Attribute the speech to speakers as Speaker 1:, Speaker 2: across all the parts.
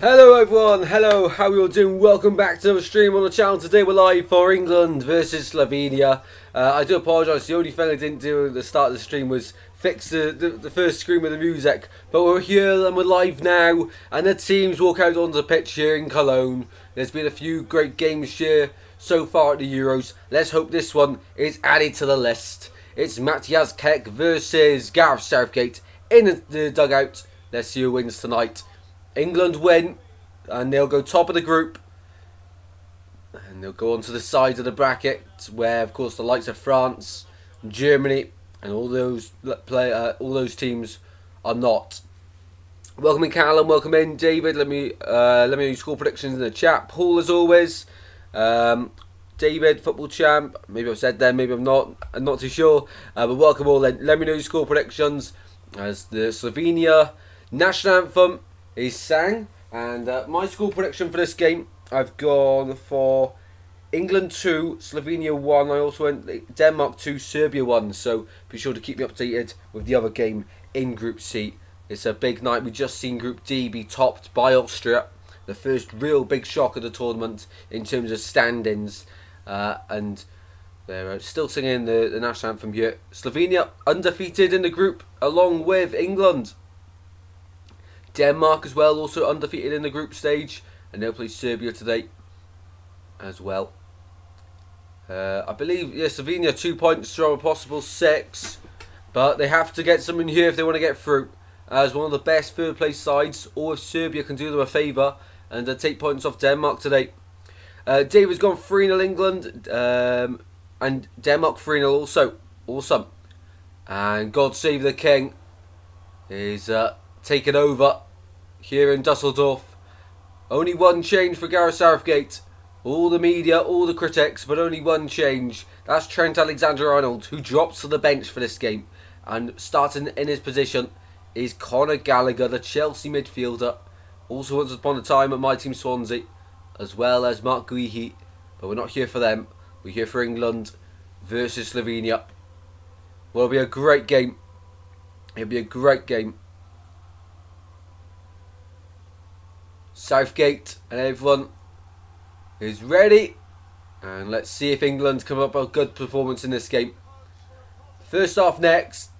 Speaker 1: Hello everyone, hello, how are you all doing? Welcome back to another stream on the channel. Today we're live for England versus Slovenia. I do apologise, the only thing I didn't do at the start of the stream was fix the first screen with the music. But we're here and we're live now, and the teams walk out onto the pitch here in Cologne. There's been a few great games here so far at the Euros. Let's hope this one is added to the list. It's Matthias Keck versus Gareth Southgate in the dugout. Let's see who wins tonight. England win, and they'll go top of the group, and they'll go on to the side of the bracket, where of course the likes of France, Germany, and all those teams are not. Welcome in, Callum. Welcome in, David. Let me know your score predictions in the chat. Paul, as always. David, football champ. Maybe I've said that. Maybe I'm not. I'm not too sure. But welcome all. Then let me know your score predictions as the Slovenia national anthem is sang, and my score prediction for this game, I've gone for England 2, Slovenia 1. I also went Denmark 2, Serbia 1. So be sure to keep me updated with the other game in Group C. It's a big night. We just seen Group D be topped by Austria, the first real big shock of the tournament in terms of standings, and they're still singing the national anthem here. Slovenia undefeated in the group along with England. Denmark as well, also undefeated in the group stage, and they'll play Serbia today as well. I believe, Slovenia 2 points from a possible 6, but they have to get something here if they want to get through. As one of the best third place sides, or if Serbia can do them a favour and take points off Denmark today. David's gone 3-0 England, and Denmark 3-0 also. Awesome. And God Save the King is taken over here in Dusseldorf. Only one change for Gareth Southgate. All the media, all the critics, but only one change. That's Trent Alexander-Arnold, who drops to the bench for this game. And starting in his position is Conor Gallagher, the Chelsea midfielder. Also once upon a time at my team Swansea, as well as Mark Guehi. But we're not here for them. We're here for England versus Slovenia. Well, it'll be a great game. It'll be a great game. Southgate and everyone is ready, and let's see if England come up with a good performance in this game. First half next.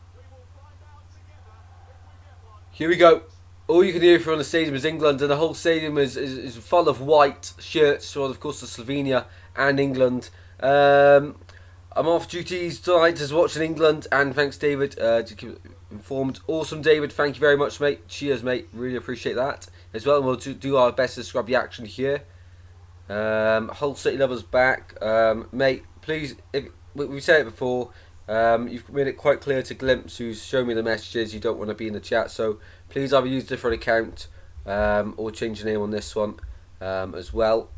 Speaker 1: Here we go. All you can hear from the stadium is England, and the whole stadium is full of white shirts. So of course the Slovenia and England. I'm off duties tonight just watching England, and thanks David to keep informed. Awesome David, thank you very much mate. Cheers mate, really appreciate that as well. We'll do our best to scrub the action here. Hull City Lovers back. Mate, please, we've said it before, you've made it quite clear to Glimpse, who's shown me the messages, you don't want to be in the chat, so please either use a different account or change your name on this one as well.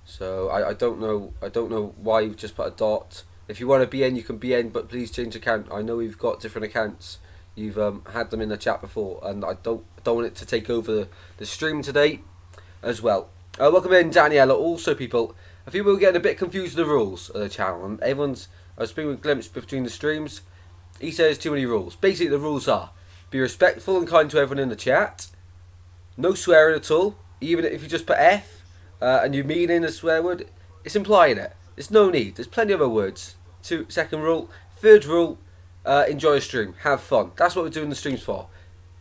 Speaker 1: So I don't know why you've just put a dot. If you want to be in, you can be in, but please change account. I know we've got different accounts. You've had them in the chat before, and I don't want it to take over the stream today as well. Welcome in, Daniela. Also, people, I think we're getting a bit confused with the rules of the channel, and I was speaking with Glimpse between the streams. He says too many rules. Basically, the rules are: be respectful and kind to everyone in the chat. No swearing at all. Even if you just put F and you mean in a swear word, it's implying it. There's no need. There's plenty of other words. Second rule. Third rule. Enjoy a stream, have fun. That's what we're doing the streams for.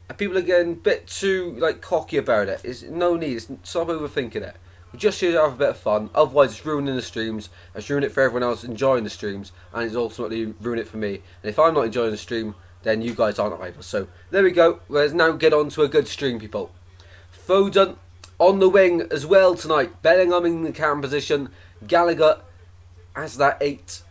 Speaker 1: And people are getting a bit too cocky about it. There's no need. Stop overthinking it. We're just here to have a bit of fun. Otherwise, it's ruining the streams. It's ruining it for everyone else enjoying the streams, and it's ultimately ruining it for me. And if I'm not enjoying the stream, then you guys aren't either. So there we go. Let's now get on to a good stream, people. Foden on the wing as well tonight. Bellingham in the cam position. Gallagher as that 8.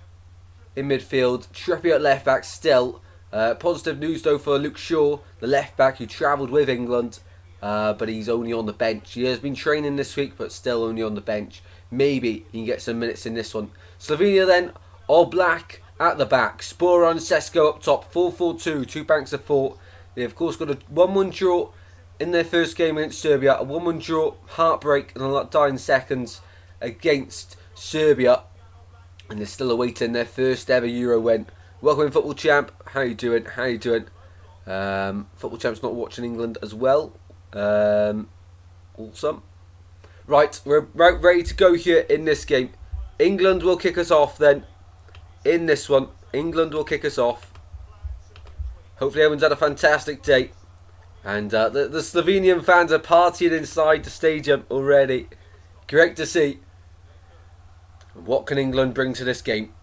Speaker 1: In midfield, Trippier at left back still. Positive news though for Luke Shaw, the left back who travelled with England, but he's only on the bench. He has been training this week, but still only on the bench. Maybe he can get some minutes in this one. Slovenia then, all black at the back. Spora and Sesko up top, 4-4-2, 2 banks of 4. They of course got a 1-1 draw in their first game against Serbia, a 1-1 draw, heartbreak in the dying seconds against Serbia. And they're still awaiting their first ever Euro win. Welcome in, Football Champ. How you doing? How you doing? Football Champ's not watching England as well. Awesome. Right, we're ready to go here in this game. England will kick us off then. In this one, England will kick us off. Hopefully everyone's had a fantastic day. And the Slovenian fans are partying inside the stadium already. Great to see. What can England bring to this game?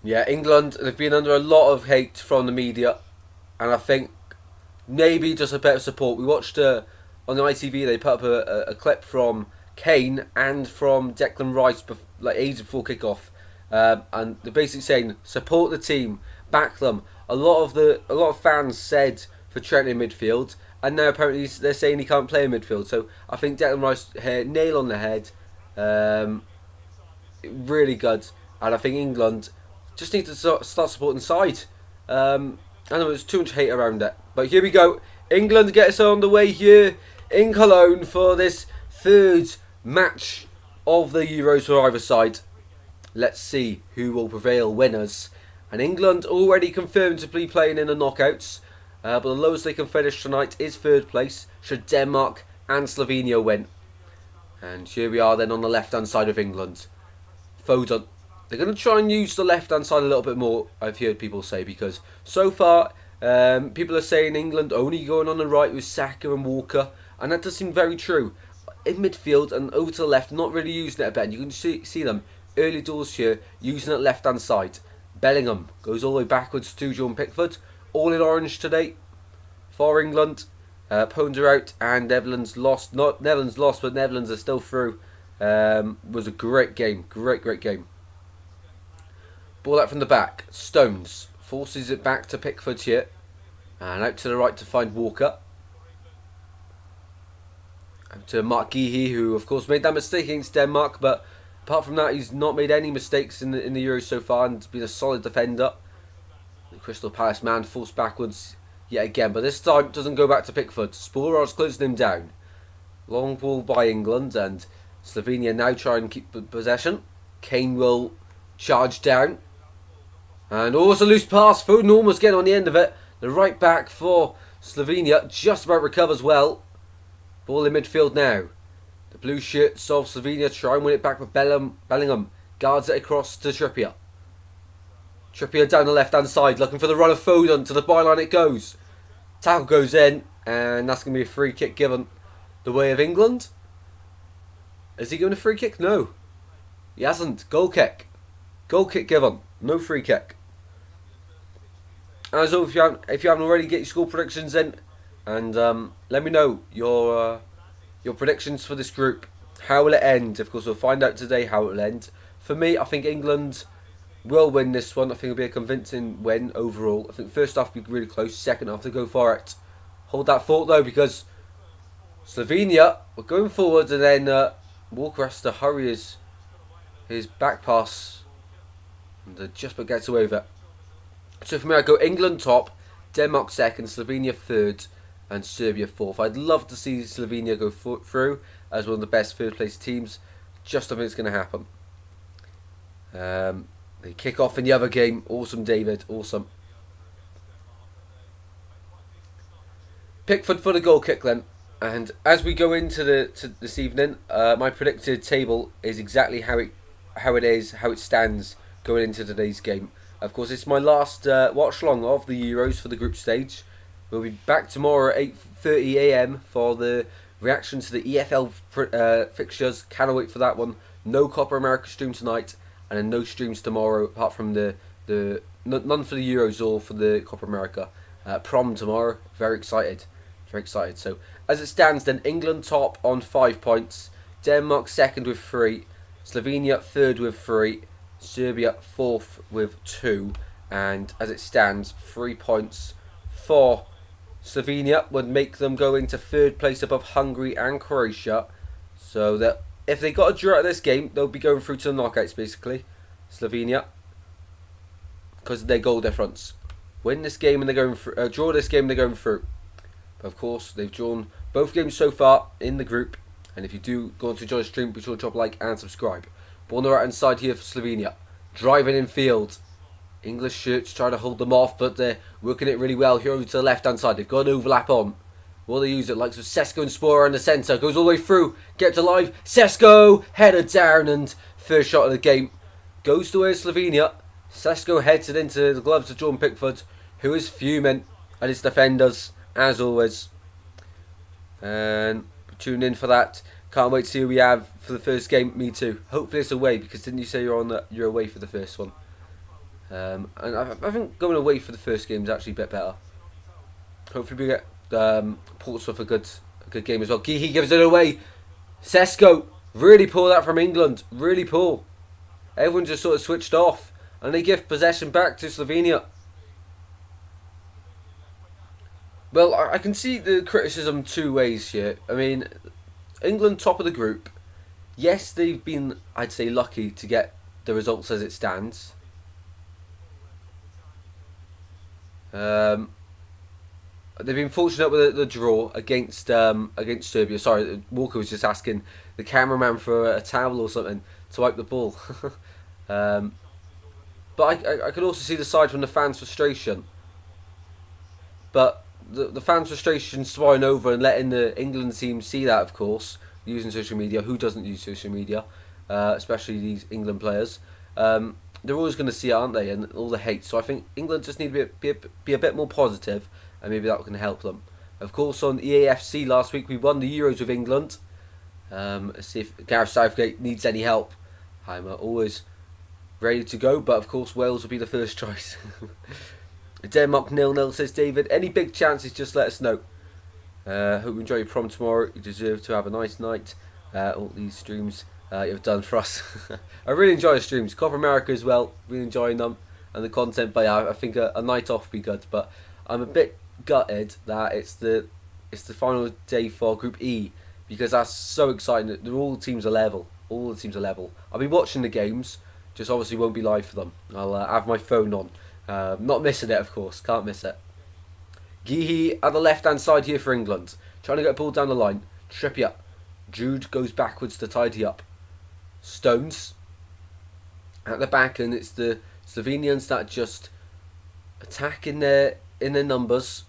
Speaker 1: Yeah, England, they've been under a lot of hate from the media. And I think maybe just a bit of support. We watched on the ITV, they put up a clip from Kane and from Declan Rice like ages before kickoff. And they're basically saying, support the team, back them. A lot of fans said for Trent in midfield, and now apparently they're saying he can't play in midfield. So I think Declan Rice nail on the head, really good. And I think England just need to start supporting side. I know there's too much hate around it, but here we go. England gets on the way here in Cologne for this third match of the Euros for either side. Let's see who will prevail, winners. And England already confirmed to be playing in the knockouts. But the lowest they can finish tonight is third place, should Denmark and Slovenia win. And here we are then on the left-hand side of England. Foden. They're going to try and use the left-hand side a little bit more, I've heard people say, because so far people are saying England only going on the right with Saka and Walker. And that does seem very true. In midfield and over to the left, not really using it a bit. And you can see them early doors here using it left-hand side. Bellingham goes all the way backwards to John Pickford. All in orange today for England. Pones are out and Netherlands lost. Not Netherlands lost, but Netherlands are still through. Was a great game. Great game. Ball out from the back. Stones forces it back to Pickford here. And out to the right to find Walker. Out to Mark Guéhi, who of course made that mistake against Denmark, but apart from that, he's not made any mistakes in the Euros so far and been a solid defender. The Crystal Palace man forced backwards yet again, but this time doesn't go back to Pickford. Spora's closing him down. Long ball by England, and Slovenia now try and keep possession. Kane will charge down. And also loose pass. Foden almost getting on the end of it. The right back for Slovenia just about recovers well. Ball in midfield now. The blue shirts of Slovenia try and win it back, but Bellingham guards it across to Trippier. Trippier down the left-hand side, looking for the run of Foden. To the byline it goes. Tackle goes in, and that's going to be a free kick given the way of England. Is he given a free kick? No. He hasn't. Goal kick. Goal kick given. No free kick. As always, if you haven't already, get your score predictions in. And let me know your predictions for this group. How will it end? Of course, we'll find out today how it will end. For me, I think England will win this one. I think it'll be a convincing win overall. I think first half will be really close. Second half, to go for it. Hold that thought though, because Slovenia were going forward, and then Walker has to hurry his back pass, and just about gets away with it. So for me, I go England top, Denmark second, Slovenia third, and Serbia fourth. I'd love to see Slovenia go through as one of the best third place teams. Just don't think it's going to happen. They kick off in the other game. Awesome, David. Awesome. Pickford for the goal kick then. And as we go into this evening, my predicted table is exactly how it stands going into today's game. Of course, it's my last watch long of the Euros for the group stage. We'll be back tomorrow at 8:30 AM for the reaction to the EFL fixtures. Cannot wait for that one. No Copa America stream tonight, and then no streams tomorrow apart from none for the Euros or for the Copa America. Prom tomorrow. Very excited. So as it stands then, England top on 5 points, Denmark second with 3, Slovenia third with 3, Serbia fourth with 2, and as it stands, 3 points for Slovenia would make them go into third place above Hungary and Croatia. So that if they got a draw at this game, they'll be going through to the knockouts basically. Slovenia, because of their goal difference. Win this game and they're going through. Draw this game, they're going through. But of course, they've drawn both games so far in the group. And if you do go on to enjoy the stream, be sure to drop a like and subscribe. But on the right hand side here for Slovenia, driving in field English shirts try to hold them off, but they're working it really well here over to the left-hand side. They've got an overlap on. Will they use it? Like Sesko and Spora in the centre. Goes all the way through. Gets alive. Sesko! Header down, and first shot of the game goes towards Slovenia. Sesko heads it into the gloves of Jordan Pickford, who is fuming at his defenders, as always. And tune in for that. Can't wait to see who we have for the first game. Me too. Hopefully it's away, because didn't you say you're away for the first one? And I think going away for the first game is actually a bit better. Hopefully we get Portsmouth a good game as well. Geehy gives it away. Sesko, really poor that from England. Really poor. Everyone just sort of switched off, and they give possession back to Slovenia. Well, I can see the criticism two ways here. I mean, England top of the group. Yes, they've been, I'd say, lucky to get the results as it stands. They've been fortunate with the draw against Serbia. Sorry, Walker was just asking the cameraman for a towel or something to wipe the ball. But I can also see the side from the fans' frustration. But the fans' frustration swine over and letting the England team see that, of course, using social media. Who doesn't use social media? Especially these England players. They're always going to see it, aren't they? And all the hate. So I think England just need to be a bit more positive, and maybe that can help them. Of course, on EAFC last week, we won the Euros with England. Let's see if Gareth Southgate needs any help. I'm always ready to go, but of course Wales will be the first choice. Denmark 0-0, says David. Any big chances, just let us know. Hope you enjoy your prom tomorrow. You deserve to have a nice night. All these streams you've done for us. I really enjoy the streams. Copa America as well. Really enjoying them and the content. But yeah, I think a night off would be good. But I'm a bit gutted that it's the final day for Group E, because that's so exciting. That all the teams are level. All the teams are level. I'll be watching the games. Just obviously won't be live for them. I'll have my phone on. Not missing it, of course. Can't miss it. Geehy at the left-hand side here for England. Trying to get a ball down the line. Trippier. Jude goes backwards to tidy up. Stones at the back, and it's the Slovenians that just attack in their numbers.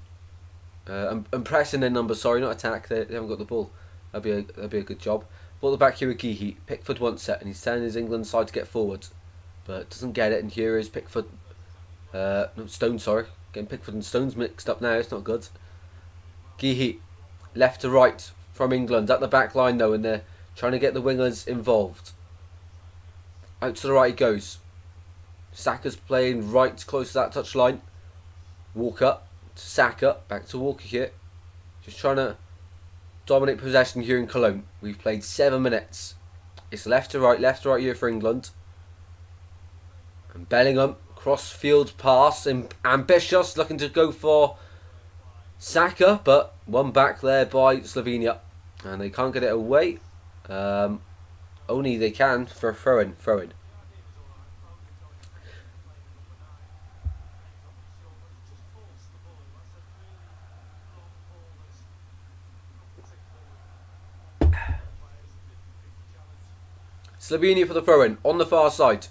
Speaker 1: And press in their numbers, sorry, not attack. They haven't got the ball. That'd be a good job. Ball the back here with Geehy. Pickford wants it, and he's telling his England side to get forward, but doesn't get it. And here is Pickford. No, Stones, sorry. Getting Pickford and Stones mixed up now. It's not good. Geehy, left to right from England at the back line though, and they're trying to get the wingers involved. Out to the right he goes. Saka's playing right close to that touch line. Walker to Saka. Back to Walker here. Just trying to dominate possession here in Cologne. We've played 7 minutes. It's left to right here for England. And Bellingham, cross-field pass, ambitious, looking to go for Saka, but one back there by Slovenia. And they can't get it away. Only they can for a throw-in. Slovenia for the throw-in on the far side.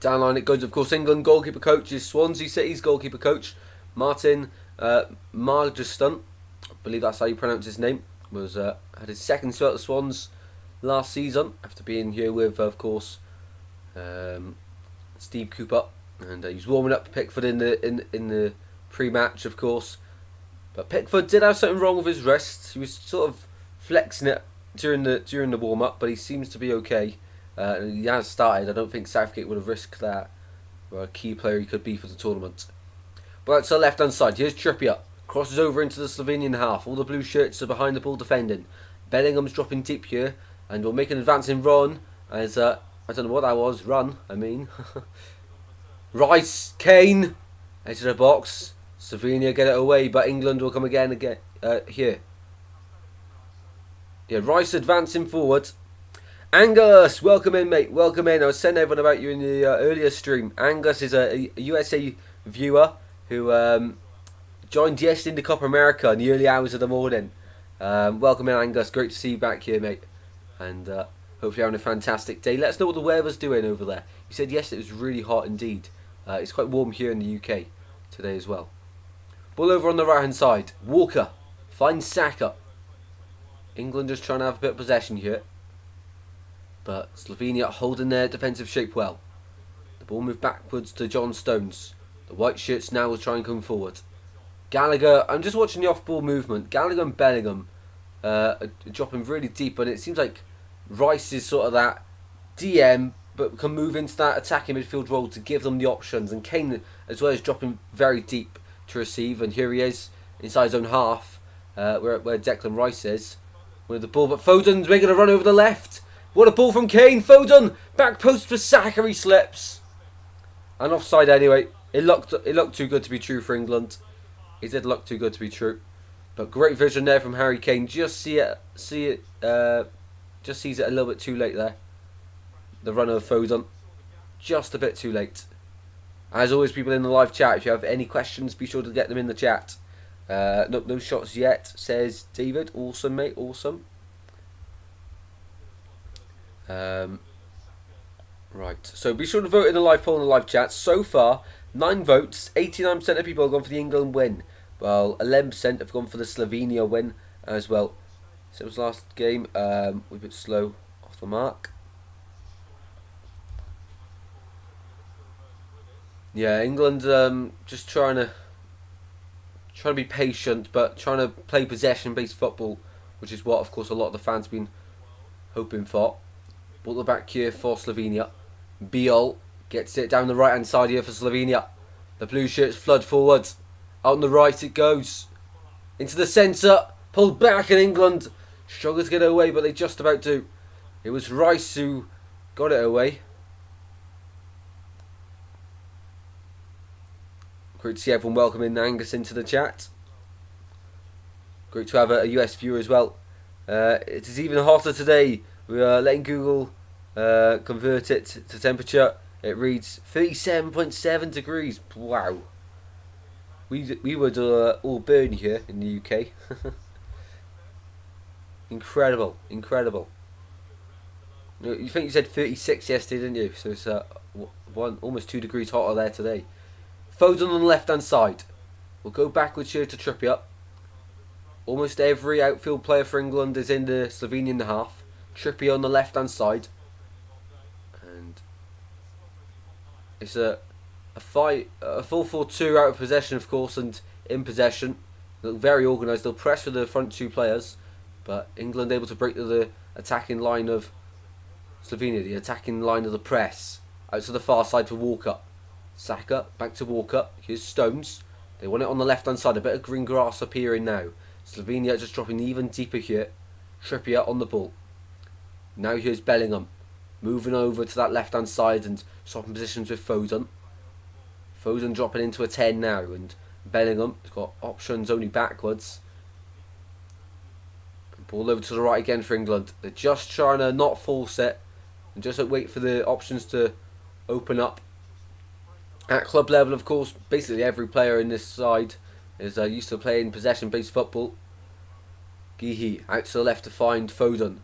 Speaker 1: Down line it goes, of course. England goalkeeper coach is Swansea City's goalkeeper coach, Martin Margeston. I believe that's how you pronounce his name. Had his second spell at the Swans last season after being here with, of course, Steve Cooper, and he was warming up Pickford in the pre-match, of course. But Pickford did have something wrong with his wrist. He was sort of flexing it during the warm-up, but he seems to be okay. He has started. I don't think Southgate would have risked that, or a key player he could be for the tournament. But that's the left-hand side. Here's Trippier. Crosses over into the Slovenian half. All the blue shirts are behind the ball defending. Bellingham's dropping deep here, and will make an advancing run. As I don't know what that was. Run, I mean. Rice, Kane, into the box. Slovenia get it away, but England will come again here. Yeah, Rice advancing forward. Angus, welcome in, mate. Welcome in. I was telling everyone about you in the earlier stream. Angus is a USA viewer who joined yesterday in the Copa America in the early hours of the morning. Welcome in, Angus. Great to see you back here, mate. And hopefully you're having a fantastic day. Let us know what the weather's doing over there. You said yesterday it was really hot indeed. It's quite warm here in the UK today as well. Ball over on the right hand side. Walker finds Saka. England just trying to have a bit of possession here, but Slovenia holding their defensive shape well. The ball moved backwards to John Stones. The white shirts now will try and come forward. Gallagher, I'm just watching the off-ball movement. Gallagher and Bellingham are dropping really deep, and it seems like Rice is sort of that DM, but can move into that attacking midfield role to give them the options. And Kane as well is dropping very deep to receive, and here he is inside his own half, where Declan Rice is with the ball. But Foden's making a run over the left. What a ball from Kane. Foden back post for Saka. He slips. And offside anyway. It looked too good to be true for England. It did look too good to be true. But great vision there from Harry Kane. Just sees it a little bit too late there. The run of Foden. Just a bit too late. As always, people in the live chat, if you have any questions, be sure to get them in the chat. No shots yet, says David. Awesome, mate. Awesome. Right, so be sure to vote in the live poll in the live chat. So far, 9 votes, 89% of people have gone for the England win, while 11% have gone for the Slovenia win as well. So it was last game, we're a bit slow off the mark. Yeah, England just trying to be patient, but trying to play possession-based football, which is what, of course, a lot of the fans have been hoping for. Ball the back here for Slovenia. Biol gets it down the right-hand side here for Slovenia. The blue shirts flood forward. Out on the right it goes. Into the centre. Pulled back, and England struggle to get it away, but they just about do. It was Rice who got it away. Great to see everyone welcoming Angus into the chat. Great to have a US viewer as well. It is even hotter today. We are letting Google convert it to temperature. It reads 37.7 degrees. Wow. We would all burn here in the UK. Incredible, incredible. You think you said 36 yesterday, didn't you? So it's almost 2 degrees hotter there today. Foden on the left hand side. We'll go backwards here to Trippier. Almost every outfield player for England is in the Slovenian half. Trippier on the left hand side. And it's a 4-4-2 out of possession, of course, and in possession. They look very organised. They'll press with the front 2 players, but England able to break the attacking line of Slovenia, the attacking line of the press. Out to the far side for Walker. Saka back to Walker. Here's Stones. They want it on the left hand side. A bit of green grass appearing now. Slovenia just dropping even deeper here. Trippier on the ball. Now here's Bellingham. Moving over to that left hand side and swapping positions with Foden. Foden dropping into a 10 now, and Bellingham has got options only backwards. Ball over to the right again for England. They're just trying to not force it and just wait for the options to open up. At club level, of course, basically every player in this side is used to playing possession-based football. Gihi out to the left to find Foden.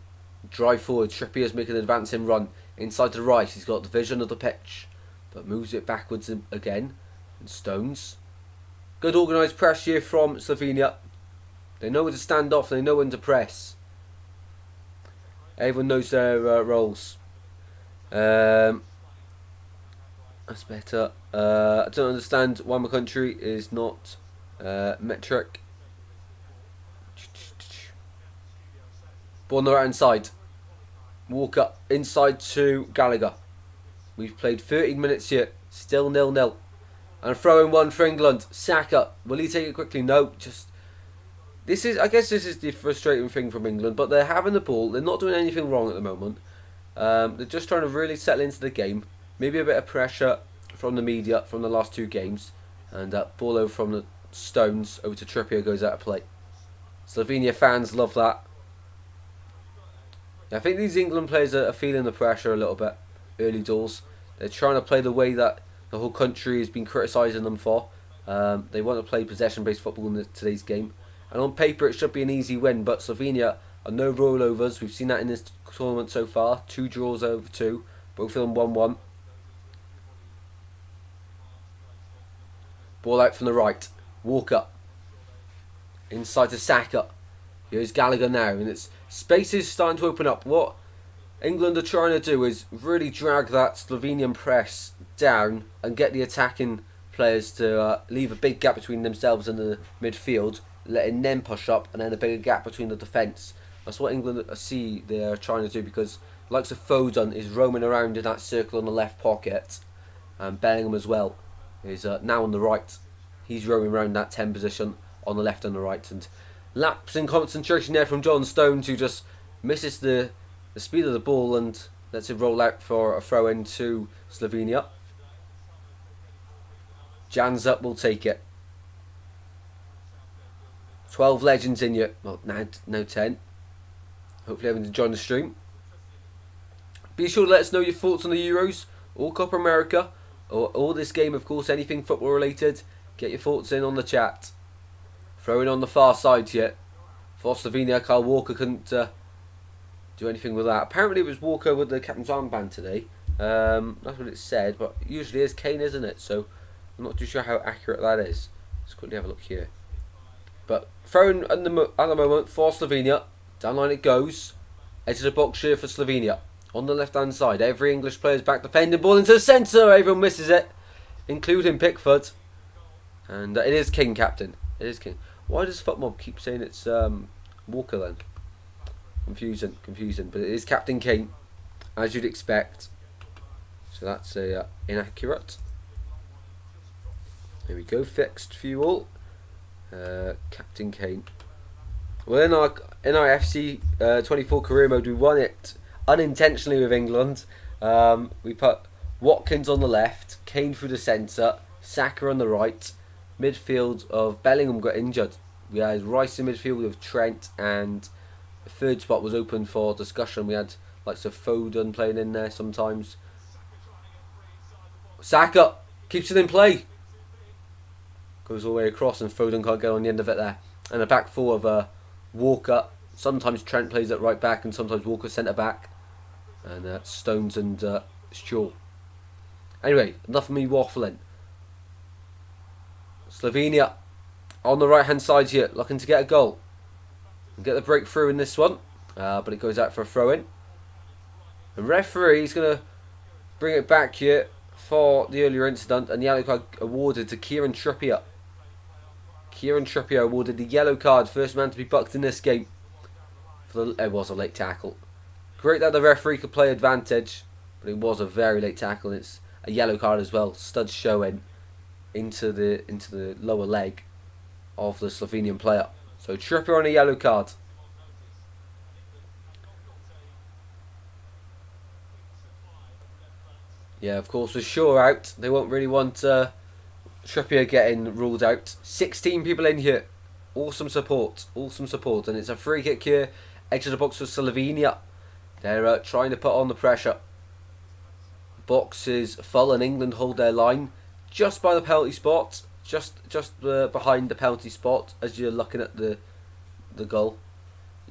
Speaker 1: Drive forward. Trippier's making an advancing run inside the right. He's got the vision of the pitch, but moves it backwards again. And Stones. Good organised press here from Slovenia. They know when to stand off. They know when to press. Everyone knows their roles. That's better. I don't understand why my country is not metric. Ball on the right hand side. Walker inside to Gallagher. We've played 13 minutes here. Still 0-0. And throwing one for England. Saka. Will he take it quickly? No. I guess this is the frustrating thing from England. But they're having the ball. They're not doing anything wrong at the moment. They're just trying to really settle into the game. Maybe a bit of pressure from the media from the last 2 games. And ball over from the Stones over to Trippier goes out of play. Slovenia fans love that. I think these England players are feeling the pressure a little bit early doors. They're trying to play the way that the whole country has been criticising them for. They want to play possession-based football in today's game. And on paper it should be an easy win, but Slovenia are no rollovers. We've seen that in this tournament so far. 2 draws over 2, both of them 1-1. Ball out from the right. Walker. Inside to Saka. Here's Gallagher now. And it's space is starting to open up. What England are trying to do is really drag that Slovenian press down and get the attacking players to leave a big gap between themselves and the midfield, letting them push up, and then a bigger gap between the defence. That's what England see they're trying to do, because the likes of Foden is roaming around in that circle on the left pocket, and Bellingham as well is now on the right. He's roaming around that 10 position on the left and the right, and lapse in concentration there from John Stones, who just misses the speed of the ball and lets it roll out for a throw in to Slovenia. Jans up will take it. 12 legends in you. Well, now 10. Hopefully everyone's enjoying the stream. Be sure to let us know your thoughts on the Euros or Copa America or this game, of course, anything football related. Get your thoughts in on the chat. Throwing on the far side here for Slovenia. Kyle Walker couldn't do anything with that. Apparently it was Walker with the captain's armband today. That's what it said, but usually it's Kane, isn't it? So I'm not too sure how accurate that is. Let's quickly have a look here. But throwing at the moment for Slovenia. Down line it goes. Edge of the box here for Slovenia. On the left hand side. Every English player's back defending. Ball into the centre. Everyone misses it, including Pickford. And it is King, captain. It is King. Why does FutMob keep saying it's Walker then? Confusing. But it is Captain King, as you'd expect. So that's inaccurate. Here we go, fixed for you all. Captain Kane. Well, in our FC 24 career mode, we won it unintentionally with England. We put Watkins on the left, Kane through the centre, Saka on the right. Midfield of Bellingham got injured. We had Rice in midfield with Trent, and the third spot was open for discussion. We had likes of Foden playing in there sometimes. Saka keeps it in play. Goes all the way across, and Foden can't get on the end of it there. And a back four of Walker. Sometimes Trent plays at right back, and sometimes Walker centre back. And Stones and Shaw. Anyway, enough of me waffling. Slovenia on the right hand side here, looking to get a goal and get the breakthrough in this one, but it goes out for a throw in. The referee is going to bring it back here for the earlier incident, and the yellow card awarded to Kieran Trippier. Kieran Trippier awarded the yellow card, first man to be bucked in this game. It was a late tackle. Great that the referee could play advantage, but it was a very late tackle. It's a yellow card as well. Studs showing into the lower leg of the Slovenian player. So Trippier on a yellow card. Yeah, of course, with Shaw out, they won't really want Trippier getting ruled out. 16 people in here. Awesome support, and it's a free kick here. Edge of the box for Slovenia. They're trying to put on the pressure. Box is full, and England hold their line just by the penalty spot, just behind the penalty spot as you're looking at the goal.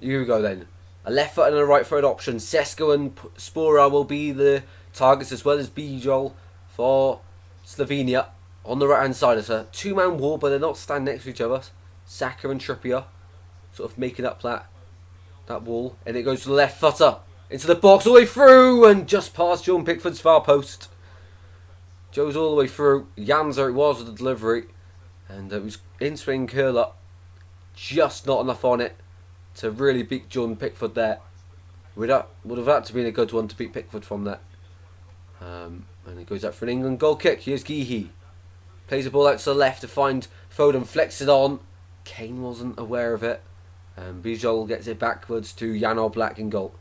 Speaker 1: Here we go then. A left foot and a right foot option. Sesko and Spora will be the targets, as well as Bijol for Slovenia. On the right hand side, it's a two-man wall, but they're not standing next to each other. Saka and Trippier sort of making up that wall, and it goes to the left footer into the box, all the way through, and just past John Pickford's far post. Joe's all the way through. Janzer it was with the delivery, and it was in-swing curler, just not enough on it to really beat John Pickford there. Would have had to be a good one to beat Pickford from that. And it goes out for an England goal kick. Here's Geehy. Plays the ball out to the left to find Foden, flex it on. Kane wasn't aware of it. Bijol gets it backwards to Jan Oblak in goal.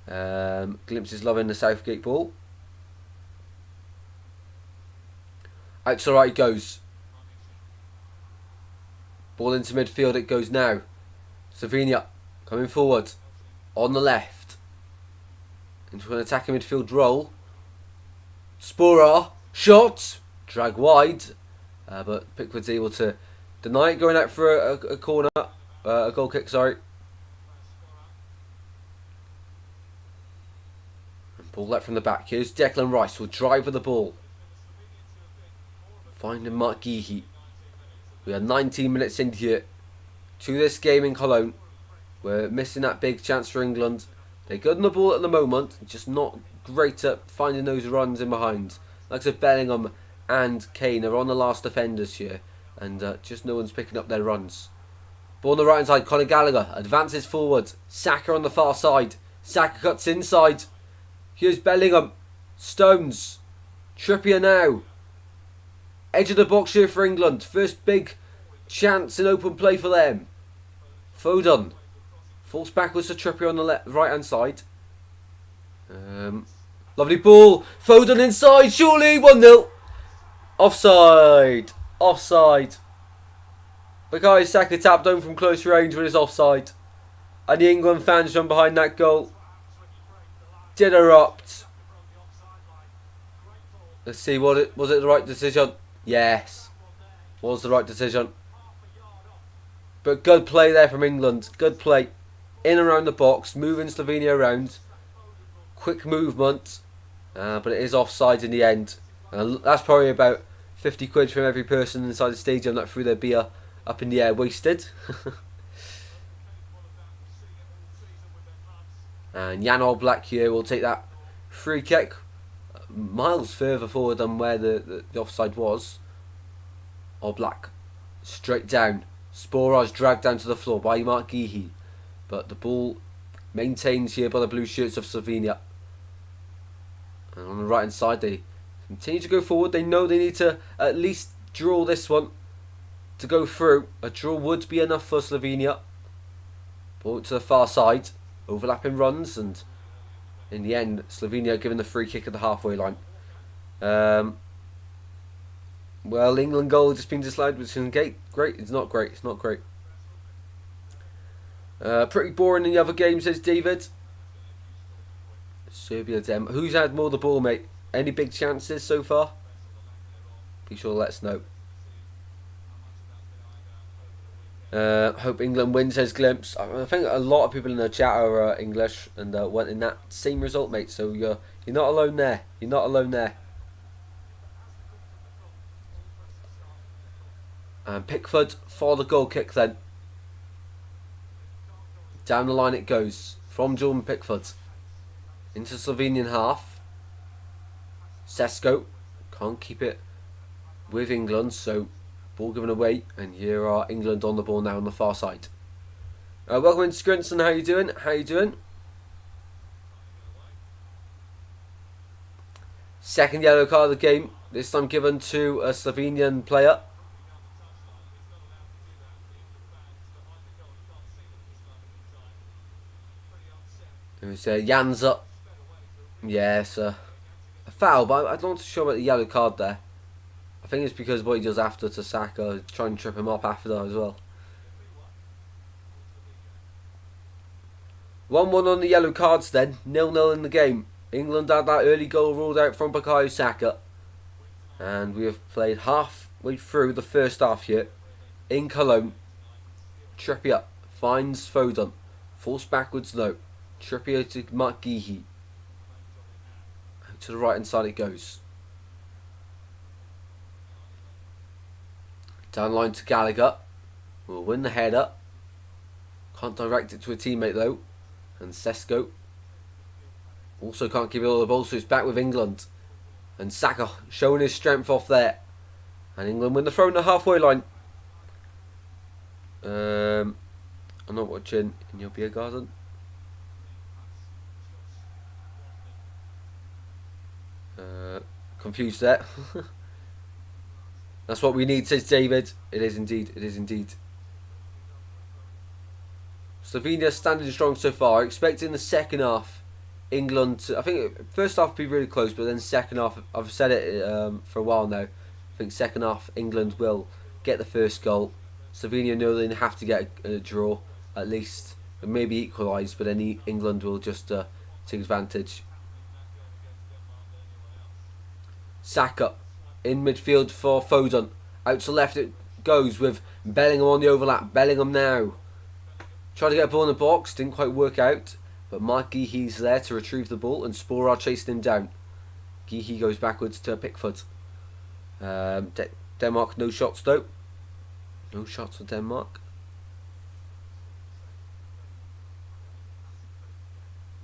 Speaker 1: Glimpses loving the Southgate ball. Out to the right it goes. Ball into midfield it goes now. Slovenia coming forward on the left into an attacking midfield role. Spora shot, drag wide, but Pickford's able to deny it, going out for a corner, a goal kick. Sorry. And ball out from the back. Here's Declan Rice. Will drive with the ball. Finding Mark Geehee. We are 19 minutes into here to this game in Cologne. We're missing that big chance for England. They're good on the ball at the moment, just not great at finding those runs in behind. Like I said, Bellingham and Kane are on the last defenders here, and just no one's picking up their runs. Ball on the right hand side, Conor Gallagher advances forward. Saka on the far side. Saka cuts inside. Here's Bellingham. Stones. Trippier now. Edge of the box here for England. First big chance in open play for them. Foden. Falls backwards to Trippier on the right hand side. Lovely ball. Foden inside. Surely 1-0. Offside. Offside. Bukayo Saka tapped home from close range with his offside. And the England fans from behind that goal did erupt. Let's see, was it the right decision? Yes. Was the right decision. But good play there from England. Good play. In and around the box. Moving Slovenia around. Quick movement. But it is offside in the end. And that's probably about 50 quid from every person inside the stadium that threw their beer up in the air wasted. And Jan Oblak here will take that free kick miles further forward than where the offside was. Oblak straight down. Sporar's dragged down to the floor by Mark Geehee. But the ball maintained here by the blue shirts of Slovenia. And on the right hand side they continue to go forward. They know they need to at least draw this one to go through. A draw would be enough for Slovenia. Ball to the far side. Overlapping runs, and in the end Slovenia given the free kick at the halfway line. Well, England goal just been disallowed, which is great. It's not great. It's not great. Pretty boring in the other games, says David. Serbia Dem. Who's had more of the ball, mate? Any big chances so far? Be sure to let us know. Hope England wins, says Glimpse. I think a lot of people in the chat are English and wanting that same result, mate. So you're not alone there. You're not alone there. And Pickford for the goal kick then. Down the line it goes from Jordan Pickford into Slovenian half. Sesko can't keep it with England, so ball given away, and here are England on the ball now on the far side. Welcome in, Scrinson. How you doing? How you doing? Second yellow card of the game. This time given to a Slovenian player. It was Janza. Yes, a foul, but I'm not sure about the yellow card there. I think it's because what he does after to Saka, try and trip him up after that as well. 1-1 on the yellow cards then, 0-0 in the game. England had that early goal ruled out from Bukayo Saka. And we have played halfway through the first half here in Cologne. Trippier finds Foden. Forced backwards though. Trippier to Mark Geehee. To the right hand side it goes. Down line to Gallagher. Will win the header. Can't direct it to a teammate though. And Sesko also can't give it all the ball, so it's back with England. And Saka showing his strength off there. And England win the throw in the halfway line. I'm not watching in your beer garden. Confused there. That's what we need, says David. It is indeed. It is indeed. Slovenia standing strong so far. Expecting the second half, England to, I think first half will be really close, but then second half, I've said it for a while now. I think second half England will get the first goal. Slovenia know they have to get a draw at least, and maybe equalise, but then England will just take advantage. Saka in midfield for Foden. Out to left it goes with Bellingham on the overlap. Bellingham now. Tried to get a ball in the box. Didn't quite work out. But Mark Geehee's there to retrieve the ball. And Sporar chasing him down. Geehee goes backwards to Pickford. Denmark, no shots though. No shots for Denmark.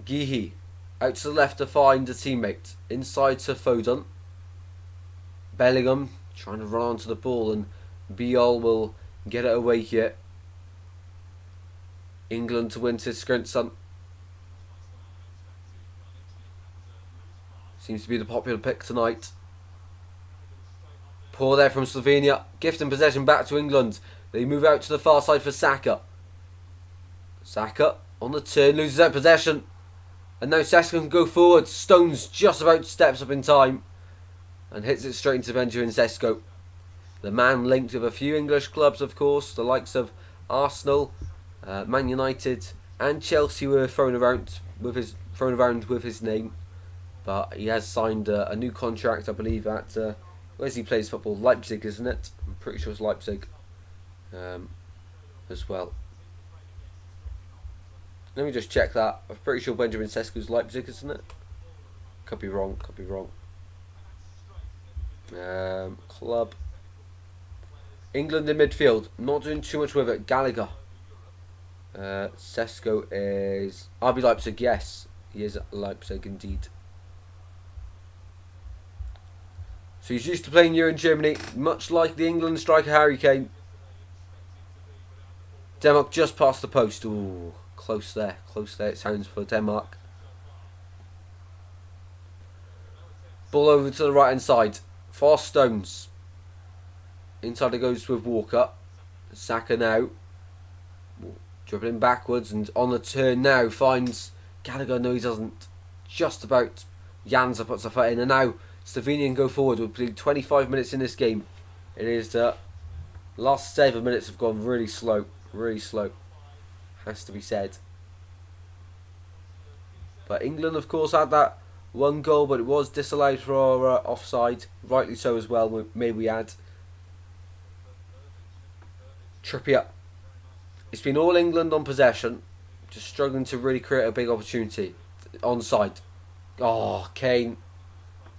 Speaker 1: Gihi out to the left to find a teammate. Inside to Foden. Bellingham trying to run onto the ball, and Biol will get it away here. England to win to Skrinson. Seems to be the popular pick tonight. Poor there from Slovenia. Gifting possession back to England. They move out to the far side for Saka. Saka on the turn, loses that possession. And now Saka can go forward. Stones just about steps up in time and hits it straight into Benjamin Sesko. The man linked with a few English clubs, of course. The likes of Arsenal, Man United and Chelsea were thrown around with his name. But he has signed a new contract, I believe, at... where's he plays football? Leipzig, isn't it? I'm pretty sure it's Leipzig as well. Let me just check that. I'm pretty sure Benjamin Sesko's Leipzig, isn't it? Could be wrong. Club. England in midfield. Not doing too much with it. Gallagher. Sesko is... RB Leipzig, yes. He is at Leipzig indeed. So he's used to playing here in Germany, much like the England striker Harry Kane. Denmark just past the post. Ooh, close there it sounds for Denmark. Ball over to the right hand side. For Stones. Inside it goes with Walker. Saka now. Dribbling backwards and on the turn now finds Gallagher. No, he doesn't. Just about. Janza puts a foot in, and now Slovenia can go forward. We've played 25 minutes in this game. It is last 7 minutes have gone really slow. Has to be said. But England, of course, had that one goal, but it was disallowed for offside. Rightly so as well, may we add. Trippier. It's been all England on possession. Just struggling to really create a big opportunity. Onside. Oh, Kane.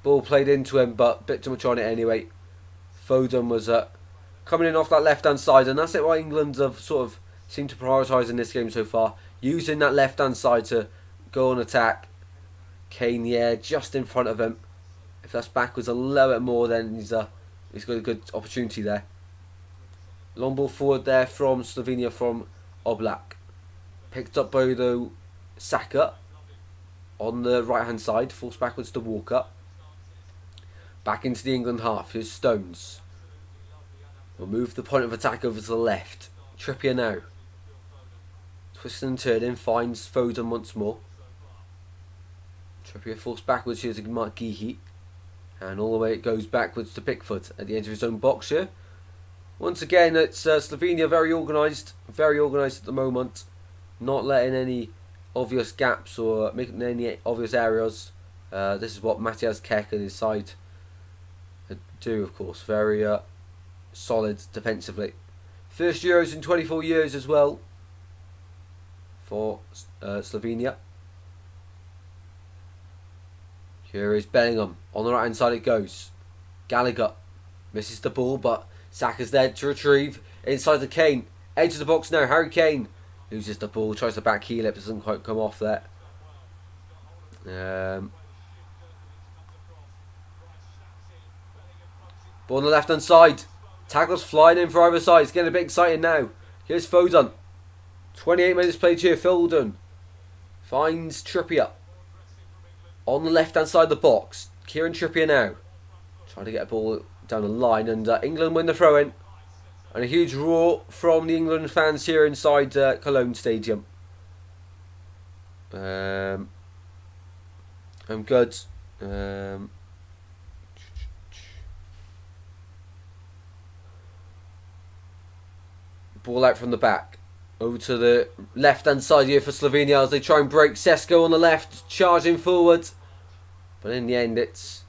Speaker 1: Ball played into him, but a bit too much on it anyway. Foden was coming in off that left-hand side, and that's it why England have sort of seemed to prioritise in this game so far. Using that left-hand side to go on attack. Kane, yeah, just in front of him. If that's backwards a little bit more, then he's got a good opportunity there. Long ball forward there from Slovenia from Oblak. Picked up by though Saka on the right-hand side. Falls backwards to Walker. Back into the England half. Here's Stones. We'll move the point of attack over to the left. Trippier now. Twisting and turning. Finds Foden once more. Trippier falls backwards here to Mark Gihi. And all the way it goes backwards to Pickford at the edge of his own box here. Once again, it's Slovenia very organised at the moment. Not letting any obvious gaps or making any obvious areas. This is what Matthias Kek and his side do, of course. Very solid defensively. First Euros in 24 years as well for Slovenia. Here is Bellingham. On the right hand side it goes. Gallagher misses the ball, but Saka's there to retrieve. Inside the Kane. Edge of the box now. Harry Kane loses the ball. Tries to back heel it. Doesn't quite come off there. Ball on the left hand side. Tackles flying in for either side. It's getting a bit exciting now. Here's Foden. 28 minutes played here. Foden finds Trippier. On the left hand side of the box. Kieran Trippier now. Trying to get a ball down the line, and England win the throw-in. And a huge roar from the England fans here inside Cologne Stadium. I'm good. Ball out from the back. Over to the left-hand side here for Slovenia as they try and break. Sesko on the left, charging forward. But in the end, it's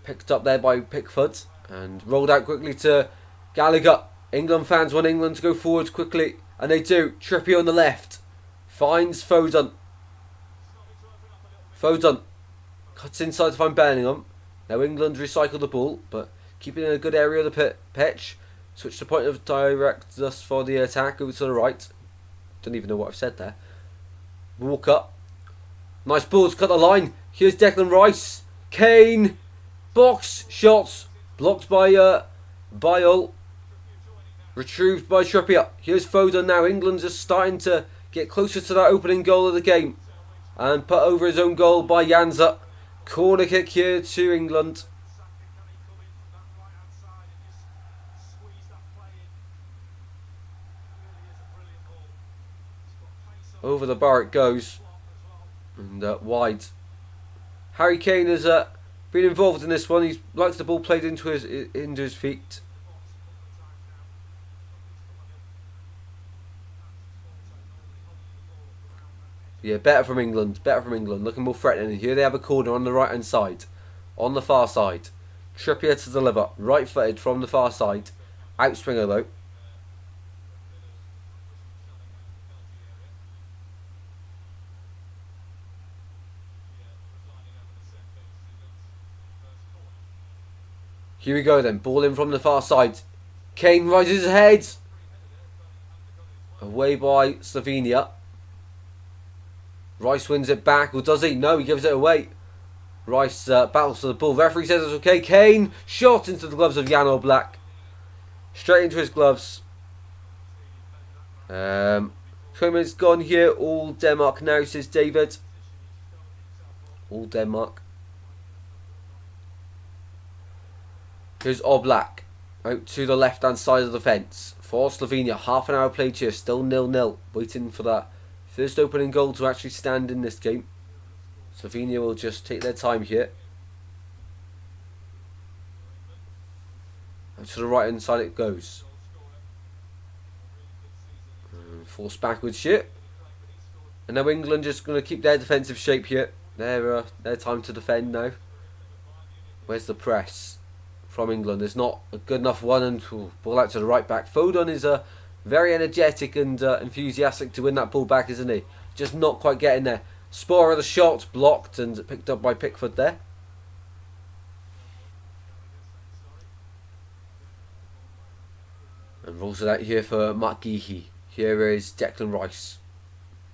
Speaker 1: picked up there by Pickford and rolled out quickly to Gallagher. England fans want England to go forward quickly, and they do. Trippier on the left finds Foden. Foden cuts inside to find Bellingham. Now England recycle the ball, but keeping in a good area of the pitch. Switch the point of direct us for the attack over to the right. Don't even know what I've said there. Walker. Nice balls, cut the line. Here's Declan Rice. Kane. Box shots. Blocked by Bale. Retrieved by Trippier. Here's Foden now. England just starting to get closer to that opening goal of the game. And put over his own goal by Janza. Corner kick here to England. Over the bar it goes. And wide. Harry Kane has been involved in this one. He likes the ball played into his feet. Yeah, better from England. Better from England. Looking more threatening. Here they have a corner on the right hand side. On the far side. Trippier to deliver. Right footed from the far side. Outswinger though. Here we go then. Ball in from the far side. Kane rises his head. Away by Slovenia. Rice wins it back. Or does he? No, he gives it away. Rice battles for the ball. Referee says it's okay. Kane shot into the gloves of Jan Oblak. Straight into his gloves. 20 minutes gone here. All Denmark now, says David. All Denmark. Here's Oblak out to the left hand side of the fence for Slovenia. Half an hour played here, still 0-0. Waiting for that first opening goal to actually stand in this game. Slovenia will just take their time here. And to the right hand side it goes. Forced backwards here. And now England just going to keep their defensive shape here. Their time to defend now. Where's the press from England? It's not a good enough one, and ball out to the right back. Foden is very energetic and enthusiastic to win that ball back, isn't he? Just not quite getting there. Spore of the shot blocked and picked up by Pickford there. And rolls it out here for Mark Geehy. Here is Declan Rice.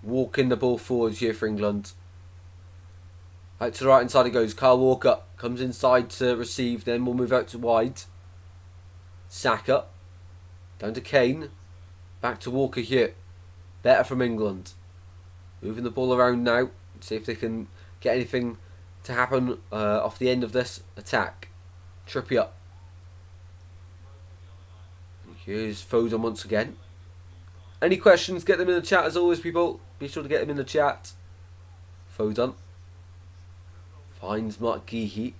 Speaker 1: Walking the ball forwards here for England. Out to the right hand side it goes. Kyle Walker comes inside to receive. Then we'll move out to wide. Saka. Down to Kane. Back to Walker here. Better from England. Moving the ball around now. See if they can get anything to happen off the end of this attack. Trippier. Here's Foden once again. Any questions, get them in the chat as always, people. Be sure to get them in the chat. Foden. Finds Mark Geehy.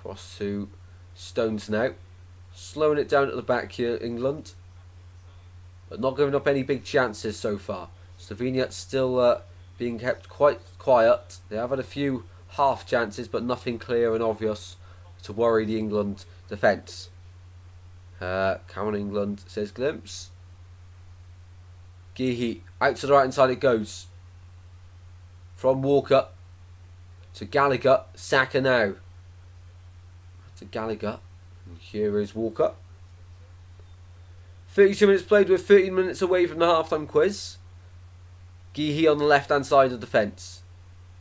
Speaker 1: Cross to Stones now. Slowing it down at the back here, England. But not giving up any big chances so far. Slovenia still being kept quite quiet. They have had a few half chances, but nothing clear and obvious to worry the England defence. Come on England, says Glimpse. Geehy, out to the right hand side it goes. From Walker to Gallagher. Saka now. To Gallagher. And here is Walker. 32 minutes played. We're 13 minutes away from the half-time quiz. Geehy on the left hand side of the fence.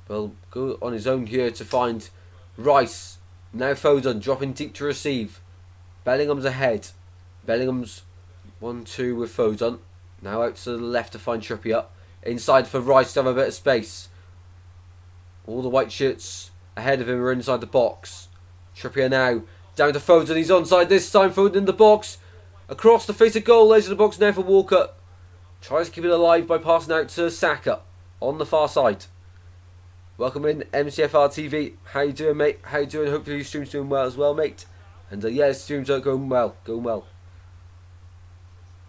Speaker 1: Will go on his own here to find Rice. Now Foden dropping deep to receive. Bellingham's ahead. Bellingham's 1-2 with Foden. Now out to the left to find Trippier. Inside for Rice to have a bit of space. All the white shirts ahead of him are inside the box. Trippier now down to Foden. He's onside this time. Foden in the box. Across the face of goal. Edge of the box now for Walker. Tries to keep it alive by passing out to Saka on the far side. Welcome in MCFR TV. How you doing, mate? How you doing? Hopefully your stream's doing well as well, mate. And yeah, the streams are going well. Going well.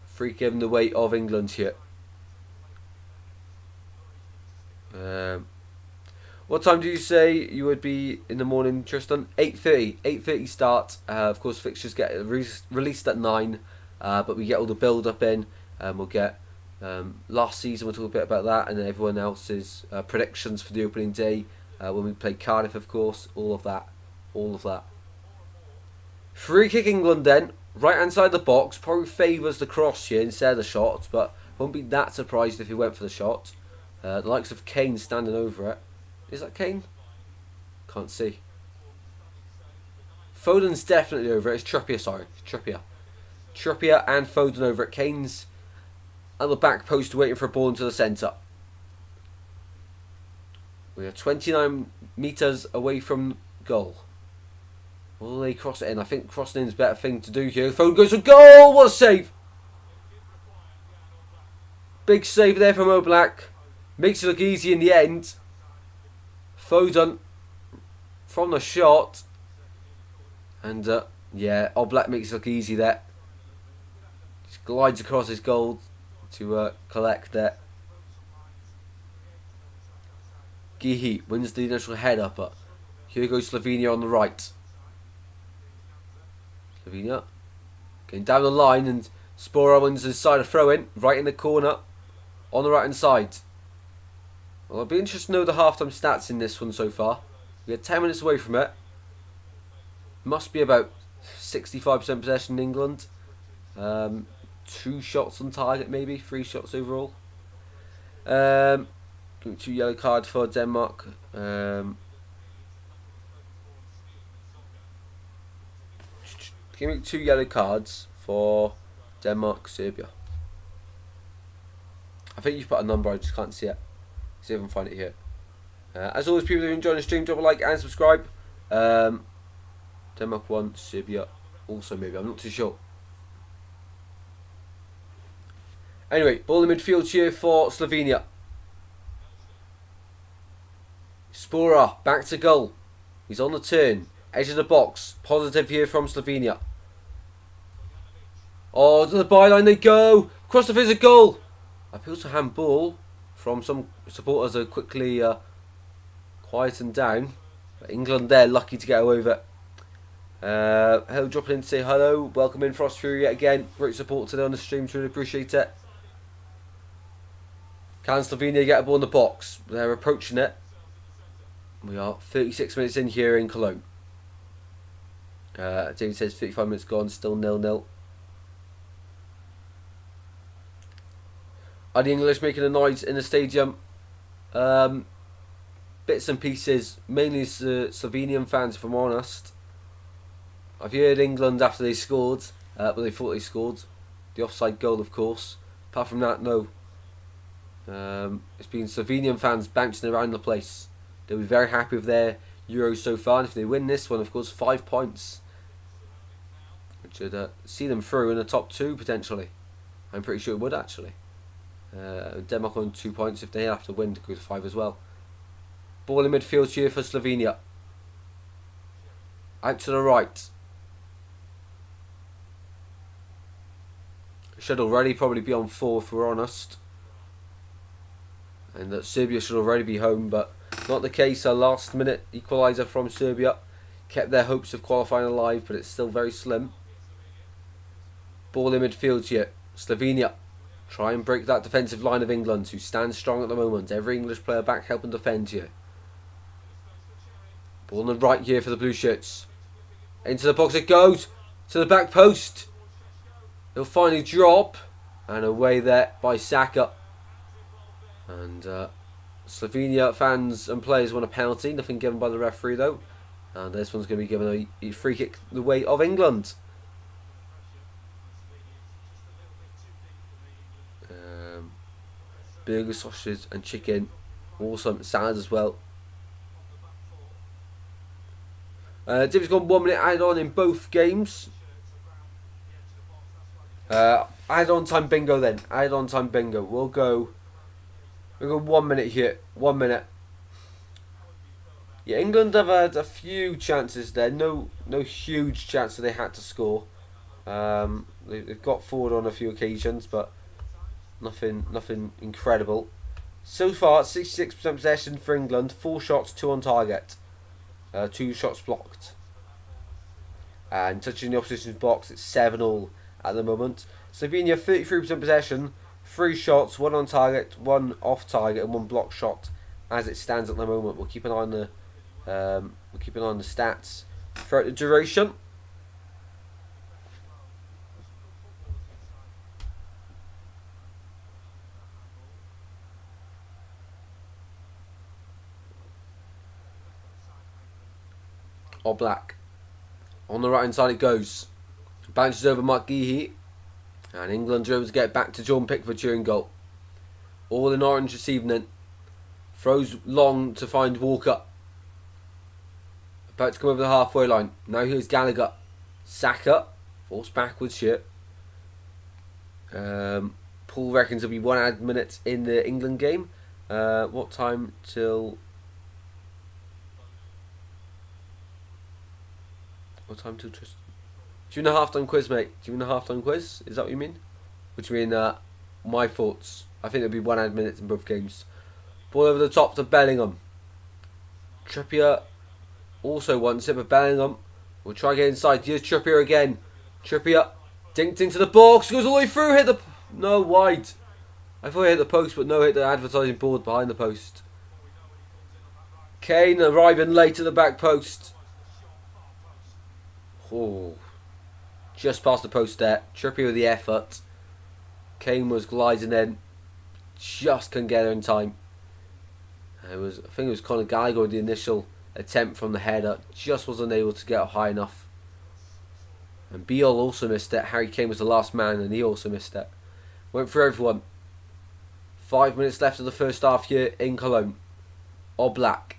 Speaker 1: Free given the weight of England here. What time do you say you would be in the morning, Tristan? 8:30. 8:30 start. Of course, fixtures get released at 9. But we get all the build-up in. We'll get last season, we'll talk a bit about that. And then everyone else's predictions for the opening day. When we play Cardiff, of course. All of that. All of that. Free kick England then. Right hand side of the box. Probably favours the cross here instead of the shot. But won't be that surprised if he went for the shot. The likes of Kane standing over it. Is that Kane? Can't see. Foden's definitely over it. It's Trippier, sorry. Trippier. Trippier and Foden over it. Kane's at the back post waiting for a ball into the centre. We are 29 metres away from goal. Will they cross it in? I think crossing in is a better thing to do here. Foden goes for goal! What a save! Big save there from Oblak. Makes it look easy in the end. Foden from the shot. And yeah, Oblak makes it look easy there. Just glides across his goal to collect there. Gihi wins the initial header, but here goes Slovenia on the right. Slovenia getting down the line, and Spora wins his side of throw-in, right in the corner, on the right hand side. Well, it'll be interesting to know the half-time stats in this one so far. We're 10 minutes away from it. Must be about 65% possession in England. 2 shots on target, maybe 3 shots overall. 2 yellow cards for Denmark. Give me 2 yellow cards for Denmark, Serbia. I think you've put a number, I just can't see it. See if I can find it here. As always, people who are enjoying the stream, drop a like and subscribe. Denmark 1, Serbia also maybe, I'm not too sure. Anyway, ball in midfield here for Slovenia. Spora, back to goal. He's on the turn. Edge of the box. Positive here from Slovenia. Oh, to the byline they go. Cross the physical goal. Appeals to handball from some supporters are quickly quietened down. But England there, lucky to get away with it. Hello, dropping in to say hello. Welcome in, Frost Fury yet again. Great support today on the stream. Truly appreciate it. Can Slovenia get a ball in the box? They're approaching it. We are 36 minutes in here in Cologne. David says 35 minutes gone, still 0-0. Are the English making a noise in the stadium? Bits and pieces, mainly Slovenian fans, if I'm honest. I've heard England after they scored, but they thought they scored. The offside goal, of course. Apart from that, no. It's been Slovenian fans bouncing around the place. They'll be very happy with their Euros so far, and if they win this one, of course, 5 points. Which would see them through in the top 2, potentially. I'm pretty sure it would, actually. Denmark on 2 points if they have to win to go to 5 as well. Ball in midfield here for Slovenia. Out to the right. Should already probably be on 4 if we're honest. And that Serbia should already be home, but not the case. A last minute equaliser from Serbia kept their hopes of qualifying alive, but it's still very slim. Ball in midfield here. Slovenia try and break that defensive line of England, who stands strong at the moment. Every English player back helping defend here. Ball on the right here for the blue shirts. Into the box it goes. To the back post. It'll finally drop. And away there by Saka. And Slovenia fans and players want a penalty. Nothing given by the referee though. And this one's going to be given a free kick the way of England. Burgers, sausages and chicken. Also salad as well. Div's gone 1 minute add on in both games. Add on time bingo then. Add on time bingo. We'll go 1 minute here. 1 minute. Yeah, England have had a few chances there. No huge chance that they had to score. They've got forward on a few occasions, but nothing incredible. So far, 66% possession for England. 4 shots, 2 on target. 2 shots blocked. And touching the opposition's box, it's 7-all at the moment. Slovenia, 33% possession. 3 shots, 1 on target, 1 off target, and 1 block shot as it stands at the moment. We'll keep an eye on the stats throughout the duration. Oblak. On the right hand side it goes. Bounces over Mark Geehee. And England are able to get back to John Pickford during goal. All in orange receiving it. Throws long to find Walker. About to come over the halfway line. Now here's Gallagher. Saka. Forced backwards shit. Paul reckons it'll be 1 added minute in the England game. What time till... What time till Tristan? Do you mean a half-time quiz, mate? Do you mean a half-time quiz? Is that what you mean? What do you mean, my thoughts? I think there'll be 1 added minute in both games. Ball over the top to Bellingham. Trippier also wants it, but Bellingham will try to get inside. Here's Trippier again. Trippier dinked into the box, goes all the way through, hit the... No, wide. I thought he hit the post, but no, hit the advertising board behind the post. Kane arriving late at the back post. Oh, just past the post there. Trippier with the effort. Kane was gliding in. Just couldn't get her in time. I think it was Conor Gallagher with the initial attempt from the header. Just wasn't able to get up high enough. And Beale also missed it. Harry Kane was the last man and he also missed it. Went for everyone. 5 minutes left of the first half here in Cologne. Oblak.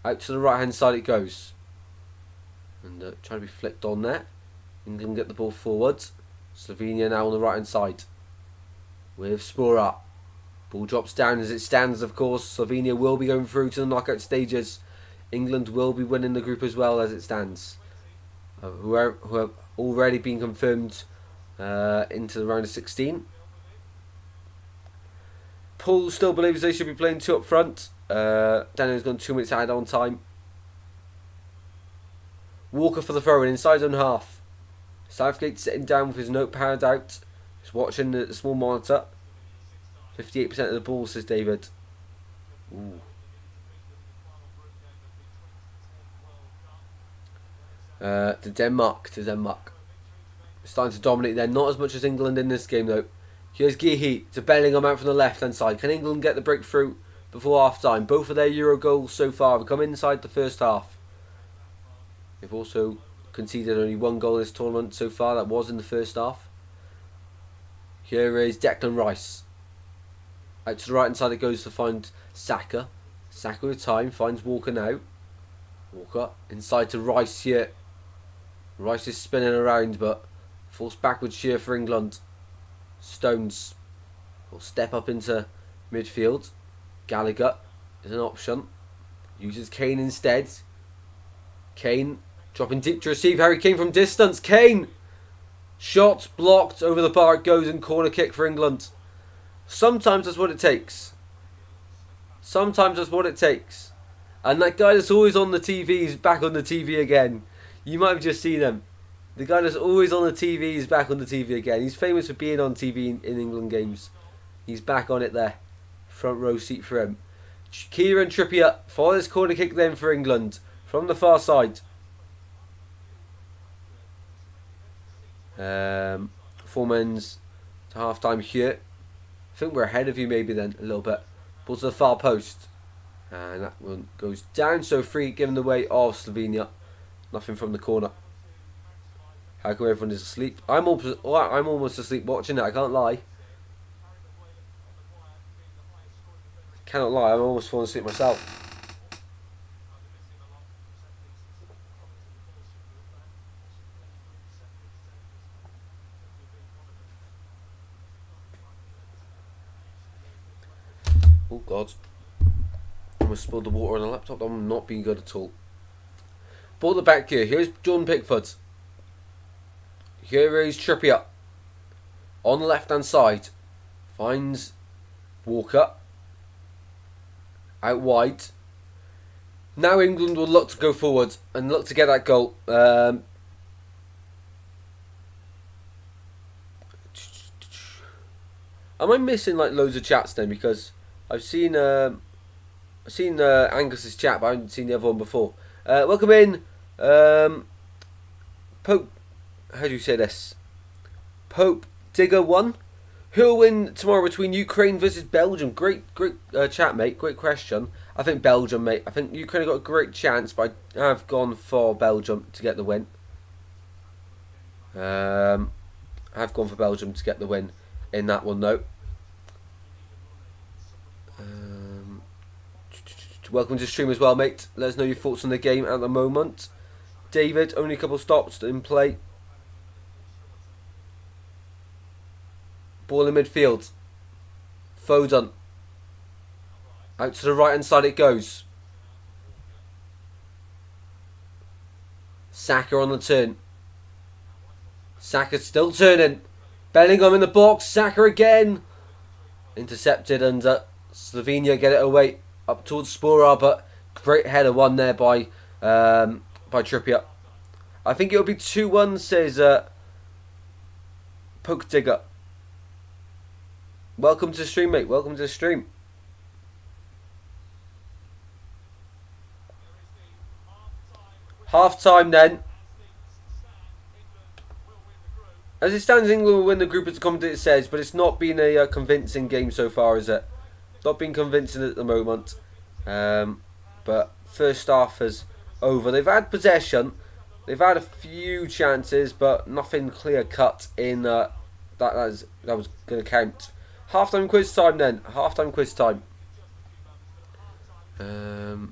Speaker 1: Out to the right hand side it goes. And trying to be flicked on there. England get the ball forwards. Slovenia now on the right hand side. With Spora. Ball drops down as it stands, of course. Slovenia will be going through to the knockout stages. England will be winning the group as well as it stands. Who have already been confirmed into the round of 16. Paul still believes they should be playing 2 up front. Daniel's gone 2 minutes ahead on time. Walker for the throw-in inside zone half. Southgate sitting down with his notepad out. He's watching the small monitor. 58% of the ball, says David. Ooh. To Denmark. Starting to dominate there. Not as much as England in this game though. Here's Geehee to Bellingham out from the left hand side. Can England get the breakthrough before half time? Both of their Euro goals so far have come inside the first half. They've also conceded only 1 goal in this tournament so far. That was in the first half. Here is Declan Rice. Out to the right hand side it goes to find Saka. Saka with time, finds Walker now. Walker inside to Rice here. Rice is spinning around but forced backwards sheer for England. Stones will step up into midfield. Gallagher is an option. Uses Kane instead. Kane dropping deep to receive. Harry Kane from distance. Kane! Shot blocked over the bar. It goes and corner kick for England. Sometimes that's what it takes. Sometimes that's what it takes. And that guy that's always on the TV is back on the TV again. You might have just seen him. The guy that's always on the TV is back on the TV again. He's famous for being on TV in England games. He's back on it there. Front row seat for him. Kieran Trippier for this corner kick then for England. From the far side. 4 men's to half time here. I think we're ahead of you maybe then a little bit. Ball to the far post. And that one goes down. So free given the way of Slovenia. Nothing from the corner. How come everyone is asleep? I'm almost asleep watching it, I can't lie. Cannot lie, I'm almost falling asleep myself. Oh God. I almost spilled the water on the laptop. I'm not being good at all. Ball the back here. Here's John Pickford. Here is Trippier. On the left hand side. Finds Walker. Out wide. Now England will look to go forward and look to get that goal. Am I missing like loads of chats then? Because I've seen Angus's chat, but I haven't seen the other one before. Welcome in, Pope. How do you say this? Pope Digger 1. Who will win tomorrow between Ukraine versus Belgium? Great chat, mate. Great question. I think Belgium, mate. I think Ukraine have got a great chance, but I have gone for Belgium to get the win. I have gone for Belgium to get the win in that one, though. Welcome to the stream as well, mate. Let us know your thoughts on the game at the moment. David, only a couple of stops in play. Ball in midfield. Foden. Out to the right hand side it goes. Saka on the turn. Saka still turning. Bellingham in the box. Saka again. Intercepted, and Slovenia get it away up towards Spora, but great header one there by Trippier. I think it'll be 2-1, says Poke Digger. Welcome to the stream, mate. Welcome to the stream. Half time then. As it stands, England will win the group, as the commentator says, but it's not been a convincing game so far, is it? Not been convincing at the moment. But first half is over. They've had possession. They've had a few chances, but nothing clear cut in that was going to count. Half-time quiz time then. Half-time quiz time. Roblox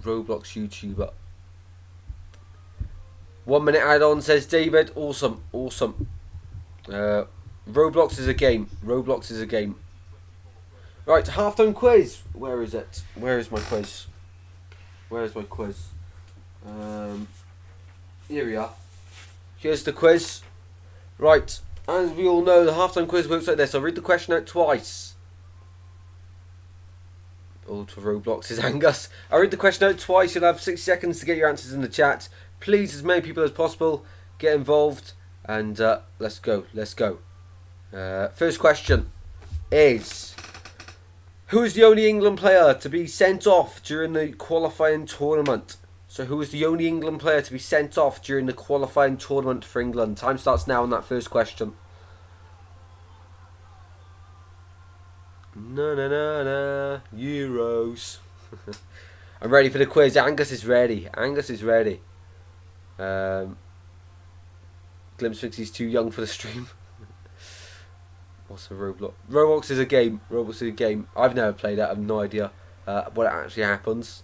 Speaker 1: YouTuber. 1 minute add-on, says David. Awesome. Roblox is a game. Roblox is a game. Right, half-time quiz. Where is it? Where is my quiz? Where is my quiz? Here we are. Here's the quiz. Right, as we all know, the half-time quiz works like this. I'll read the question out twice. All for Roblox is Angus. I'll read the question out twice. You'll have 60 seconds to get your answers in the chat. Please, as many people as possible, get involved. And let's go. First question is... Who is the only England player to be sent off during the qualifying tournament? So who is the only England player to be sent off during the qualifying tournament for England? Time starts now on that first question. Euros. I'm ready for the quiz. Angus is ready. Glimpse thinks he's too young for the stream. What's a Roblox? Roblox is a game. I've never played it. I have no idea what actually happens.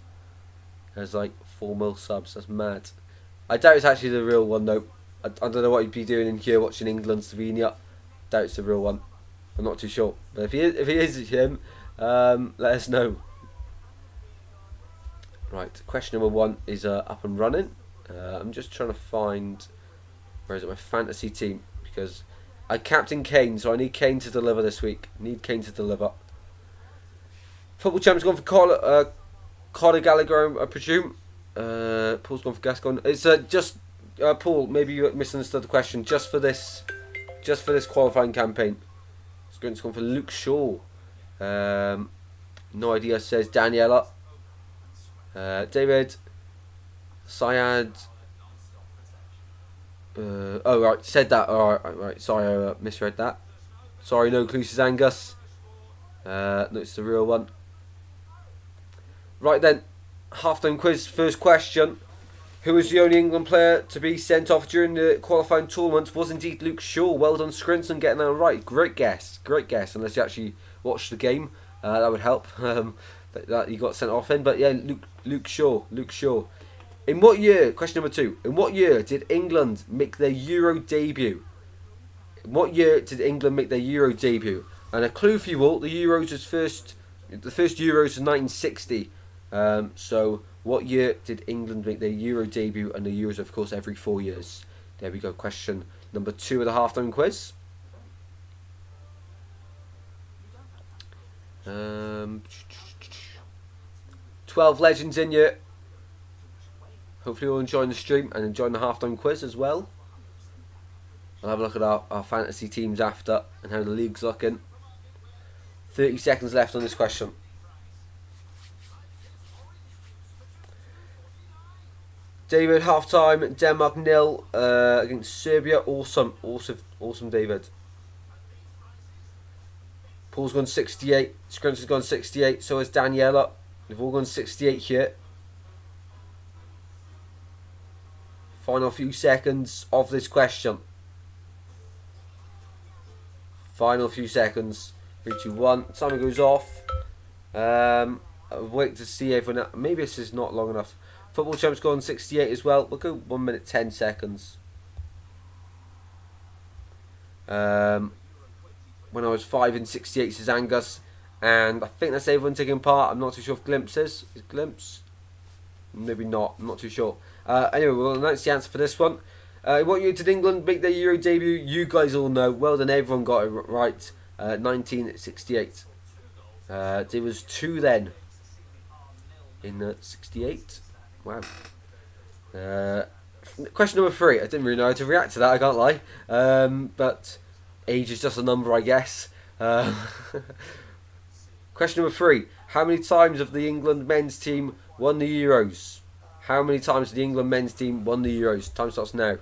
Speaker 1: There's like 4 mil subs. That's mad. I doubt it's actually the real one though. I don't know what he'd be doing in here watching England, Slovenia. Doubt it's the real one. I'm not too sure. But if he is him, let us know. Right. Question number 1 is up and running. I'm just trying to find, where is it, my fantasy team, because I captain Kane, so I need Kane to deliver this week. Football champ's gone for Conor Gallagher, I presume. Paul's gone for Gascoigne. It's just Paul. Maybe you misunderstood the question. Just for this qualifying campaign. It's gone for Luke Shaw. No idea, says Daniela. David. Syed. Oh right, said that. Alright, sorry, I misread that. Sorry, no clue, says Angus. No, it's the real one. Right then, half-time quiz. First question: who was the only England player to be sent off during the qualifying tournament? Was indeed Luke Shaw. Well done, Scrinton, getting that right. Great guess. Unless you actually watched the game, that would help. That you got sent off in, but yeah, Luke Shaw. In what year? Question number 2. In what year did England make their Euro debut? And a clue for you all: the first Euros was 1960. So what year did England make their Euro debut? And the Euros, of course, every 4 years. There we go. Question number 2 of the halftime quiz. 12 legends in here. Hopefully you're all enjoying the stream and enjoying the halftime quiz as well. I'll have a look at our fantasy teams after and how the league's looking. 30 seconds left on this question. David, half time, Denmark 0 against Serbia. Awesome, David. Paul's gone 68. Scrunch has gone 68. So has Daniela. They've all gone 68 here. Final few seconds of this question. Final few seconds. 3, 2, 1. Timer goes off. I'll wait to see everyone. Maybe this is not long enough. Football Champ's gone 68 as well. We'll go 1 minute 10 seconds. When I was 5 in 68 says Angus. And I think that's everyone taking part. I'm not too sure if Glimpse is. Is Glimpse? Maybe not. I'm not too sure. Anyway, we'll announce the answer for this one. What year did England make their Euro debut? You guys all know. Well done, everyone got it right. 1968. There was 2 then. In 68. Wow. Question number 3. I didn't really know how to react to that, I can't lie. But age is just a number, I guess. Question number 3. How many times have the England men's team won the Euros? How many times has the England men's team won the Euros? Time starts now.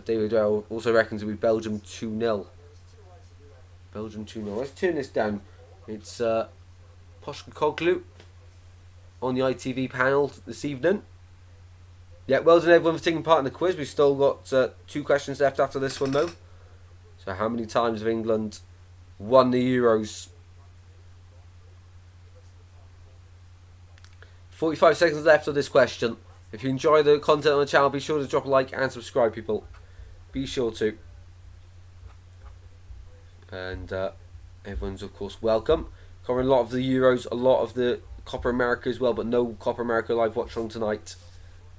Speaker 1: David also reckons it will be Belgium 2-0. Belgium 2-0. Let's turn this down. It's Postecoglou on the ITV panel this evening. Yeah, well done everyone for taking part in the quiz. We've still got 2 questions left after this one though. So how many times have England won the Euros? 45 seconds left of this question. If you enjoy the content on the channel, be sure to drop a like and subscribe, people. Be sure to. And everyone's, of course, welcome. Covering a lot of the Euros, a lot of the Copa America as well, but no Copa America live Watchalong tonight.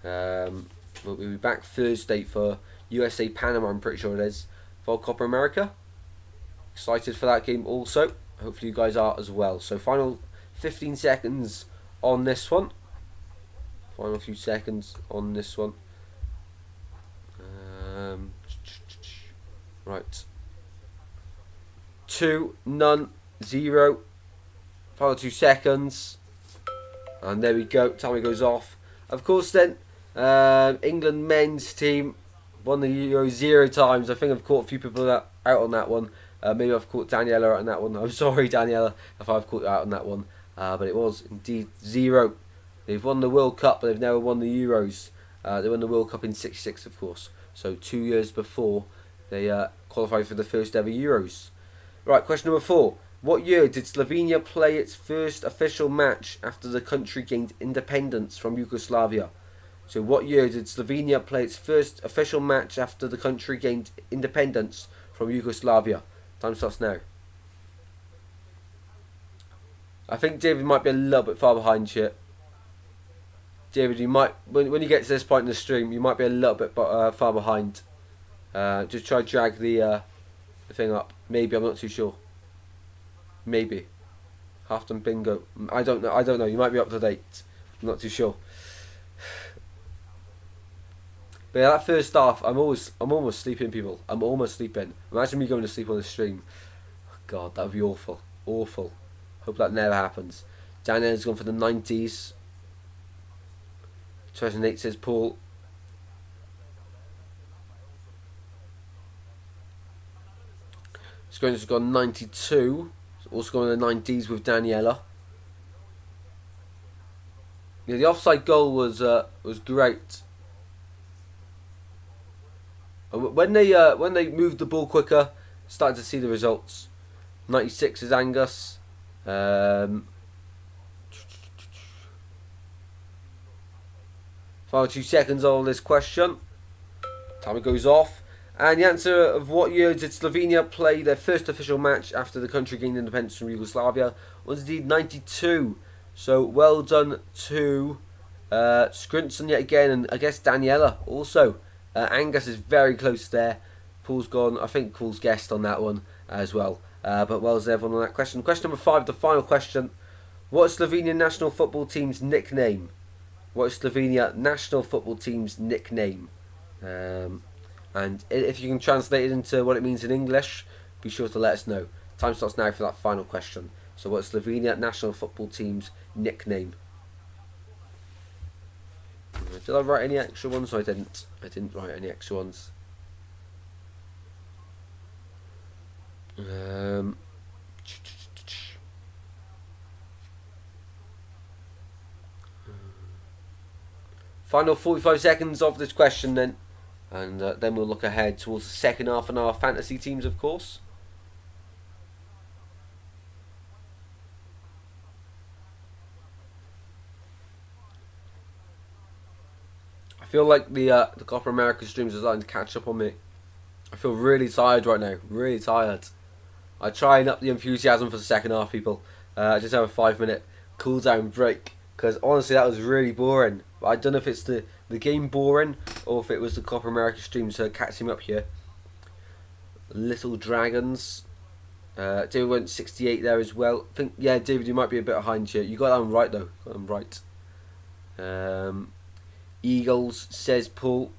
Speaker 1: We'll be back Thursday for USA Panama, I'm pretty sure it is, for Copa America. Excited for that game also. Hopefully you guys are as well. So final 15 seconds on this one. Final few seconds on this one. Right. 2, none, 0. Final 2 seconds. And there we go. Timer goes off. Of course then, England men's team won the Euro 0 times. I think I've caught a few people out on that one. Maybe I've caught Daniela out on that one. I'm sorry, Daniela, if I've caught you out on that one. But it was indeed 0. They've won the World Cup, but they've never won the Euros. They won the World Cup in '66, of course. So 2 years before they qualified for the first ever Euros. Right, question number 4. What year did Slovenia play its first official match after the country gained independence from Yugoslavia? So what year did Slovenia play its first official match after the country gained independence from Yugoslavia? Time starts now. I think David might be a little bit far behind here. David, you might, when you get to this point in the stream, you might be a little bit far behind. Just try to drag the thing up. Maybe, I'm not too sure. Maybe. Half done bingo. I don't know. You might be up to date. I'm not too sure. But yeah, that first half, I'm almost sleeping, people. I'm almost sleeping. Imagine me going to sleep on the stream. God, that would be awful. Awful. Hope that never happens. Daniel's gone for the 90s. 2008 says Paul. Scrones has gone 92. Also gone in the 90s with Daniela. Yeah, the offside goal was great. And when they moved the ball quicker, started to see the results. 96 is Angus. Final 2 seconds on this question. Timer goes off. And the answer of what year did Slovenia play their first official match after the country gained independence from Yugoslavia was indeed 92. So well done to Scrinson yet again, and I guess Daniela also. Angus is very close there. Paul's gone. I think Paul's guessed on that one as well. But well done everyone on that question. Question number 5, the final question. What is Slovenian national football team's nickname? What is Slovenia national football team's nickname? And if you can translate it into what it means in English, be sure to let us know. Time starts now for that final question. So what's Slovenia national football team's nickname? Did I write any extra ones? No, I didn't. I didn't write any extra ones. Final 45 seconds of this question then. And then we'll look ahead towards the second half and our fantasy teams, of course. I feel like the Copa America streams are starting to catch up on me. I feel really tired right now. Really tired. I try and up the enthusiasm for the second half, people. Just have a 5-minute cool down break. Because honestly, that was really boring. But I don't know if it's the game boring or if it was the Copa America streams catching up here. Little Dragons. David went 68 there as well. I think, yeah, David, you might be a bit behind here. You got that one right, though. Got them right. Eagles, says Paul.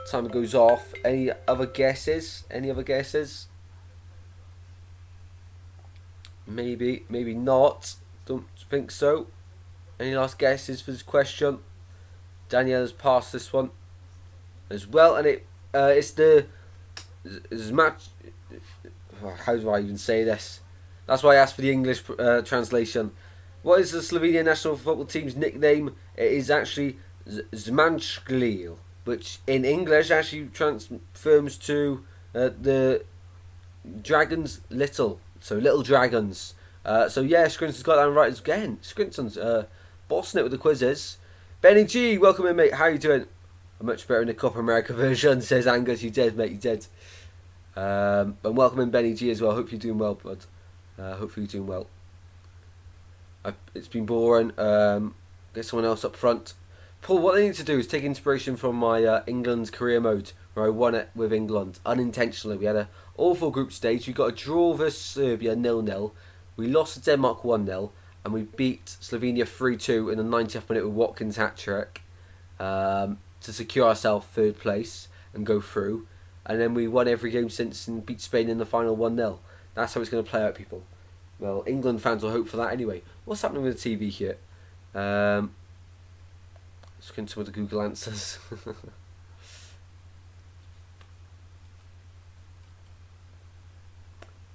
Speaker 1: Time goes off. Any other guesses? Any other guesses? Maybe, maybe not. Don't think so. Any last guesses for this question? Danielle has passed this one as well, and it's the match. How do I even say this? That's why I asked for the English translation. What is the Slovenia national football team's nickname? It is actually Zmanjklil, which in English actually transforms to the Dragons Little. So Little Dragons. So yeah, Scrinton's got that right again. Scrinton's bossing it with the quizzes. Benny G, welcome in, mate. How you doing? I'm much better in the Copa America version, says Angus. You did, mate, you did. And welcome in Benny G as well. Hope you're doing well, bud. Hopefully you're doing well. It's been boring. Get someone else up front. Paul, what they need to do is take inspiration from my England's career mode, where I won it with England unintentionally. We had an awful group stage. We got a draw versus Serbia 0-0. We lost to Denmark 1-0. And we beat Slovenia 3-2 in the 90th minute with Watkins' hat-trick to secure ourselves third place and go through. And then we won every game since and beat Spain in the final 1-0. That's how it's going to play out, people. Well, England fans will hope for that anyway. What's happening with the TV here? Let's get into some of the Google answers.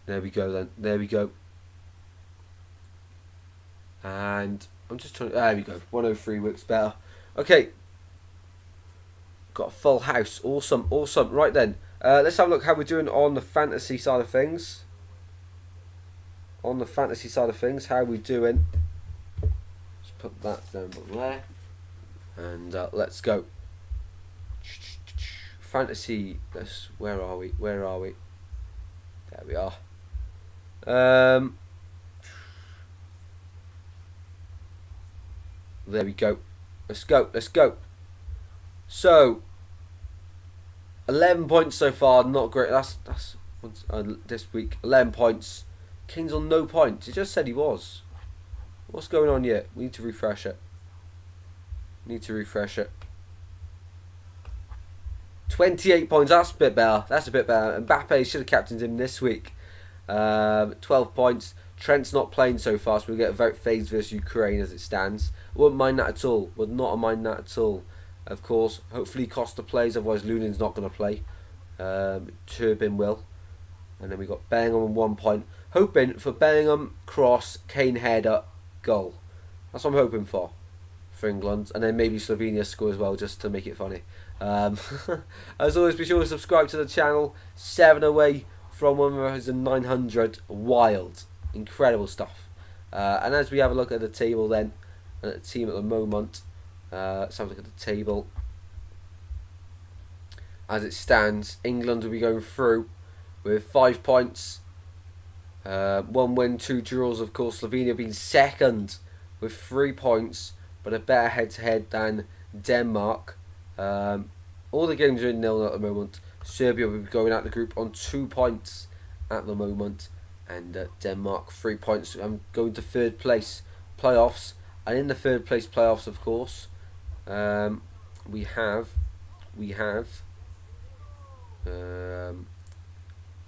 Speaker 1: There we go then. There we go. And I'm just trying to... There we go. 103 works better. Okay. Got a full house. Awesome. Awesome. Right then. Let's have a look how we're doing on the fantasy side of things. On the fantasy side of things, how are we doing? Let's put that down there. And let's go. Fantasy. Where are we? Where are we? There we are. There we go. Let's go. Let's go. So, 11 points so far. Not great. That's this week. 11 points. King's on no points. He just said he was. What's going on here? We need to refresh it. Need to refresh it. 28 points. That's a bit better. That's a bit better. Mbappe should have captained him this week. 12 points. Trent's not playing so far, so we'll get a vote phase versus Ukraine as it stands. Wouldn't mind that at all. Would not mind that at all. Of course, hopefully Costa plays, otherwise Lunin's not going to play. Turbin will. And then we got Bellingham on 1 point. Hoping for Bellingham, cross, Kane header, goal. That's what I'm hoping for England. And then maybe Slovenia score as well, just to make it funny. As always, be sure to subscribe to the channel. 7 away from 1,900. Wild. Incredible stuff. And as we have a look at the table then, and at the team at the moment, let's have a look at the table. As it stands, England will be going through with 5 points. 1 win, 2 draws, of course. Slovenia being second with 3 points, but a better head-to-head than Denmark. All the games are in 0 at the moment. Serbia will be going out the group on 2 points at the moment. And Denmark 3 points. I'm going to third place playoffs. And in the third place playoffs, of course, we have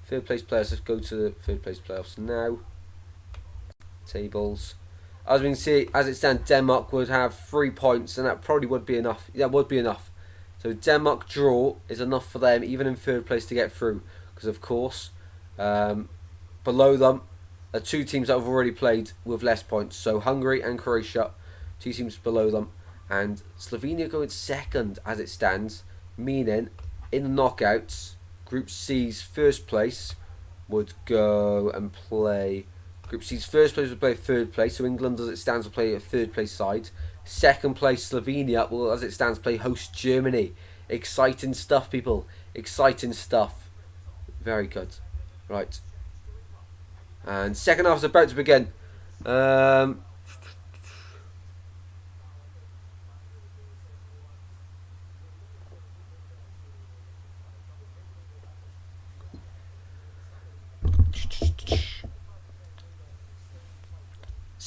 Speaker 1: third place players. Let's go to the third place playoffs now. Tables. as we can see, as it stands, Denmark would have 3 points, and that probably would be enough. That would be enough. So Denmark draw is enough for them, even in third place, to get through. Because of course, below them are two teams that have already played with less points. So Hungary and Croatia, two teams below them, and Slovenia go in second as it stands, meaning in the knockouts, Group C's first place would go and play. Group C's first place would play third place, so England, as it stands, will play a third place side. Second place Slovenia will, as it stands, play host Germany. Exciting stuff, people. Exciting stuff. Very good. Right. And second half is about to begin.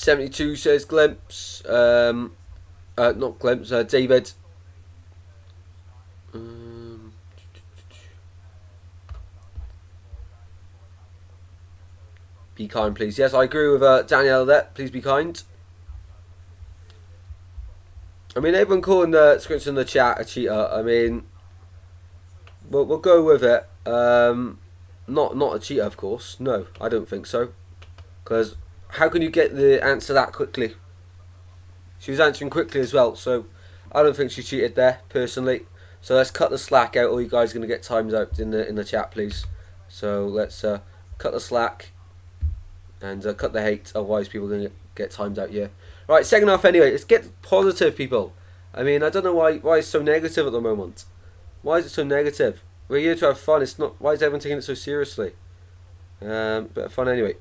Speaker 1: 72 says Glimpse. Not Glimpse, David. Be kind, please. Yes, I agree with Danielle there. Please be kind. I mean, everyone calling the scripts in the chat a cheater. I mean, we'll go with it. Not a cheater, of course. No, I don't think so. Because how can you get the answer that quickly? She was answering quickly as well, so I don't think she cheated there, personally. So let's cut the slack out. All you guys are going to get times out in the chat, please. So let's cut the slack and cut the hate. Otherwise, people are going to get timed out here. Right, second half anyway. Let's get positive, people. I mean, I don't know why it's so negative at the moment. Why is it so negative? We're here to have fun. It's not. Why is everyone taking it so seriously? Bit of fun anyway.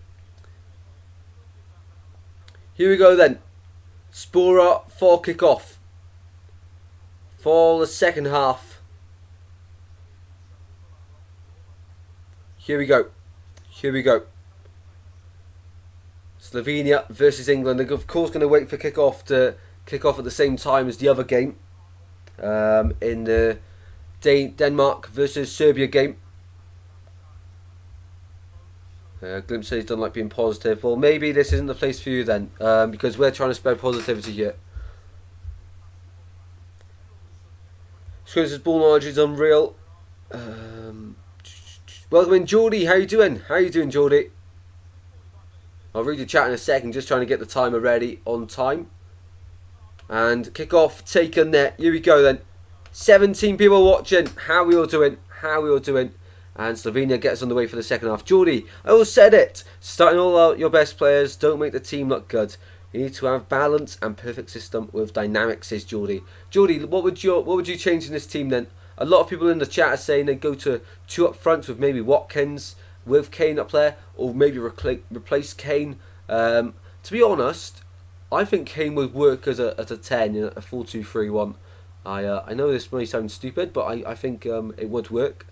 Speaker 1: Here we go then. Spora for kick-off for the second half. Here we go. Here we go. Slovenia versus England. They're of course going to wait for kick-off to kick off at the same time as the other game. In the Denmark versus Serbia game. Glimpse says don't like being positive. Well, maybe this isn't the place for you then, because we're trying to spread positivity here. Scrooge's ball knowledge is unreal. Welcome in, Geordie. How you doing? How you doing, Geordie? I'll read your chat in a second. Just trying to get the timer ready on time. And kick off taken there. Here we go then. 17 people watching. How we all doing? How we all doing? And Slovenia gets on the way for the second half. Geordie, I all said it. Starting all out your best players don't make the team look good. You need to have balance and perfect system with dynamics, says Geordie. Geordie, what would you change in this team then? A lot of people in the chat are saying they go to two up front with maybe Watkins with Kane up there, or maybe replace Kane. To be honest, I think Kane would work as a 10 in a 4-2-3-1. I know this may sound stupid, but I think it would work.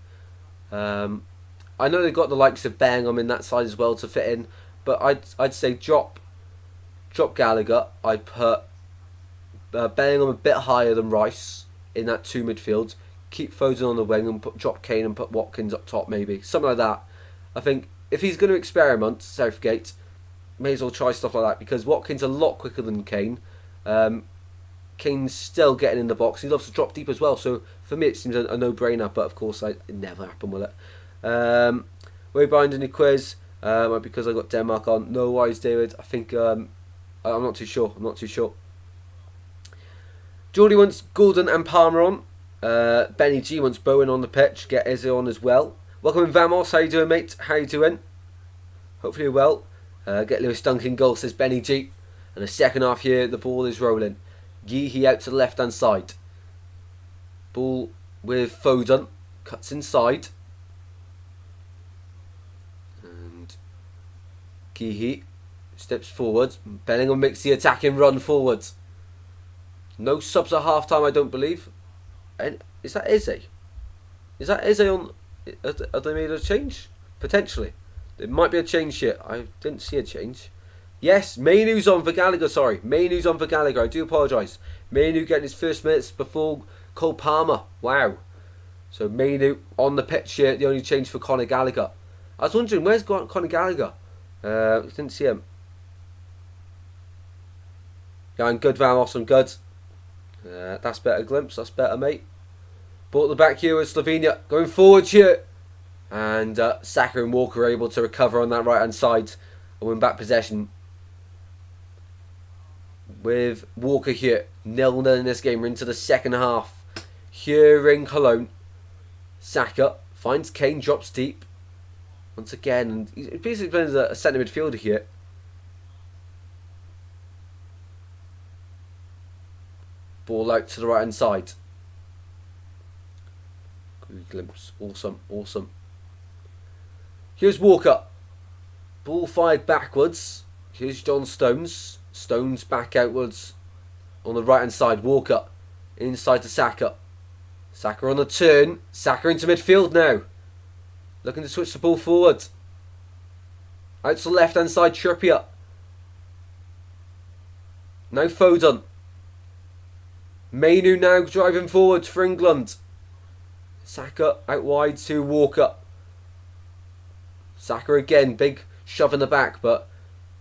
Speaker 1: I know they've got the likes of Bellingham in that side as well to fit in, but I'd say drop Gallagher. I'd put Bellingham a bit higher than Rice in that two midfield. Keep Foden on the wing and drop Kane and put Watkins up top, maybe something like that. I think if he's going to experiment, Southgate may as well try stuff like that, because Watkins a lot quicker than Kane. Kane's still getting in the box. He loves to drop deep as well. So for me, it seems a no-brainer. But of course, it never happened with it. Way behind in the quiz because I got Denmark on. No worries, David. I think I'm not too sure. I'm not too sure. Geordie wants Gordon and Palmer on. Benny G wants Bowen on the pitch. Get Eze on as well. Welcome in, Vamos. How you doing, mate? How you doing? Hopefully you're well. Get Lewis Duncan goal, says Benny G. And the second half here, the ball is rolling. Yeehee out to the left hand side. Ball with Foden. Cuts inside. And Yeehee steps forward. Bellingham makes the attacking run forward. No subs at half time, I don't believe. And is that Eze? Is that Eze on? Have they made a change? Potentially. There might be a change here. I didn't see a change. Yes, Mainu's on for Gallagher, sorry. Mainu's on for Gallagher, I do apologise. Mainu getting his first minutes before Cole Palmer. Wow. So Mainu on the pitch here, the only change for Conor Gallagher. I was wondering, where's Conor Gallagher? Didn't see him. Going good, Vamos, I'm good. That's better, Glimpse. That's better, mate. Ball at the back here with Slovenia. Going forward here. And Saka and Walker are able to recover on that right-hand side and win back possession. With Walker here. 0-0 in this game. We're into the second half. Here in Cologne. Saka finds Kane, drops deep. Once again, and he basically plays a centre midfielder here. Ball out to the right hand side. Good glimpse. Awesome, awesome. Here's Walker. Ball fired backwards. Here's John Stones. Stones back outwards on the right hand side. Walker inside to Saka. Saka on the turn. Saka into midfield now. Looking to switch the ball forward. Out to the left hand side, Trippier. Now Foden. Mainu now driving forward for England. Saka out wide to Walker. Saka again, big shove in the back, but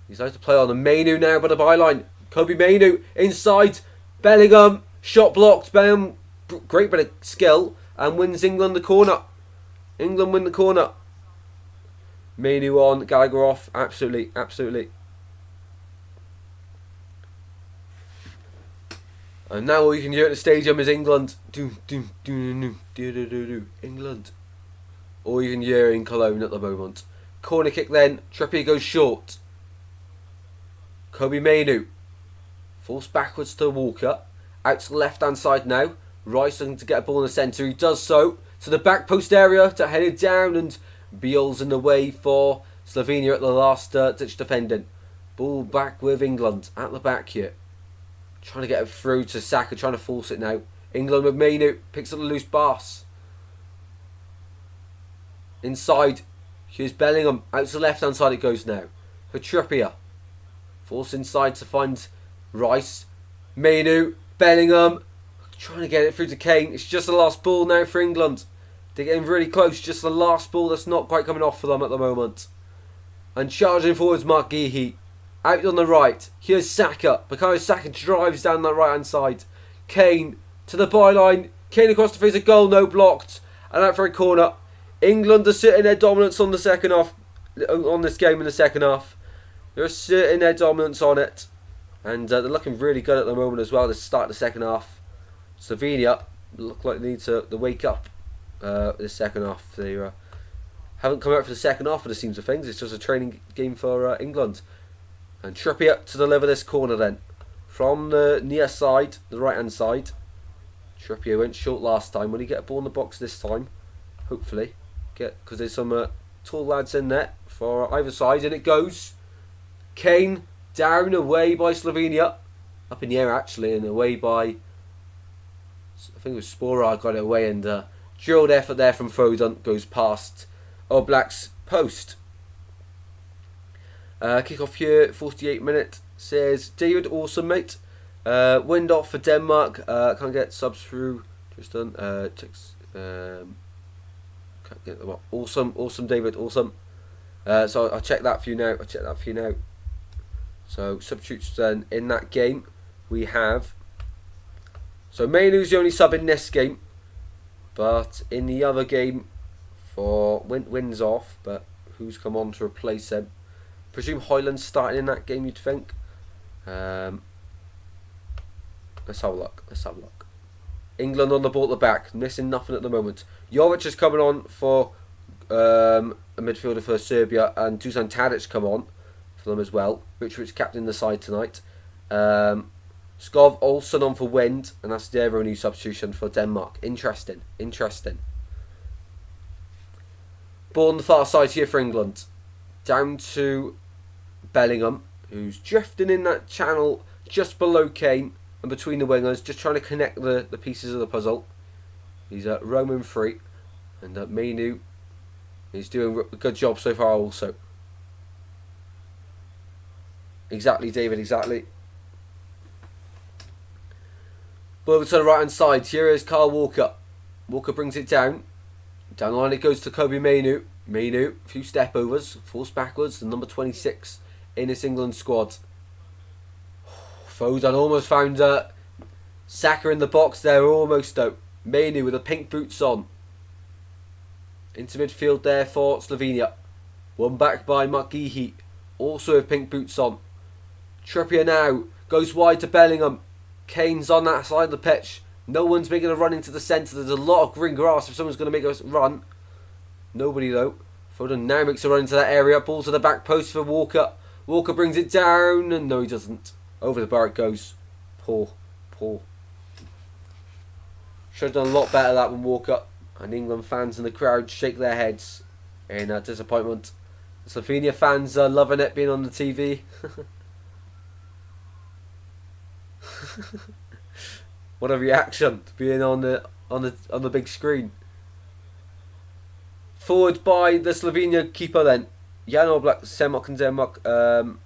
Speaker 1: he's out to play on. And Mainu now by the byline. Kobe Mainu inside. Bellingham, shot blocked. Bellingham, great bit of skill, and wins England the corner. England win the corner. Mainu on, Gallagher off. Absolutely, absolutely. And now all you can hear at the stadium is England. England. All you can hear in Cologne at the moment. Corner kick then. Trippier goes short. Kobe Mainu. Forced backwards to Walker. Out to the left hand side now. Rice looking to get a ball in the centre. He does so. To the back post area to head it down, and Beale's in the way for Slovenia at the last ditch defending. Ball back with England at the back here. Trying to get it through to Saka, trying to force it now. England with Mainu, picks up the loose pass. Inside, here's Bellingham. Out to the left hand side it goes now. For Trippier. Force inside to find Rice. Mainu, Bellingham. Trying to get it through to Kane. It's just the last ball now for England. They're getting really close. Just the last ball that's not quite coming off for them at the moment. And charging forwards Mark Geehee. Out on the right. Here's Saka. Bukayo Saka drives down that right hand side. Kane to the byline. Kane across the face of goal. No blocked. And out for a corner. England are sitting their dominance on the second half. On this game in the second half. They're sitting their dominance on it. And they're looking really good at the moment as well. To start the second half. Slovenia look like they need to wake up this second half. They haven't come out for the second half of the seams of things. It's just a training game for England. And Trippier to deliver this corner then. From the near side, the right hand side. Trippier went short last time. Will he get a ball in the box this time? Hopefully. Because there's some tall lads in there for either side. And it goes. Kane down, away by Slovenia. Up in the air actually, and away by, I think it was Sporar got it away, and drilled effort there from Foden goes past Oblak's post. Kick off here, 48 minute, says David, awesome mate. Wind off for Denmark. Can't get subs through. Just done. Can't get them up. Awesome David, awesome. So I'll check that for you now. So substitutes then in that game we have. So Mainu's the only sub in this game, but in the other game for wins off. But who's come on to replace him? Presume Hoyland's starting in that game, you'd think. Let's have a look. England on the ball at the back, missing nothing at the moment. Jovic is coming on for a midfielder for Serbia, and Dusan Tadic come on for them as well. Rich captain the side tonight. Skov Olsen on for Wind, and that's their only substitution for Denmark. Interesting. Ball on the far side here for England. Down to Bellingham, who's drifting in that channel just below Kane and between the wingers, just trying to connect the pieces of the puzzle. He's roaming free, and Mainu is doing a good job so far also. Exactly, David, exactly. But over to the right hand side, here is Carl Walker. Walker brings it down. Down the line it goes to Kobe Mainu. Mainu, a few step overs, forced backwards, the number 26 in this England squad. Foden almost found Saka in the box there, almost though. Mainu with the pink boots on. Into midfield there for Slovenia. Won back by McGeehee, also with pink boots on. Trippier now goes wide to Bellingham. Kane's on that side of the pitch. No one's making a run into the centre. There's a lot of green grass if someone's going to make a run. Nobody though. Foden now makes a run into that area. Ball to the back post for Walker. Walker brings it down, and no, he doesn't. Over the bar it goes. Poor. Should have done a lot better that one, Walker. And England fans in the crowd shake their heads in disappointment. Slovenia fans are loving it being on the TV. What a reaction to being on the big screen. Forward by the Slovenia keeper then. Jan Oblak, Semok and Zemok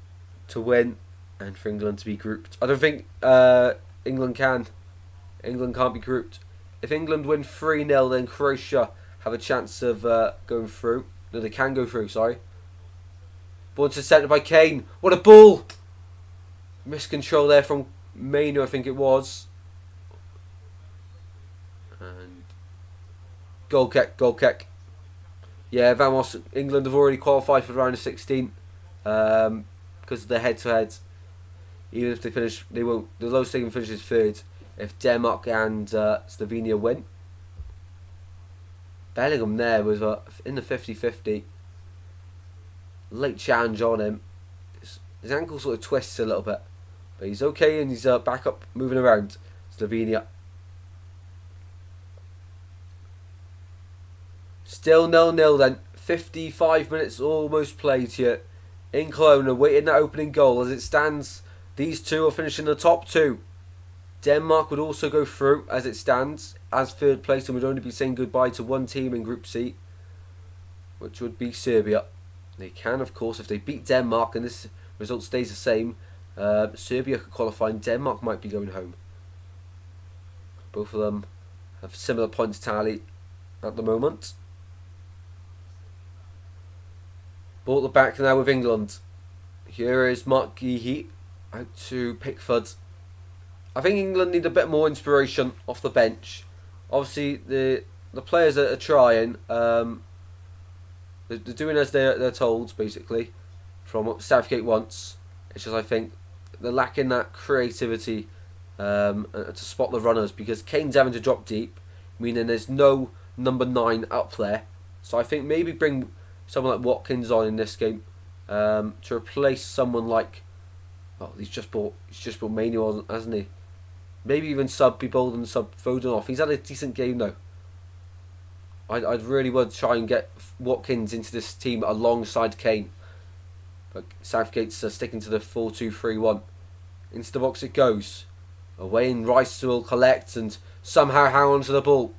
Speaker 1: to win, and for England to be grouped. I don't think England can. England can't be grouped. If England win 3-0, then Croatia have a chance of going through. No, they can go through, sorry. Ball to centre by Kane. What a ball! Miscontrol there from Mainu, I think it was. And goal kick. Yeah, Vamos, England have already qualified for the round of 16 because of the head-to-head. Even if they finish, they won't. The lowest they can finish is third. If Denmark and Slovenia win. Bellingham there was in the 50-50. Late challenge on him. His ankle sort of twists a little bit, but he's okay and he's back up, moving around. Slovenia. Still 0-0 then. 55 minutes almost played here in Cologne, awaiting that opening goal. As it stands, these two are finishing the top two. Denmark would also go through as it stands as third place, and would only be saying goodbye to one team in Group C, which would be Serbia. They can, of course, if they beat Denmark and this result stays the same, Serbia could qualify and Denmark might be going home. Both of them have similar points tally at the moment. Ball at the back now with England. Here is Mark Geehee out to Pickford. I think England need a bit more inspiration off the bench. Obviously, the players are trying. They're doing as they're told, basically, from what Southgate wants. It's just I think they're lacking that creativity to spot the runners, because Kane's having to drop deep, meaning there's no number 9 up there. So I think maybe bring someone like Watkins on in this game to replace someone like. Oh, he's just brought Mainu on, hasn't he? Maybe even be bold and sub Foden off. He's had a decent game though. I'd really want to try and get Watkins into this team alongside Kane. But Southgate's sticking to the 4-2-3-1. Into the box it goes. Away, and Rice will collect and somehow hang on to the ball.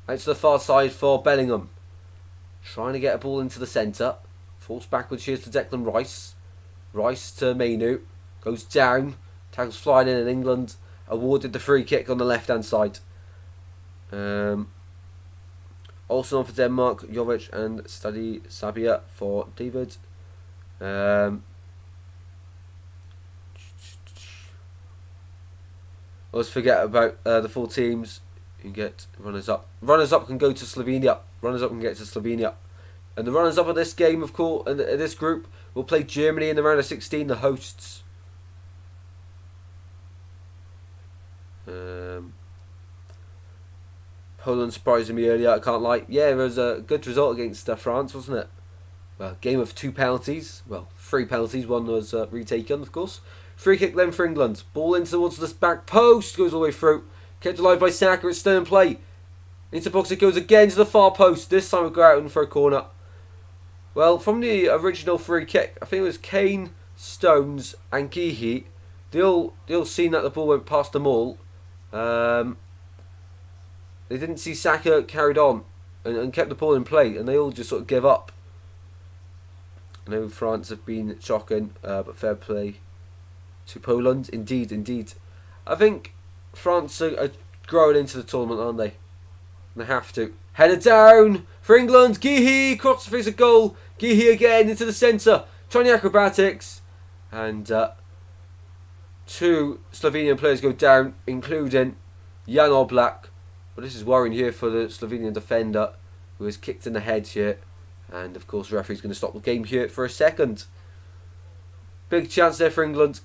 Speaker 1: Out to the far side for Bellingham. Trying to get a ball into the centre. Forced backwards here to Declan Rice. Rice to Mainu. Goes down. Tackles flying in, and England awarded the free kick on the left hand side. Also on for Denmark, Jovic and Stadi Sabia for David. Let's forget about the 4 teams. You get runners up. Runners up can go to Slovenia. Runners up can get to Slovenia. And the runners up of this game, of course, in this group, will play Germany in the round of 16, the hosts. Poland surprised me earlier, I can't lie. Yeah, it was a good result against France, wasn't it? Well, game of 2 penalties. Well, 3 penalties. One was retaken, of course. Free kick then for England. Ball in towards this back post. Goes all the way through. Kept alive by Saka. It's still in play. Into box it goes again to the far post. This time we'll go out and for a corner. Well, from the original free kick, I think it was Kane, Stones and Geehee. They all seen that the ball went past them all. They didn't see Saka carried on and kept the ball in play, and they all just sort of give up. I know France have been shocking, but fair play to Poland. Indeed. I think France are growing into the tournament, aren't they? They have to. Header down for England. Geehee across the face of goal. Geehee again into the centre. Trying the acrobatics. And 2 Slovenian players go down, including Jan Oblak. But this is worrying here for the Slovenian defender, who was kicked in the head here. And of course, the referee's going to stop the game here for a second. Big chance there for England.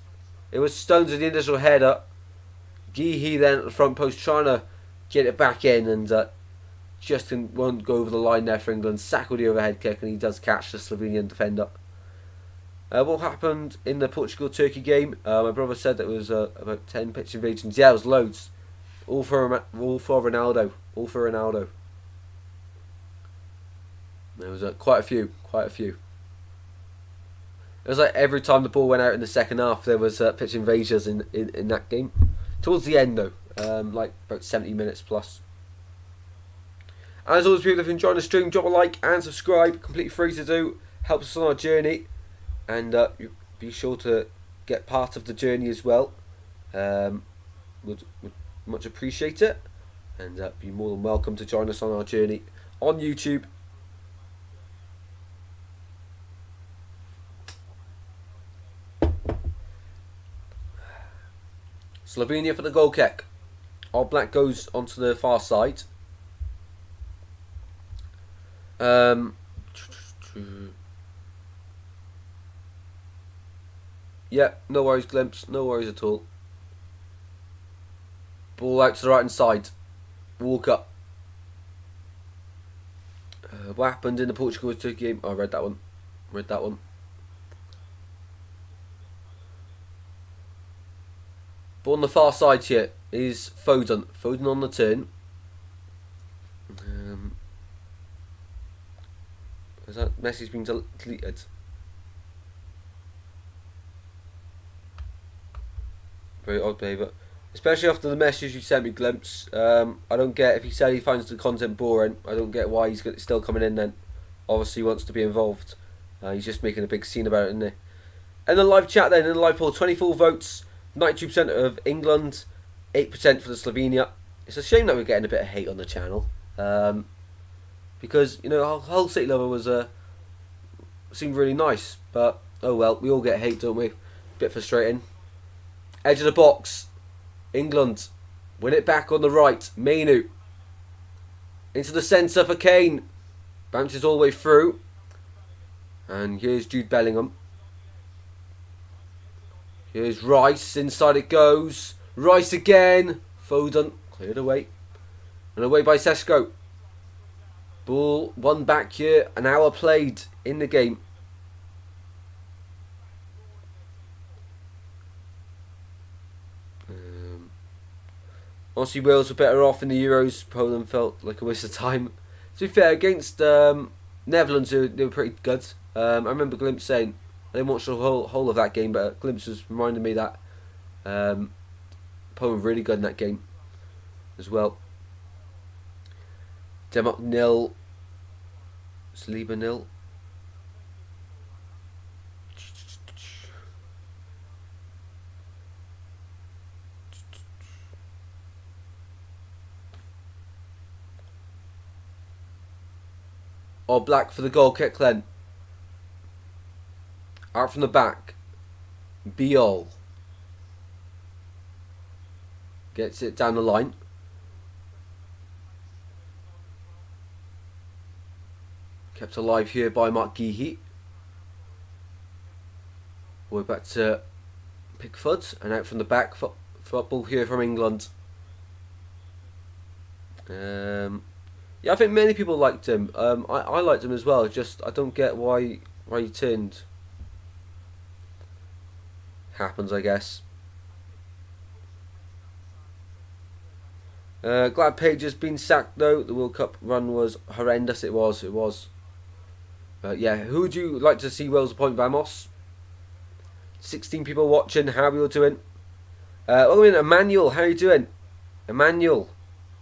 Speaker 1: It was Stones with the initial header. Geehy then at the front post trying to get it back in, and just won't go over the line there for England. Sack with the overhead kick, and he does catch the Slovenian defender. What happened in the Portugal-Turkey game? My brother said that it was about 10 pitch invasions. Yeah, it was loads. All for Ronaldo. All for Ronaldo. There was quite a few. It was like every time the ball went out in the second half, there was pitch invasions in that game. Towards the end, though, like about 70 minutes plus. As always, people, if you enjoyed the stream, drop a like and subscribe. Completely free to do. Helps us on our journey. And be sure to get part of the journey as well. Would much appreciate it. And be more than welcome to join us on our journey on YouTube. Slovenia for the goal kick. Oblak goes onto the far side. Yeah, no worries, Glimpse. No worries at all. Ball out to the right hand side. Walker. What happened in the Portugal-Turkey game? Oh, I read that one. But on the far side here is Foden. Foden on the turn. Has that message been deleted? Very odd behaviour. Especially after the message you sent me, Glimpse. I don't get, if he said he finds the content boring, I don't get why he's still coming in then. Obviously he wants to be involved. He's just making a big scene about it, isn't he? And the live chat then, in the live poll, 24 votes, 92% of England, 8% for the Slovenia. It's a shame that we're getting a bit of hate on the channel. Because, you know, Hull City Lover was seemed really nice. But, oh well, we all get hate, don't we? Bit frustrating. Edge of the box. England win it back on the right. Mainu into the centre for Kane. Bounces all the way through. And here's Jude Bellingham. Here's Rice. Inside it goes. Rice again. Foden cleared away. And away by Sesko. Ball one back here. An hour played in the game. Honestly, Wales were better off in the Euros. Poland felt like a waste of time. To be fair, against Netherlands, they were pretty good. I remember Glimpse saying, I didn't watch the whole of that game, but Glimpse was reminding me that Poland were really good in that game as well. Denmark 0, Saliba 0. Or Black for the goal kick then. Out from the back. Biol. Gets it down the line. Kept alive here by Mark Geehy. We're back to Pickford. And out from the back. Football here from England. Yeah, I think many people liked him. I liked him as well. Just I don't get why he turned. Happens, I guess. Glad Page has been sacked though. The World Cup run was horrendous. It was. But yeah, who would you like to see Wales appoint? Vamos. 16 people watching. How are we all doing? Welcome in, Emmanuel. How are you doing, Emmanuel?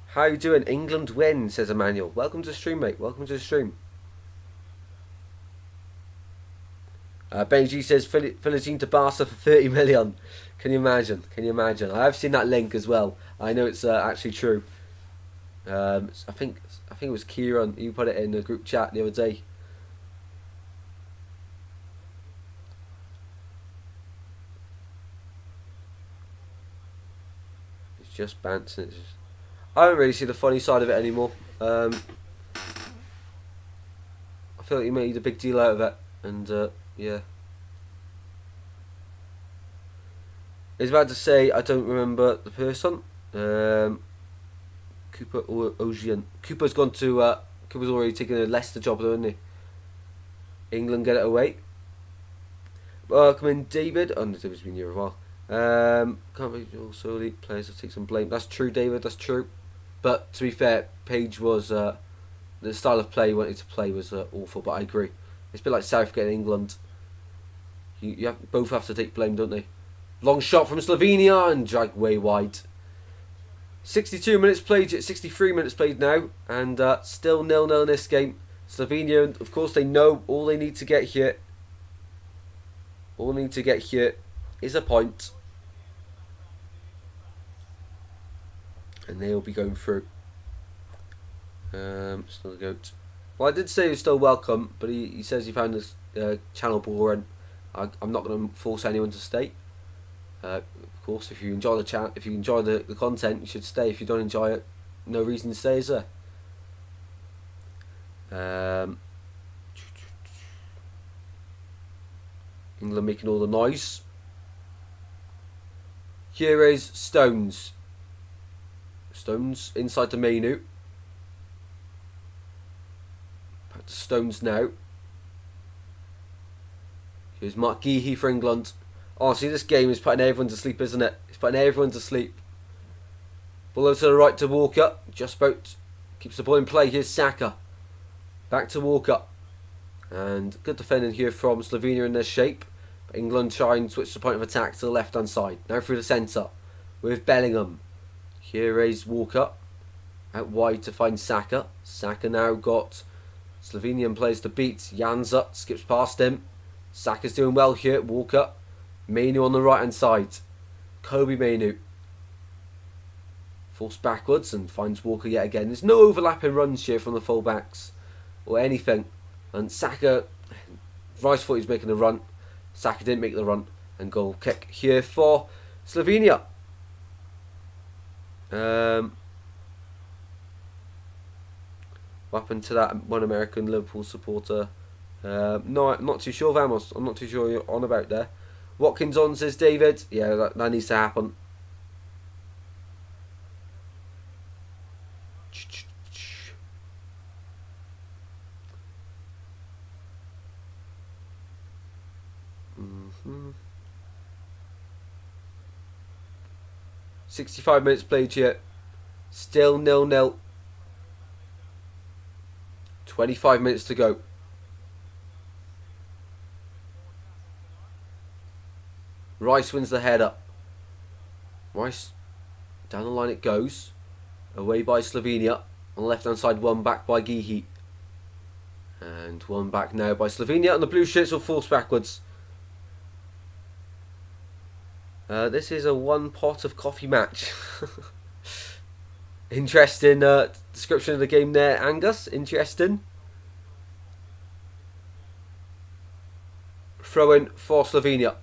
Speaker 1: How you doing? England win, says Emmanuel. Welcome to the stream, mate. Welcome to the stream. Benji says Philippine to Barca for 30 million. Can you imagine? Can you imagine? I have seen that link as well. I know it's actually true. I think it was Kieran. You put it in the group chat the other day. just bouncing. I don't really see the funny side of it anymore. I feel like he made a big deal out of it, and yeah. I was about to say I don't remember the person. Cooper or Ocean. Cooper's gone to. Cooper's already taken a Leicester job, though, isn't he? England get it away. Come in, David. Oh, no, David's been here a while. Can't be all solely players will take some blame. That's true, David. That's true. But to be fair, Page was the style of play he wanted to play was awful. But I agree. It's a bit like Southgate in England. You both have to take blame, don't they? Long shot from Slovenia and dragged way wide. 62 minutes played, 63 minutes played now, and still 0-0 in this game. Slovenia, of course, they know all they need to get here. All they need to get here is a point, and they'll be going through. Still the goat. Well, I did say he was still welcome, but he says he found this channel boring. I'm not going to force anyone to stay. Of course, if you enjoy the chat, if you enjoy the content, you should stay. If you don't enjoy it, no reason to stay, is there? England making all the noise. Here is Stones. Stones inside the menu. Back to Stones now. Here's Mark Geehee for England. Oh, see, this game is putting everyone to sleep, isn't it? It's putting everyone to sleep. Ball over to the right to Walker. Just about keeps the ball in play. Here's Saka. Back to Walker. And good defending here from Slovenia in their shape. But England try and switch the point of attack to the left-hand side. Now through the centre with Bellingham. Here is Walker. Out wide to find Saka. Saka now got Slovenian players to beat. Janza skips past him. Saka's doing well here. Walker. Mainu on the right hand side. Kobe Mainu. Forced backwards and finds Walker yet again. There's no overlapping runs here from the full-backs or anything. And Saka, Rice thought he was making a run. Saka didn't make the run. And goal kick here for Slovenia. What happened to that one American Liverpool supporter? No, I'm not too sure, Vamos. I'm not too sure what you're on about there. Watkins on, says David. Yeah, that needs to happen. Mm-hmm. 65 minutes played here. Still 0-0. 25 minutes to go. Rice wins the header. Rice, down the line it goes. Away by Slovenia. On the left hand side, one back by Geehee. And one back now by Slovenia. And the blue shirts will force backwards. This is a one pot of coffee match. Interesting description of the game there, Angus. Interesting. Throw in for Slovenia.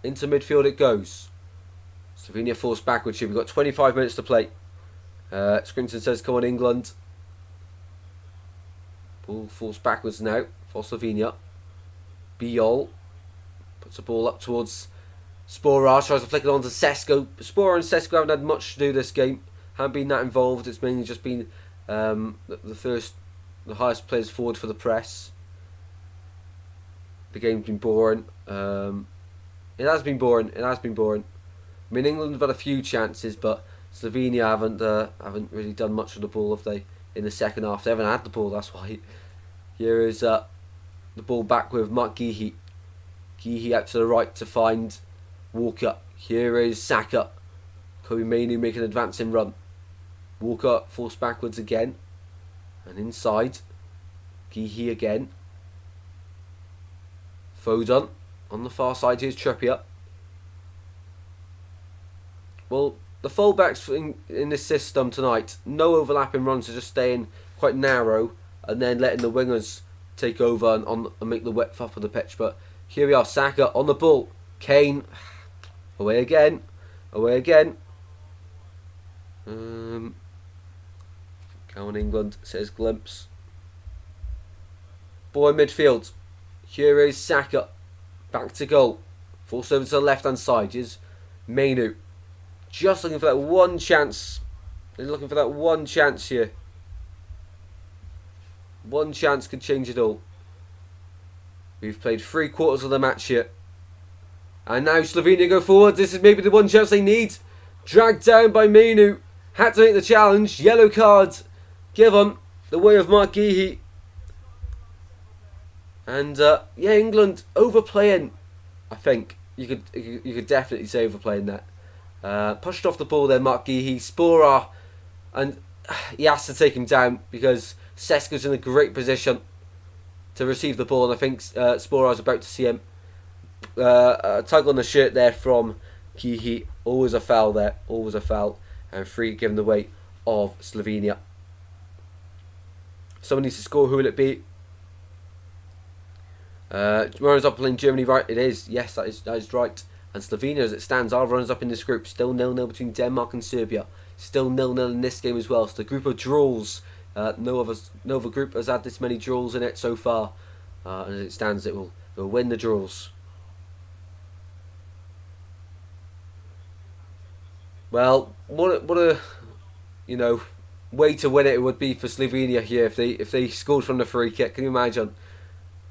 Speaker 1: Into midfield it goes. Slovenia forced backwards here. We've got 25 minutes to play. Scrington says, come on, England. Ball forced backwards now for Slovenia. Biol puts the ball up towards Sporar. Tries to flick it on to Sesko. Sporar and Sesko haven't had much to do this game. Haven't been that involved. It's mainly just been the highest players forward for the press. The game's been boring. It has been boring. It has been boring. I mean, England have had a few chances, but Slovenia haven't really done much with the ball, have they? In the second half, they haven't had the ball. That's why. Here is the ball back with Mark Geehee. Geehee out to the right to find Walker. Here is Saka. Kobe Mainu making an advancing run. Walker forced backwards again, and inside. Geehee again. Foden. On the far side, here's Trippier. Well, the fullbacks in this system tonight, no overlapping runs, so just staying quite narrow and then letting the wingers take over and make the width up of the pitch. But here we are, Saka on the ball. Kane, away again. Away again. Come on, England, says Glimpse. Ball in midfield. Here is Saka. Back to goal. Forced over to the left hand side is Mainu. Just looking for that one chance. They're looking for that one chance here. One chance could change it all. We've played 3/4 of the match here. And now Slovenia go forward. This is maybe the one chance they need. Dragged down by Mainu. Had to make the challenge. Yellow card given the way of Mark Geehee. And yeah, England overplaying. I think you could definitely say overplaying that. Pushed off the ball there, Mark Geehee. Sporar, and he has to take him down because Seska's in a great position to receive the ball, and I think Sporar's about to see him. A tug on the shirt there from Geehee. Always a foul there. Always a foul. And free given the way of Slovenia. Someone needs to score. Who will it be? Runners up playing Germany, right? It is. Yes, that is right. And Slovenia, as it stands, are runners up in this group. Still 0-0 between Denmark and Serbia. Still 0-0 in this game as well. So the group of draws. No other group has had this many draws in it so far. And as it stands, it will win the draws. Well, what a way to win it would be for Slovenia here if they scored from the free kick. Can you imagine?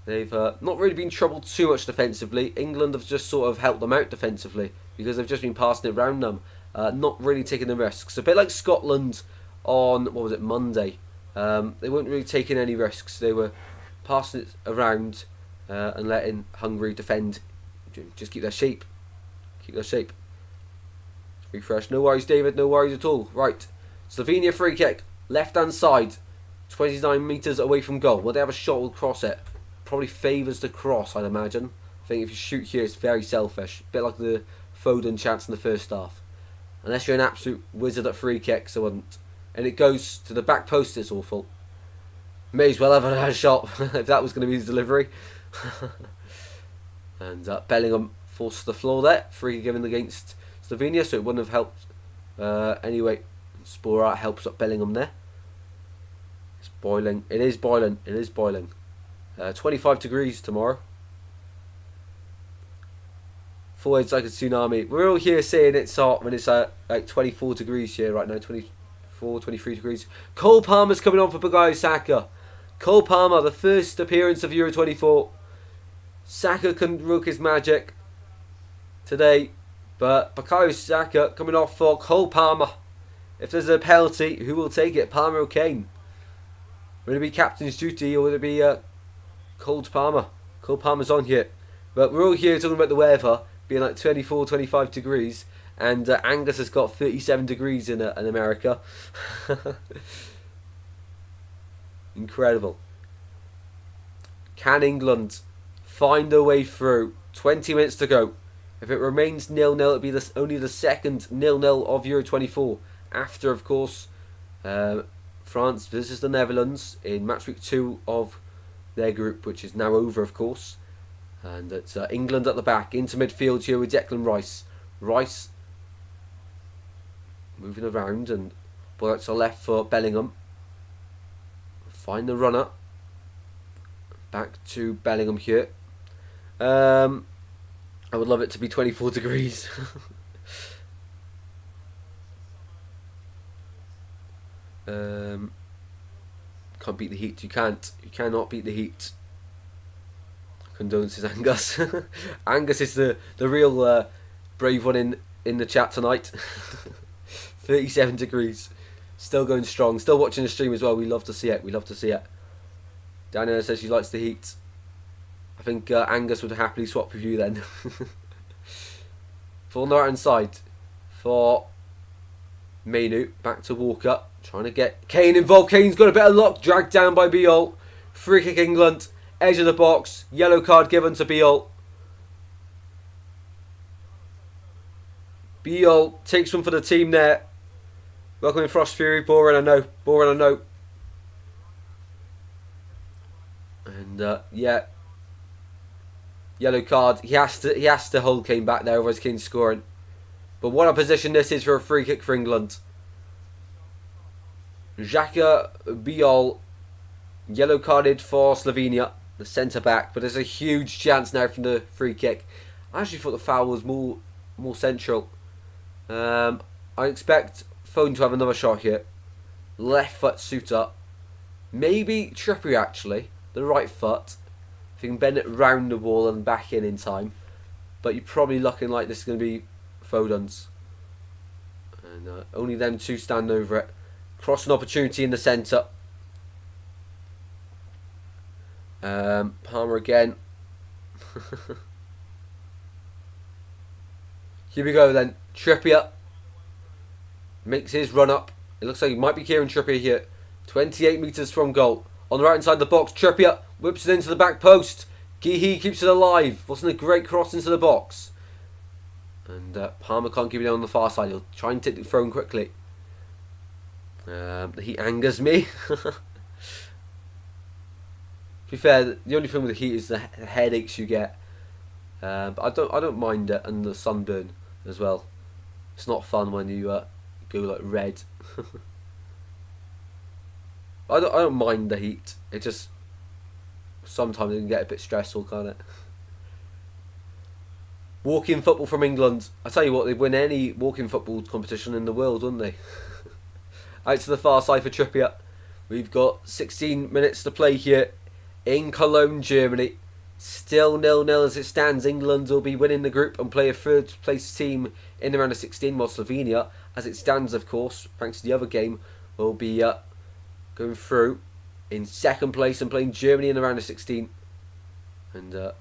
Speaker 1: They've not really been troubled too much defensively. England have just sort of helped them out defensively because they've just been passing it around them, not really taking the risks. A bit like Scotland on, what was it, Monday. They weren't really taking any risks. They were passing it around and letting Hungary defend. Just keep their shape. Keep their shape. Refresh. No worries, David. No worries at all. Right. Slovenia free kick. Left hand side. 29 metres away from goal. Well, they have a shot, will cross it. Probably favours the cross, I'd imagine. I think if you shoot here, it's very selfish. A bit like the Foden chance in the first half. Unless you're an absolute wizard at free kicks, I wouldn't. And it goes to the back post, it's awful. May as well have had a shot if that was going to be his delivery. And Bellingham forced the floor there. Free given against Slovenia, so it wouldn't have helped. Anyway, Sporar helps up Bellingham there. It's boiling. It is boiling. It is boiling. 25 degrees tomorrow. Forwards like a tsunami. We're all here saying it's hot when it's like 24 degrees here right now. 24, 23 degrees. Cole Palmer's coming on for Bukayo Saka. Cole Palmer, the first appearance of Euro 24. Saka couldn't work his magic today, but Bukayo Saka coming off for Cole Palmer. If there's a penalty, who will take it? Palmer or Kane? Will it be captain's duty or will it be Cole Palmer? Cole Palmer's on here. But we're all here talking about the weather being like 24, 25 degrees. And Angus has got 37 degrees in America. Incredible. Can England find their way through? 20 minutes to go. If it remains 0-0, it'll be only the second 0-0 of Euro 24. After, of course, France versus the Netherlands in match week 2 of their group, which is now over, of course. And it's England at the back, into midfield here with Declan Rice. Rice moving around and ball out to the left for Bellingham. Find the runner. Back to Bellingham here. I would love it to be 24 degrees. Can't beat the heat. You can't. You cannot beat the heat. Condolences, Angus. Angus is the real brave one in the chat tonight. 37 degrees. Still going strong. Still watching the stream as well. We love to see it. We love to see it. Daniela says she likes the heat. I think Angus would happily swap with you then. For the right hand side for Mainu. Back to Walker. Trying to get Kane involved. Kane's got a bit of luck. Dragged down by Biol. Free kick England. Edge of the box. Yellow card given to Biol. Biol takes one for the team there. Welcome Frost Fury. Boring, I know. Boring, I know. And yeah. Yellow card. He has to hold Kane back there, otherwise Kane's scoring. But what a position this is for a free kick for England. Xhaka Biol, yellow carded for Slovenia, the centre back. But there's a huge chance now from the free kick. I actually thought the foul was more central. I expect Foden to have another shot here. Left foot suit up. Maybe Trippier actually, the right foot. If you can bend it round the wall and back in time. But you're probably looking like this is going to be Foden's. And only them two stand over it. Crossing opportunity in the centre. Palmer again. Here we go then. Trippier makes his run up. It looks like it might be Kieran Trippier here. 28 metres from goal. On the right hand side of the box, Trippier whips it into the back post. Gehi keeps it alive. Wasn't a great cross into the box. And Palmer can't keep it on the far side. He'll try and take the throw quickly. The heat angers me. To be fair, the only thing with the heat is the headaches you get. But I don't mind it, and the sunburn as well. It's not fun when you go like red. I don't mind the heat. It just sometimes it can get a bit stressful, can't it? Walking football from England. I tell you what, they'd win any walking football competition in the world, wouldn't they? Out to the far side for Trippier. We've got 16 minutes to play here in Cologne, Germany. Still 0-0 as it stands. England will be winning the group and play a third place team in the round of 16, while Slovenia, as it stands, of course, thanks to the other game, will be going through in second place and playing Germany in the round of 16. And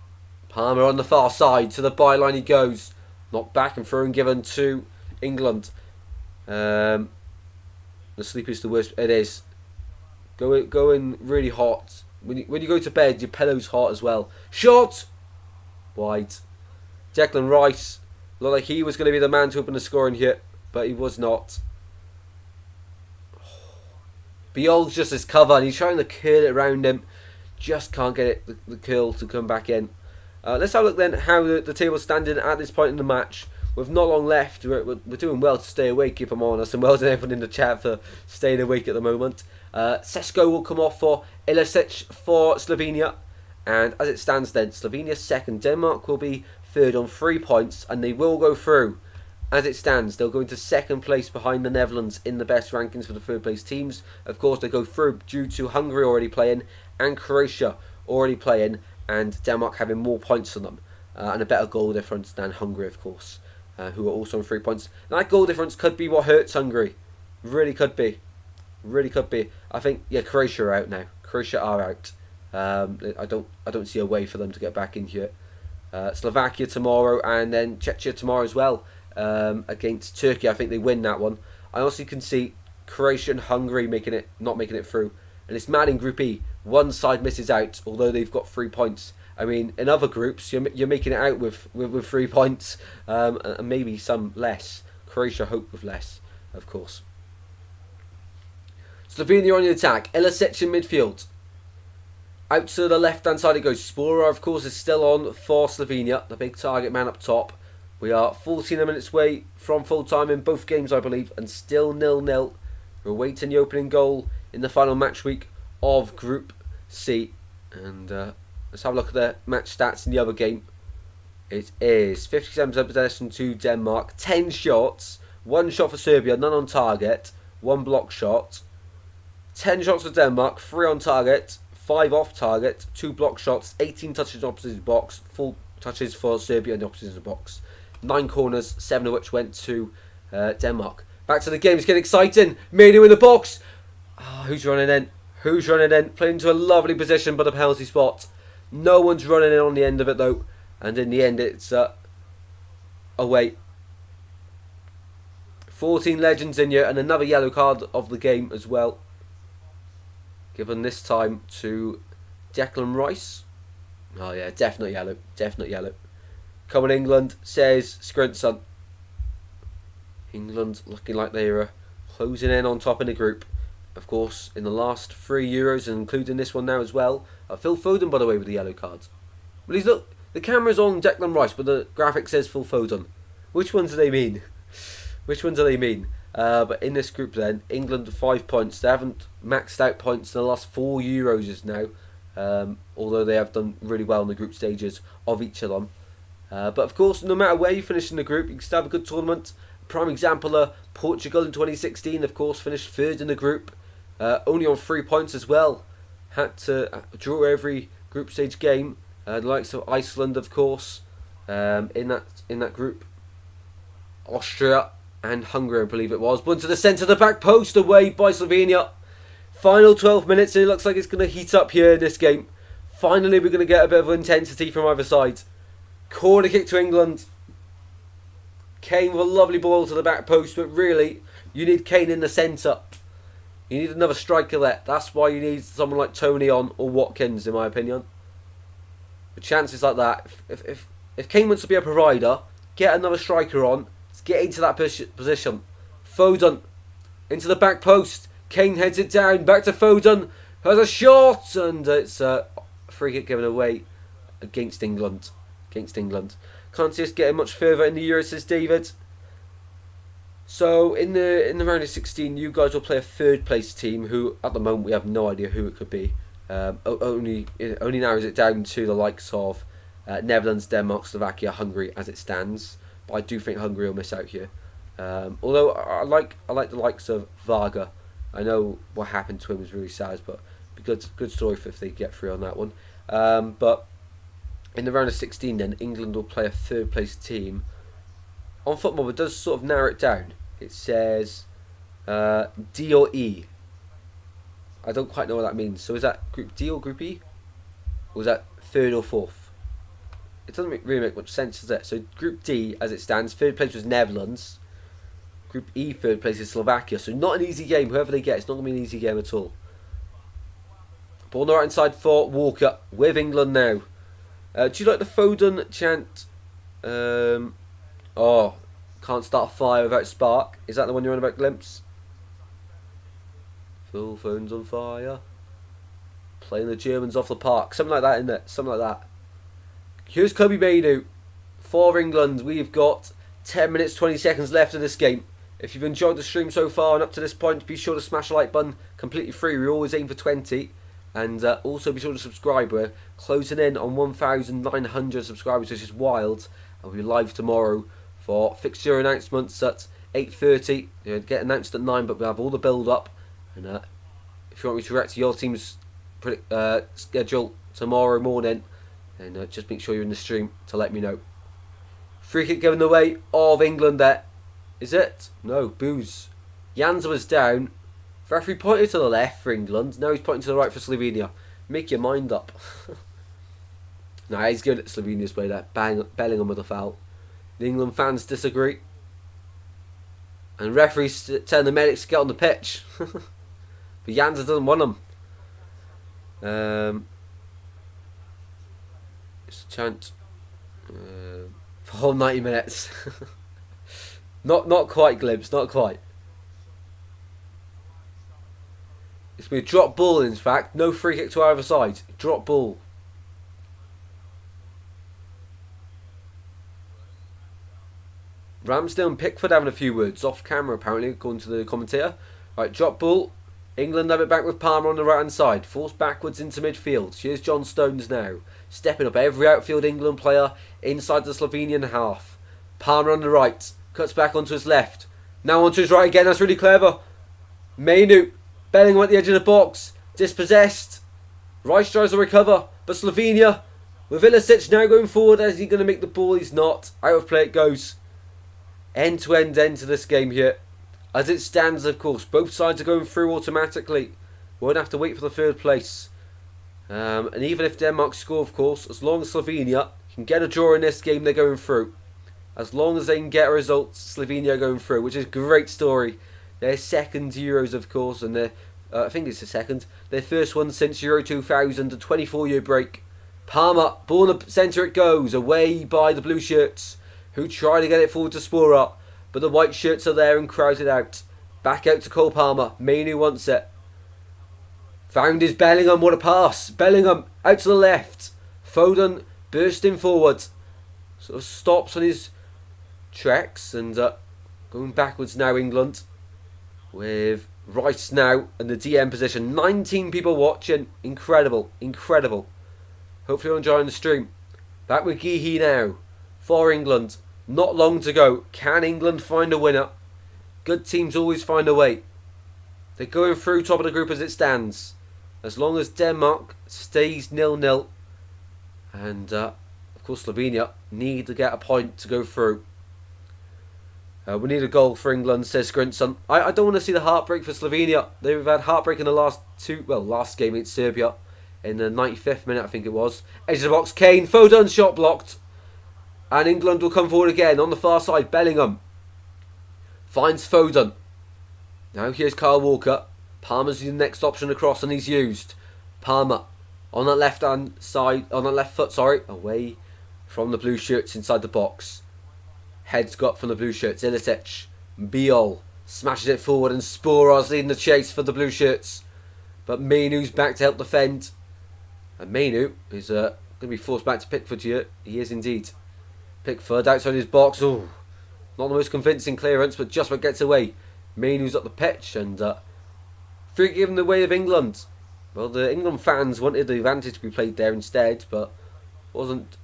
Speaker 1: Palmer on the far side, to the byline he goes. Knocked back and thrown given to England. The sleep is the worst. It is. Going really hot. When you go to bed, your pillow's hot as well. Shot! Wide. Declan Rice looked like he was going to be the man to open the scoring here, but he was not. Biol's just his cover, and he's trying to curl it around him. Just can't get it, the curl to come back in. Let's have a look then how the table's standing at this point in the match. With not long left, we're doing well to stay awake, if I'm honest, and well done everyone in the chat for staying awake at the moment. Sesko will come off for Ilicic for Slovenia, and as it stands then, Slovenia second, Denmark will be third on 3 points, and they will go through. As it stands, they'll go into second place behind the Netherlands in the best rankings for the third place teams. Of course, they go through due to Hungary already playing and Croatia already playing, and Denmark having more points than them and a better goal difference than Hungary, of course, who are also on 3 points. Now, that goal difference could be what hurts Hungary. Really could be. Really could be. I think Croatia are out now. Croatia are out. I don't see a way for them to get back in here. Slovakia tomorrow, and then Czechia tomorrow as well. Against Turkey, I think they win that one. I also can see Croatia and Hungary not making it through, and it's mad in Group E. One side misses out, although they've got 3 points. I mean, in other groups, you're making it out with 3 points, and maybe some less. Croatia hope with less, of course. Slovenia on the attack. Ilicic in midfield. Out to the left-hand side it goes. Spora, of course, is still on for Slovenia, the big target man up top. We are 14 minutes away from full time in both games, I believe, and still 0-0. We're awaiting the opening goal in the final match week of Group C. And let's have a look at the match stats in the other game. It is 57% possession to Denmark, 10 shots, 1 shot for Serbia, none on target, 1 block shot. 10 shots for Denmark, 3 on target, 5 off target, 2 block shots, 18 touches in opposition box, 4 touches for Serbia in the opposition box. 9 corners, 7 of which went to Denmark. Back to the game, it's getting exciting. Madu in the box. Who's running in? Who's running in? Playing into a lovely position, but a penalty spot. No one's running in on the end of it though. And in the end, it's away. 14 legends in here, and another yellow card of the game as well. Given this time to Declan Rice. Oh yeah, definitely yellow. Definitely yellow. Come on England, says Skrinson. England looking like they are closing in on top in the group. Of course, in the last 3 Euros, and including this one now as well. Phil Foden, by the way, with the yellow cards. But look, the camera's on Declan Rice, but the graphic says Phil Foden. Which ones do they mean? Which ones do they mean? But in this group then, England 5 points. They haven't maxed out points in the last 4 Euros now. Although they have done really well in the group stages of each of them. But of course, no matter where you finish in the group, you can still have a good tournament. Prime example are Portugal in 2016, of course, finished third in the group. Only on 3 points as well. Had to draw every group stage game. The likes of Iceland, of course, in that group. Austria and Hungary, I believe it was. But into the centre of the back post, away by Slovenia. Final 12 minutes, and it looks like it's going to heat up here in this game. Finally, we're going to get a bit of intensity from either side. Corner kick to England. Kane with a lovely ball to the back post, but really, you need Kane in the centre. You need another striker there. That's why you need someone like Tony on or Watkins, in my opinion. The chances like that, if Kane wants to be a provider, get another striker on. Let's get into that position. Foden into the back post. Kane heads it down. Back to Foden. Has a shot, and it's a free kick given away against England. Can't see us getting much further in the Euros, says David. So in the round of 16, you guys will play a third place team who, at the moment, we have no idea who it could be. Only narrows it down to the likes of Netherlands, Denmark, Slovakia, Hungary as it stands. But I do think Hungary will miss out here. Although I like the likes of Varga. I know what happened to him was really sad, but good story if they get through on that one. But in the round of 16 then, England will play a third place team. On football, it does sort of narrow it down. It says D or E. I don't quite know what that means. So is that Group D or Group E? Or is that third or fourth? It doesn't really make much sense, does it? So Group D, as it stands, third place was Netherlands. Group E, third place is Slovakia. So not an easy game. Whoever they get, it's not going to be an easy game at all. Ball on the right hand side for Walker with England now. Do you like the Foden chant? Can't start a fire without spark. Is that the one you're on about, Glimpse? Full phone's on fire. Playing the Germans off the park. Something like that, isn't it? Something like that. Here's Kobe Mainu. For England, we've got 10 minutes, 20 seconds left of this game. If you've enjoyed the stream so far and up to this point, be sure to smash the like button. Completely free. We always aim for 20. And also be sure to subscribe. We're closing in on 1,900 subscribers, which is wild. I'll be live tomorrow for fixture announcements at 8:30. Get announced at 9, but we'll have all the build up. And if you want me to react to your team's schedule tomorrow morning, then just make sure you're in the stream to let me know. Free kick given away of England there. Is it? No, booze. Janza was down. Referee pointed to the left for England. Now he's pointing to the right for Slovenia. Make your mind up. Nah, he's good at Slovenia's way there. Bellingham with a foul. The England fans disagree. And referees telling the medics to get on the pitch. But Janza doesn't want them. It's a chant. For whole 90 minutes. Not quite, Glimpse, not quite. It's been a drop ball, in fact. No free kick to either side. Drop ball. Ramsdale and Pickford having a few words off camera, apparently, according to the commentator. Right, drop ball. England have it back with Palmer on the right hand side. Forced backwards into midfield. Here's John Stones now. Stepping up every outfield England player inside the Slovenian half. Palmer on the right. Cuts back onto his left. Now onto his right again. That's really clever. Mainu. Bellingham at the edge of the box. Dispossessed. Rice tries to recover. But Slovenia, with Ilicic now going forward. Is he going to make the ball? He's not. Out of play it goes. End to end to this game here. As it stands, of course, both sides are going through automatically. Won't have to wait for the third place. And even if Denmark score, of course, as long as Slovenia can get a draw in this game, they're going through. As long as they can get a result, Slovenia are going through, which is a great story. Their second Euros, of course, and their, I think it's the second. Their first one since Euro 2000, a 24-year break. Palmer, ball in the centre it goes, away by the blue shirts, who try to get it forward to Spora, but the white shirts are there and crowded out. Back out to Cole Palmer. Mainu wants it. Found his Bellingham. What a pass. Bellingham out to the left. Foden bursting forward. Sort of stops on his tracks and going backwards now, England. with Rice now in the DM position. 19 people watching. Incredible. Incredible. Hopefully you're enjoying the stream. Back with Geehee now. For England. Not long to go. Can England find a winner? Good teams always find a way. They're going through top of the group as it stands. As long as Denmark stays 0-0. And, of course, Slovenia need to get a point to go through. We need a goal for England, says Grinson. I don't want to see the heartbreak for Slovenia. They've had heartbreak in the last game against Serbia. In the 95th minute, I think it was. Edge of the box, Kane. Foden, shot blocked. And England will come forward again on the far side. Bellingham finds Foden. Now here's Kyle Walker. Palmer's the next option across and he's used. Palmer on the left hand side, on the left foot, sorry, away from the blue shirts inside the box. Heads got from the blue shirts. Ilicic. Biol smashes it forward and Sporos leading the chase for the blue shirts. But Mainoo's back to help defend. And Mainoo is going to be forced back to Pickford here. He is indeed. Pickford outside his box. Oh, not the most convincing clearance, but just what gets away. Mainoo's up the pitch and free kick in the way of England. Well, the England fans wanted the advantage to be played there instead, but wasn't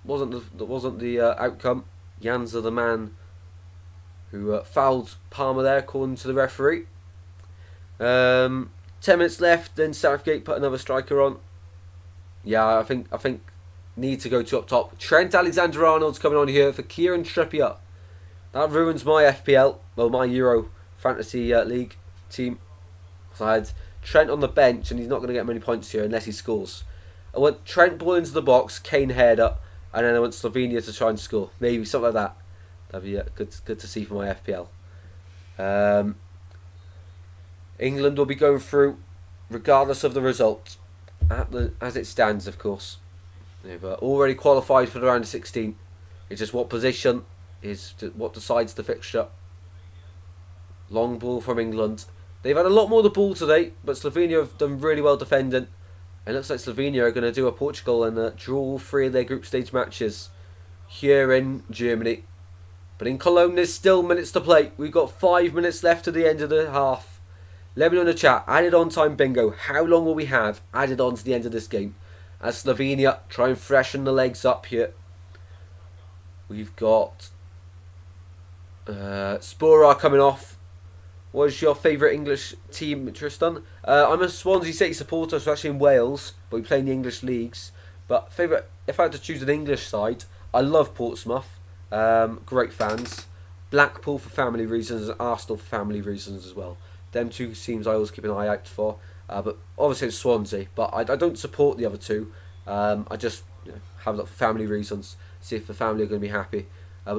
Speaker 1: the outcome. Janza, the man who fouled Palmer there, according to the referee. 10 minutes left. Then Southgate put another striker on. Yeah, I think need to go to up top. Trent Alexander-Arnold's coming on here for Kieran Trippier. That ruins my FPL, well, my Euro Fantasy League team. So I had Trent on the bench, and he's not going to get many points here unless he scores. I went Trent ball into the box, Kane header, and then I went Slovenia to try and score. Maybe something like that. That'd be good to see for my FPL. England will be going through regardless of the result, as it stands, of course. They've already qualified for the round of 16. It's just what position is what decides the fixture. Long ball from England. They've had a lot more of the ball today, but Slovenia have done really well defending. It looks like Slovenia are going to do a Portugal and draw all 3 of their group stage matches here in Germany. But in Cologne, there's still minutes to play. We've got 5 minutes left to the end of the half. Let me know in the chat. Added on time bingo. How long will we have added on to the end of this game? As Slovenia try and freshen the legs up here. We've got Spora coming off. What is your favourite English team, Tristan? I'm a Swansea City supporter, so actually in Wales, but we play in the English leagues. But favourite, if I had to choose an English side, I love Portsmouth. Great fans. Blackpool for family reasons and Arsenal for family reasons as well. Them two teams I always keep an eye out for. But obviously it's Swansea, but I don't support the other two. I just have a look for family reasons. See if the family are going to be happy.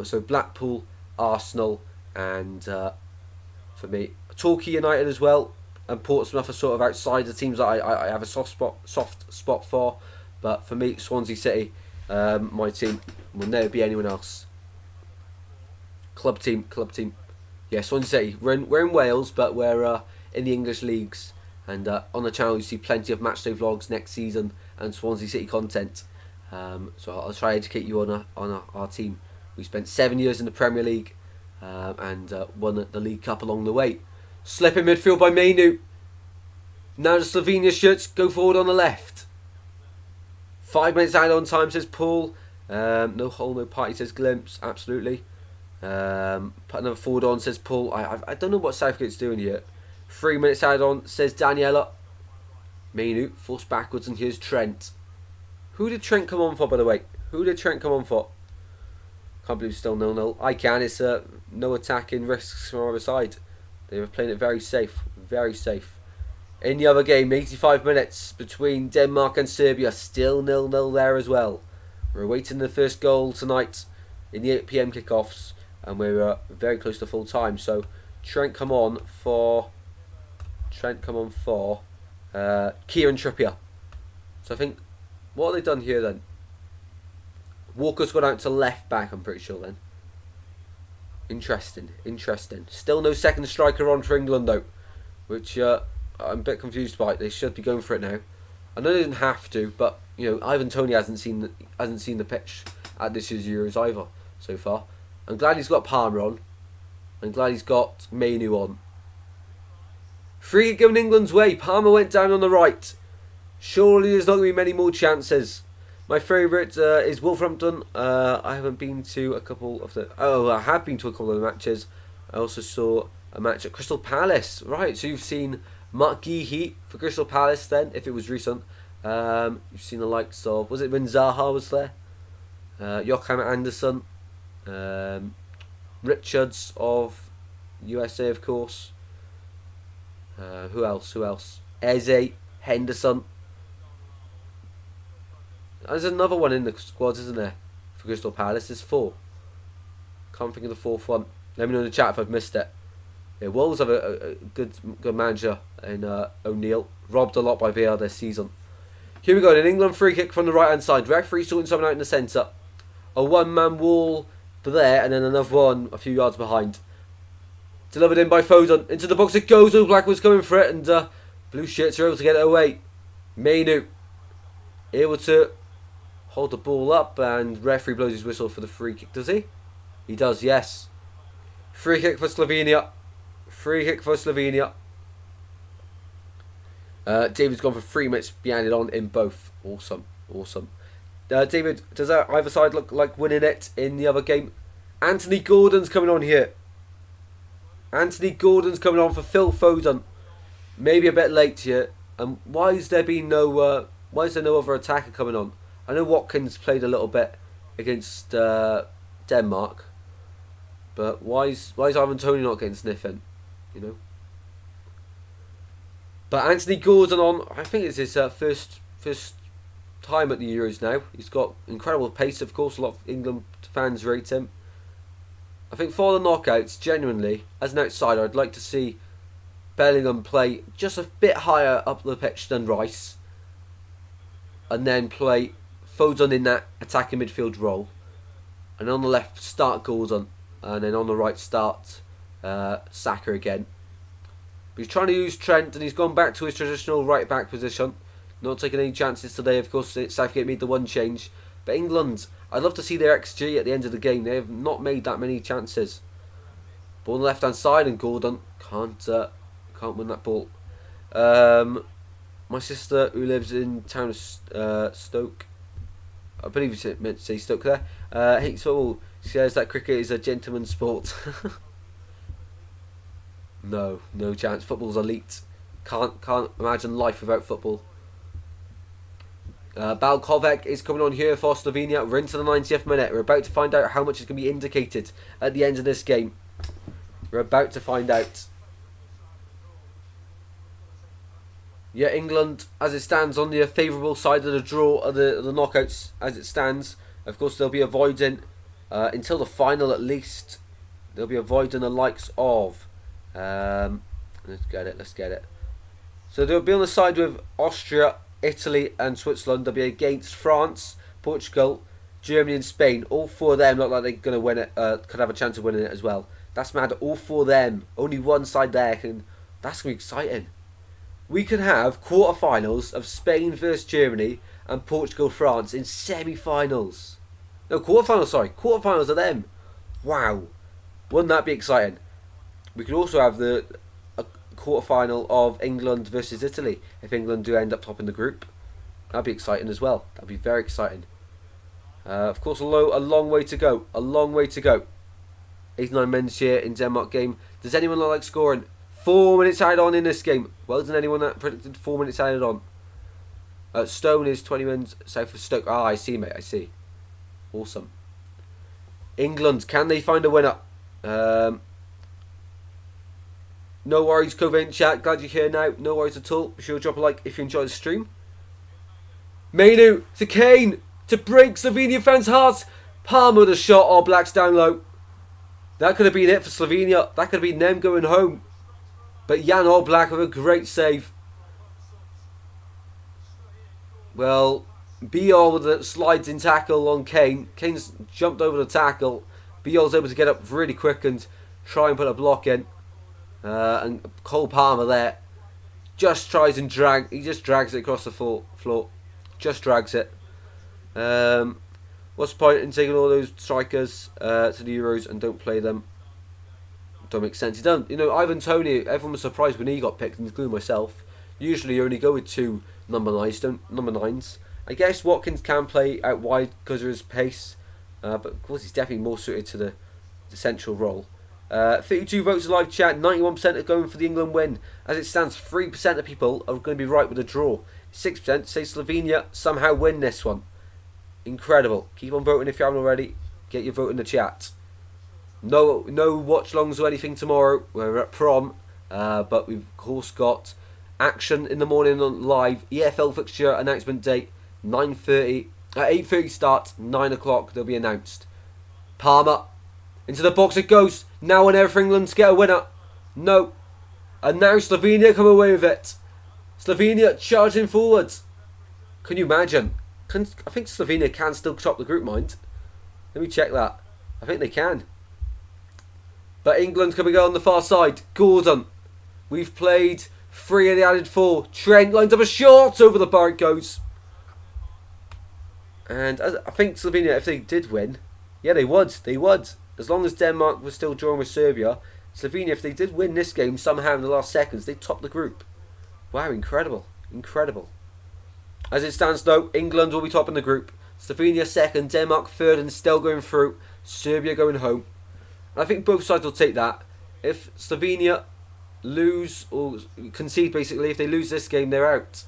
Speaker 1: So Blackpool, Arsenal, and for me, Torquay United as well, and Portsmouth are sort of outside the teams that I have a soft spot for. But for me, Swansea City, my team, will never be anyone else. Club team. Yeah, Swansea City. We're in Wales, but we're in the English leagues. And on the channel you see plenty of matchday vlogs next season and Swansea City content. So I'll try to educate you on our team. We spent 7 years in the Premier League and won the League Cup along the way. Slip in midfield by Mainoo. Now the Slovenia shirts go forward on the left. 5 minutes out on time, says Paul. No hole, no party, says Glimpse. Absolutely. Put another forward on, says Paul. I don't know what Southgate's doing here. 3 minutes added on, says Daniela. Mainoo forced backwards, and here's Trent. Who did Trent come on for, by the way? Who did Trent come on for? Can't believe it's still 0-0. I can. It's no attacking risks from our other side. They were playing it very safe. Very safe. In the other game, 85 minutes between Denmark and Serbia. Still 0-0 there as well. We're awaiting the first goal tonight in the 8 PM kickoffs. And we're very close to full time. So Trent come on for Kieran Trippier. So I think, what have they done here then? Walker's gone out to left back, I'm pretty sure then. Interesting. Still no second striker on for England though, which I'm a bit confused by. They should be going for it now. I know they didn't have to, but Ivan Toney hasn't seen the pitch at this year's Euros either so far. I'm glad he's got Palmer on. I'm glad he's got Mainoo on. Free kick going England's way. Palmer went down on the right. Surely there's not going to be many more chances. My favourite is Wolverhampton. I haven't been to a couple of the... Oh, I have been to a couple of the matches. I also saw a match at Crystal Palace. Right, so you've seen Mark Geehee for Crystal Palace then, if it was recent. You've seen the likes of... Was it when Zaha was there? Joachim Anderson. Richards of USA, of course. Who else? Eze, Henderson. There's another one in the squad, isn't there? For Crystal Palace, there's 4. Can't think of the 4th one. Let me know in the chat if I've missed it. Yeah, Wolves have a good manager in O'Neill. Robbed a lot by VAR this season. Here we go, an England free kick from the right hand side. Referee sorting something out in the centre. A one-man wall there, and then another one a few yards behind. Delivered in by Foden. Into the box it goes. All Black was coming for it, and blue shirts are able to get it away. Mainu able to hold the ball up, and referee blows his whistle for the free kick. Does he? He does, yes. Free kick for Slovenia. Free kick for Slovenia. David's gone for 3 minutes behind it on in both. Awesome. David, does either side look like winning it in the other game? Anthony Gordon's coming on here. Anthony Gordon's coming on for Phil Foden. Maybe a bit late here. Why is there no other attacker coming on? I know Watkins played a little bit against Denmark, but why is Ivan Toney not getting sniffing? You know. But Anthony Gordon on. I think it's his first time at the Euros now. He's got incredible pace. Of course, a lot of England fans rate him. I think for the knockouts, genuinely, as an outsider, I'd like to see Bellingham play just a bit higher up the pitch than Rice, and then play Foden in that attacking midfield role, and on the left start Gordon, and then on the right start Saka again. But he's trying to use Trent, and he's gone back to his traditional right back position, not taking any chances today. Of course, Southgate made the one change, but England, I'd love to see their XG at the end of the game. They have not made that many chances. Ball on the left hand side, and Gordon can't win that ball. My sister, who lives in town of Stoke, I believe you meant to say Stoke there, hates football. She says that cricket is a gentleman's sport. No chance. Football's elite. Can't imagine life without football. Balkovec is coming on here for Slovenia. We're into the 90th minute. We're about to find out how much is going to be indicated at the end of this game. We're about to find out. Yeah, England, as it stands, on the favourable side of the draw of the knockouts, as it stands. Of course, they'll be avoiding, until the final at least, they'll be avoiding the likes of... let's get it. So they'll be on the side with Austria, Italy and Switzerland. They'll be against France, Portugal, Germany and Spain. All 4 of them look like they're going to win it, could have a chance of winning it as well. That's mad. All 4 of them. Only one side there. That's going to be exciting. We could have quarterfinals of Spain versus Germany and Portugal France in semi-finals. No, quarterfinals, sorry. Quarterfinals of them. Wow. Wouldn't that be exciting? We could also have a quarterfinal of England versus Italy if England do end up topping the group. That'd be exciting as well. That'd be very exciting. Of course, a long way to go. 89 minutes here in Denmark game. Does anyone like scoring? 4 minutes added on in this game. Well done anyone that predicted 4 minutes added on. Stone is 20 minutes south of Stoke. I see, mate. I see. Awesome. England, can they find a winner? No worries, Covain chat. Glad you're here now. No worries at all. Be sure to drop a like if you enjoy the stream. Mainu to Kane to break Slovenia fans' hearts. Palmer with a shot. All Blacks down low. That could have been it for Slovenia. That could have been them going home. But Jan Oblak with a great save. Well, Biol with a sliding tackle on Kane. Kane's jumped over the tackle. Biol's able to get up really quick and try and put a block in. And Cole Palmer there just tries and he just drags it across the floor. Just drags it. What's the point in taking all those strikers to the Euros and don't play them? Don't make sense. He done. You know, Ivan Toney. Everyone was surprised when he got picked, including myself. Usually, you only go with two number nines. I guess Watkins can play out wide because of his pace, but of course he's definitely more suited to the central role. 32 votes in live chat. 91% are going for the England win. As it stands, 3% of people are going to be right with a draw. 6% say Slovenia somehow win this one. Incredible. Keep on voting if you haven't already. Get your vote in the chat. No watch-alongs or anything tomorrow. We're at prom, but we've of course got action in the morning on live. EFL fixture announcement date 9:30. At 8:30 start. 9 o'clock they'll be announced. Palmer into the box it goes. Now and ever for England to get a winner. No. And now Slovenia come away with it. Slovenia charging forwards. Can you imagine? I think Slovenia can still top the group, mind. Let me check that. I think they can. But England's going to go on the far side. Gordon. We've played 3 and they added 4. Trent lines up a shot. Over the bar it goes. And I think Slovenia, if they did win, yeah, they would. They would. As long as Denmark was still drawing with Serbia, Slovenia, if they did win this game somehow in the last seconds, they'd top the group. Wow, incredible. Incredible. As it stands though, England will be topping the group. Slovenia second, Denmark third and still going through. Serbia going home. And I think both sides will take that. If Slovenia lose or concede basically, if they lose this game, they're out.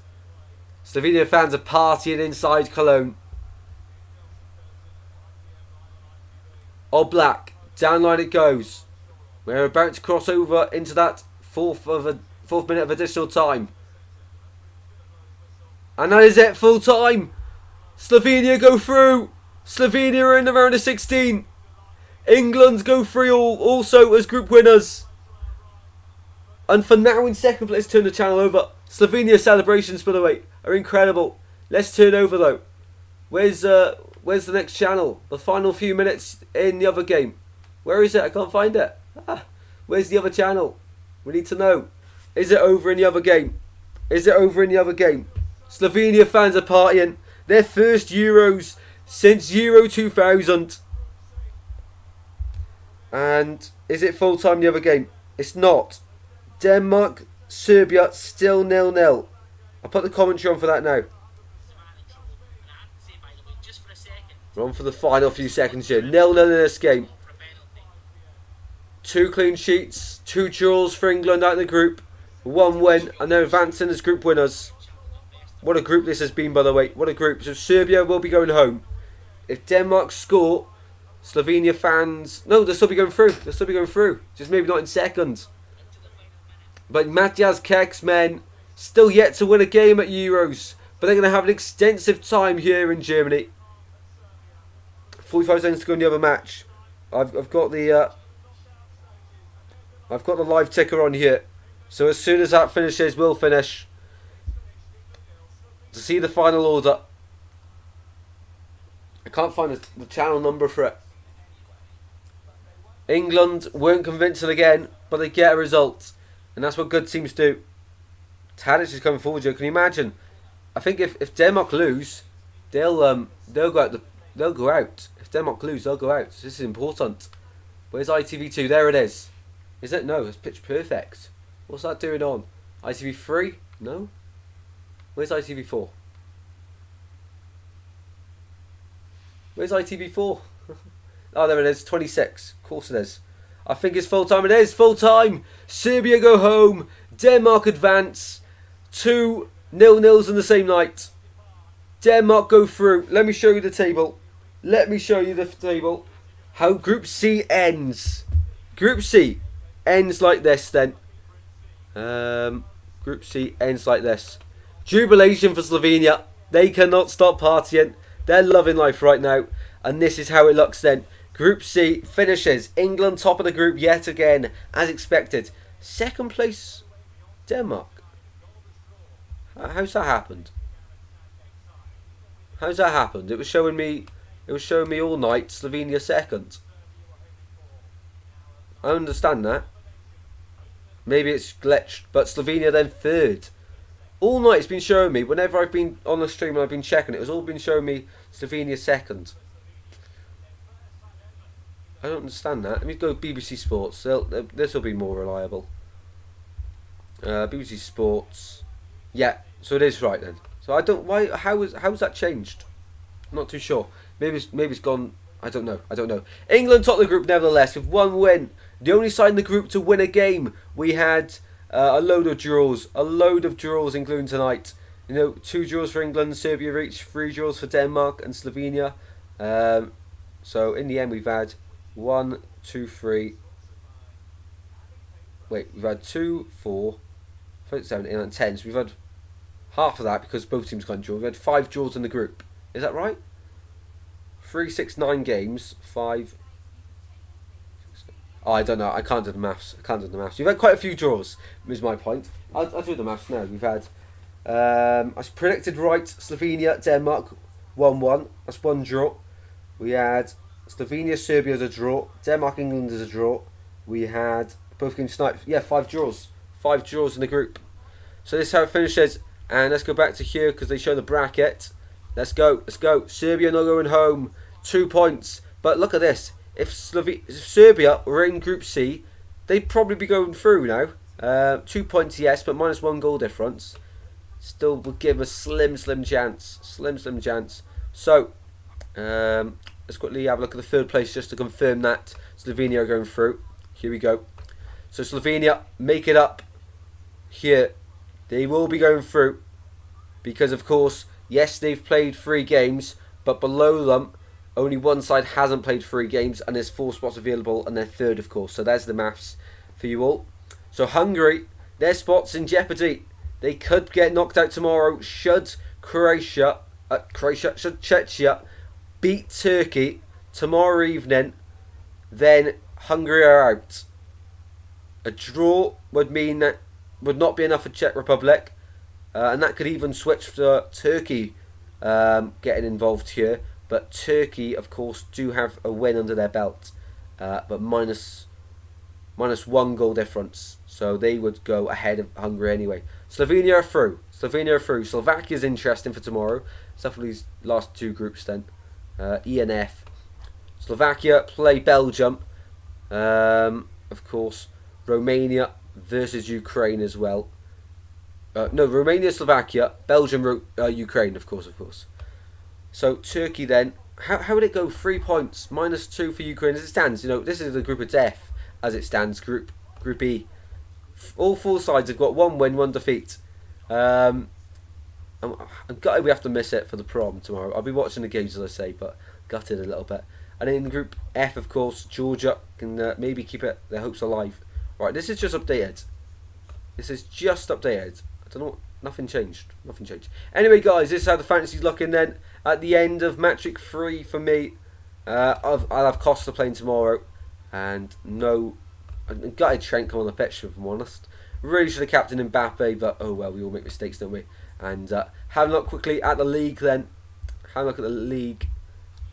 Speaker 1: Slovenia fans are partying inside Cologne. All black. Down line it goes. We're about to cross over into that fourth minute of additional time. And that is it, full time. Slovenia go through. Slovenia are in the round of 16. England go through also as group winners. And for now in second place, let's turn the channel over. Slovenia celebrations, by the way, are incredible. Let's turn over though. Where's the next channel? The final few minutes in the other game. Where is it? I can't find it. Where's the other channel? We need to know. Is it over in the other game? Is it over in the other game? Slovenia fans are partying. Their first Euros since Euro 2000. And is it full time the other game? It's not. Denmark, Serbia still 0-0. I'll put the commentary on for that now. We're on for the final few seconds here. 0-0 in this game. 2 clean sheets, 2 draws for England out in the group, 1 win, and they're advancing as group winners. What a group this has been, by the way. What a group. So Serbia will be going home. If Denmark score, Slovenia fans... No, they'll still be going through. They'll still be going through. Just maybe not in second. But Matthias Kek's men still yet to win a game at Euros. But they're going to have an extensive time here in Germany. 45 seconds to go in the other match. I've got the live ticker on here. So as soon as that finishes, we'll finish. To see the final order. I can't find the channel number for it. England weren't convincing again, but they get a result. And that's what good teams do. Tadic is coming forward here. Can you imagine? I think if Denmark lose, they'll go out. They'll go out. If Denmark lose, they'll go out. So this is important. Where's ITV2? There it is. Is it? No, it's pitch perfect. What's that doing on? ITV3? No. Where's ITV4? Where's ITV4? Oh, there it is. 26. Of course it is. I think it's full time. It is full time. Serbia go home. Denmark advance. 2 0-0s in the same night. Denmark go through. Let me show you the table. Let me show you the table. How Group C ends. Group C ends like this then. Group C ends like this. Jubilation for Slovenia. They cannot stop partying. They're loving life right now. And this is how it looks then. Group C finishes. England top of the group yet again, as expected. Second place, Denmark. How's that happened? How's that happened? It was showing me all night Slovenia second. I understand that. Maybe it's glitched, but Slovenia then third. All night it's been showing me, whenever I've been on the stream and I've been checking, it's all been showing me Slovenia second. I don't understand that. Let me go BBC Sports. This will be more reliable. BBC Sports. Yeah, so it is right then. So I don't why how's that changed? I'm not too sure. Maybe it's gone. I don't know. England top the group nevertheless with one win. The only side in the group to win a game. We had a load of draws, including tonight. 2 draws for England, Serbia each, 3 draws for Denmark and Slovenia. So in the end we've had 1, 2, 3. Wait, we've had 2, 4, 5, 7, 8, 9, 10. So we've had half of that because both teams got drawn. We've had 5 draws in the group. Is that right? 3, 6, 9 games. 5. Oh, I don't know. I can't do the maths. We've had quite a few draws. Is my point. I'll do the maths now. We've had. I predicted right. Slovenia, Denmark, 1-1. That's 1 draw. We had Slovenia, Serbia as a draw. Denmark, England as a draw. We had both games sniped. Yeah, 5 draws. 5 draws in the group. So this is how it finishes. And let's go back to here because they show the bracket. Let's go. Serbia not going home. 2 points. But look at this. If Serbia were in Group C, they'd probably be going through now. 2 points, yes, but minus 1 goal difference. Still would give a slim chance. Slim chance. So, let's quickly have a look at the 3rd place just to confirm that Slovenia are going through. Here we go. So Slovenia make it up here. They will be going through because, of course, yes, they've played 3 games, but below them, only one side hasn't played 3 games, and there's 4 spots available, and they're 3rd, of course. So there's the maths for you all. So Hungary, their spot's in jeopardy. They could get knocked out tomorrow. Should Czechia beat Turkey tomorrow evening, then Hungary are out. A draw would mean that would not be enough for Czech Republic, and that could even switch to Turkey getting involved here. But Turkey, of course, do have a win under their belt, but minus 1 goal difference. So they would go ahead of Hungary anyway. Slovenia are through. Slovakia is interesting for tomorrow. Stuff for these last 2 groups then. E and F. Slovakia play Belgium. Of course, Romania versus Ukraine as well. No, Romania, Slovakia, Belgium, Ukraine, of course. So Turkey then, how would it go? 3 points, minus 2 for Ukraine as it stands. This is the group of death as it stands. Group E. All 4 sides have got 1 win, 1 defeat. I'm gutted we have to miss it for the prom tomorrow. I'll be watching the games as I say, but gutted a little bit. And in Group F, of course, Georgia can maybe keep their hopes alive. Right, this is just updated. I don't know. Nothing changed. Anyway, guys, this is how the fantasy's looking then. At the end of match week 3 for me, I'll have Costa playing tomorrow. And I'm gutted Trent come on the pitch, if I'm honest. Really should have captained Mbappe, but oh well, we all make mistakes, don't we? And have a look quickly at the league then. Have a look at the league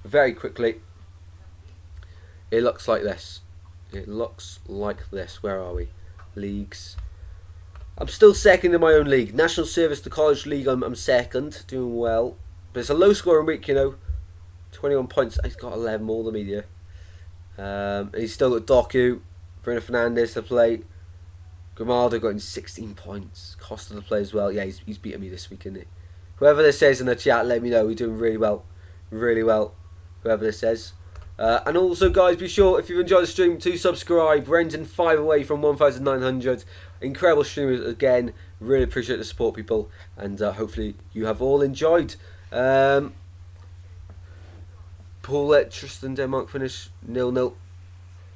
Speaker 1: very quickly. It looks like this. Where are we? Leagues. I'm still second in my own league. National Service to College League, I'm second, doing well. But it's a low scoring week, 21 points. He's got 11 more than me, he's still got Doku, Bruno Fernandes to play. Grimaldo got in 16 points. Costa to play as well. Yeah, he's beaten me this week, isn't he? Whoever this says in the chat, let me know. We're doing really well. Whoever this says. And also, guys, be sure, if you've enjoyed the stream, to subscribe. We're ending 5 away from 1,900. Incredible streamers again. Really appreciate the support, people. And hopefully you have all enjoyed. Paul, let Tristan Denmark finish 0-0.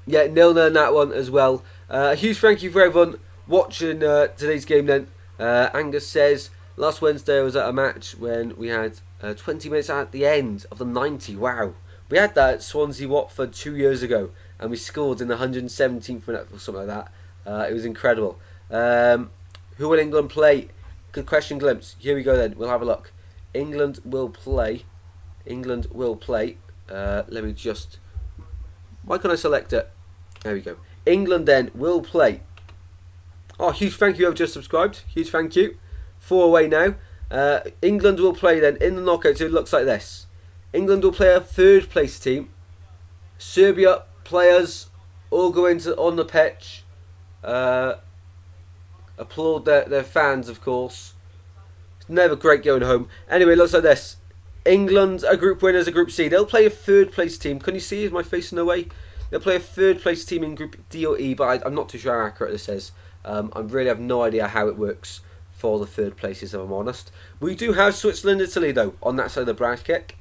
Speaker 1: Yeah, 0-0 in that one as well. A huge thank you for everyone watching today's game then. Angus says, last Wednesday I was at a match when we had 20 minutes at the end of the 90. Wow. We had that at Swansea Watford 2 years ago, and we scored in the 117th minute or something like that. It was incredible. Who will England play? Good question, Glimpse. Here we go then. We'll have a look. England will play. Let me just... Why can't I select it? There we go. England then will play. Oh, huge thank you whoever just subscribed. Huge thank you. 4 away now. England will play then in the knockout. So it looks like this. England will play a 3rd place team. Serbia Players all go into on the pitch, applaud their fans, of course. It's never great going home. Anyway, it looks like this. England are group winners of Group C. They'll play a third place team. Can you see? Is my face in the way? They'll play a third place team in Group D or E, but I'm not too sure how accurate this is. I really have no idea how it works for the third places, if I'm honest. We do have Switzerland, Italy, though, on that side of the bracket.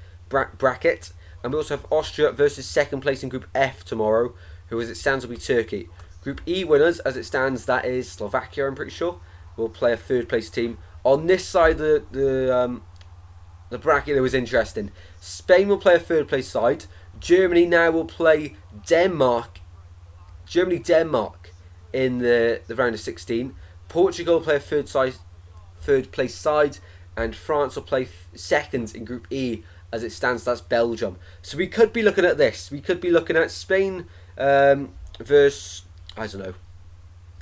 Speaker 1: And we also have Austria versus second place in Group F tomorrow, who, as it stands, will be Turkey. Group E winners, as it stands, that is Slovakia, I'm pretty sure, will play a third place team. On this side of the bracket, it was interesting. Spain will play a third place side. Germany now will play Denmark. Denmark in the round of 16. Portugal will play a third place side, and France will play second in Group E. As it stands, that's Belgium. So we could be looking at this. We could be looking at Spain versus, I don't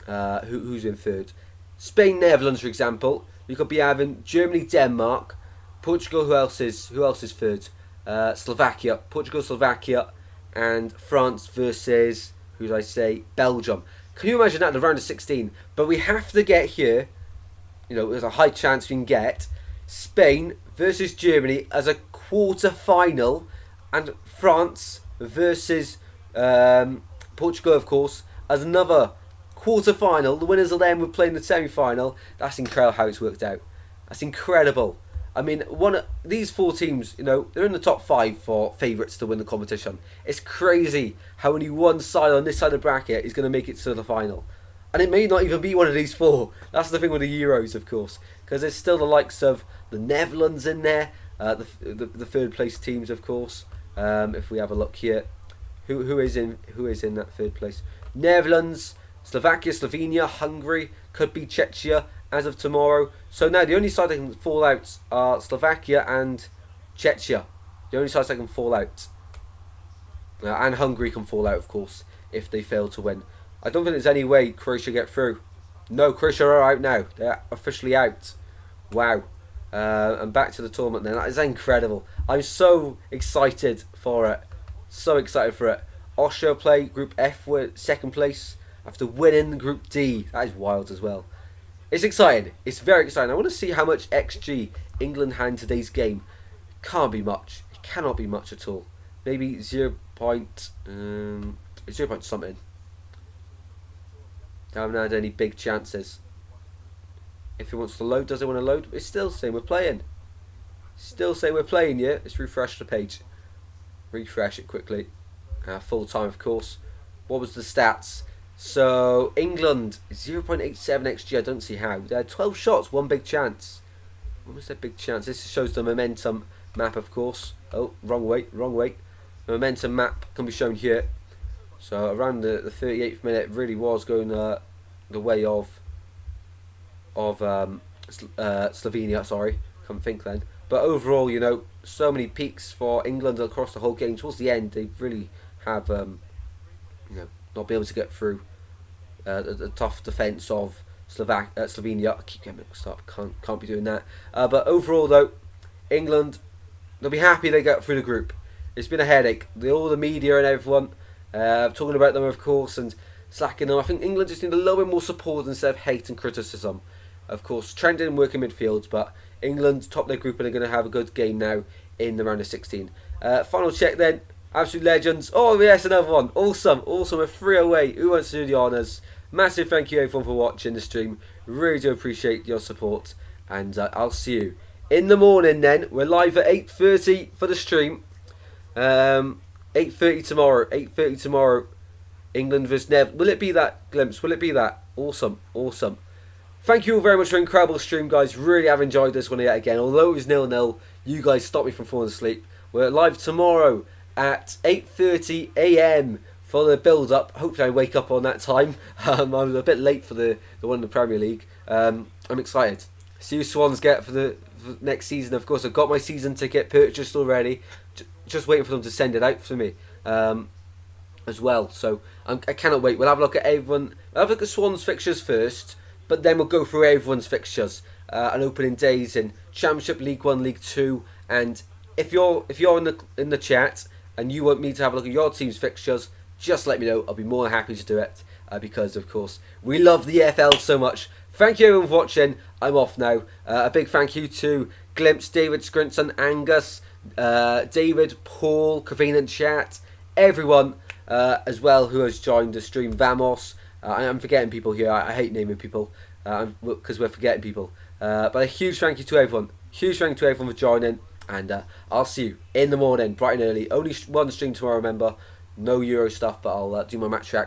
Speaker 1: know, who's in third. Spain, Netherlands, for example. We could be having Germany, Denmark, Portugal. Who else is third? Slovakia, Portugal, Slovakia, and France versus, who did I say? Belgium. Can you imagine that in the round of 16? But we have to get here. You know, there's a high chance we can get Spain versus Germany as a quarter final, and France versus Portugal, of course, as another quarter final. The winners of them would play in the semi final. That's incredible how it's worked out. That's incredible. I mean, these four teams, you know, they're in the top 5 for favourites to win the competition. It's crazy how only one side on this side of the bracket is going to make it to the final. And it may not even be one of these four. That's the thing with the Euros, of course, because there's still the likes of the Netherlands in there, the third place teams, of course. If we have a look here, who is in that third place? Netherlands, Slovakia, Slovenia, Hungary, could be Czechia as of tomorrow. So now the only side that can fall out are Slovakia and Czechia. The only sides that can fall out, and Hungary can fall out, of course, if they fail to win. I don't think there's any way Croatia get through. No, Croatia are out now. They're officially out. Wow. And back to the tournament then. That is incredible. I'm so excited for it. So excited for it. Austria play Group F with second place after winning Group D. That is wild as well. It's exciting. It's very exciting. I want to see how much XG England had in today's game. Can't be much. It cannot be much at all. Maybe 0 point something. I haven't had any big chances. If it wants to load, does it want to load? It's still saying we're playing. Still saying we're playing, yeah? Let's refresh the page. Refresh it quickly. Full time, of course. What was the stats? So, England, 0.87 XG. I don't see how. They had 12 shots, 1 big chance. What was their big chance? This shows the momentum map, of course. Oh, wrong way. The momentum map can be shown here. So around the 38th minute, really was going the way of Slovenia. Sorry, can't think then. But overall, you know, so many peaks for England across the whole game. Towards the end, they really have not been able to get through the tough defence of Slovenia. I keep getting mixed up. Can't be doing that. But overall, though, England, they'll be happy they got through the group. It's been a headache. All the media and everyone. Talking about them, of course, and slacking them. I think England just need a little bit more support instead of hate and criticism. Of course, Trent didn't work in midfield, but England top their group and are going to have a good game now in the round of 16. Final check then. Absolute legends. Oh, yes, another one. Awesome. We're 3 away. Who wants to do the honours? Massive thank you, everyone, for watching the stream. Really do appreciate your support. And I'll see you in the morning then. We're live at 8:30 for the stream. 8:30 tomorrow. 8:30 tomorrow. England vs Nev. Will it be that, Glimpse? Will it be that? Awesome. Thank you all very much for an incredible stream, guys. Really have enjoyed this one yet again. Although it was 0-0, you guys stopped me from falling asleep. We're live tomorrow at 8:30 AM for the build-up. Hopefully I wake up on that time. I was a bit late for the one in the Premier League. I'm excited. See who Swans get for next season. Of course, I've got my season ticket purchased already. Just waiting for them to send it out for me as well. So I cannot wait. We'll have a look at everyone. We'll have a look at Swans fixtures first, but then we'll go through everyone's fixtures and opening days in Championship, League 1, League 2. And if you're in the chat and you want me to have a look at your team's fixtures, just let me know. I'll be more than happy to do it because, of course, we love the EFL so much. Thank you everyone for watching. I'm off now. A big thank you to Glimpse, David, Scrinson, Angus, David, Paul, Convenient Chat, everyone as well who has joined the stream. Vamos. I'm forgetting people here. I hate naming people because we're forgetting people. But a huge thank you to everyone. Huge thank you to everyone for joining. And I'll see you in the morning, bright and early. Only one stream tomorrow, remember. No Euro stuff, but I'll do my match reaction.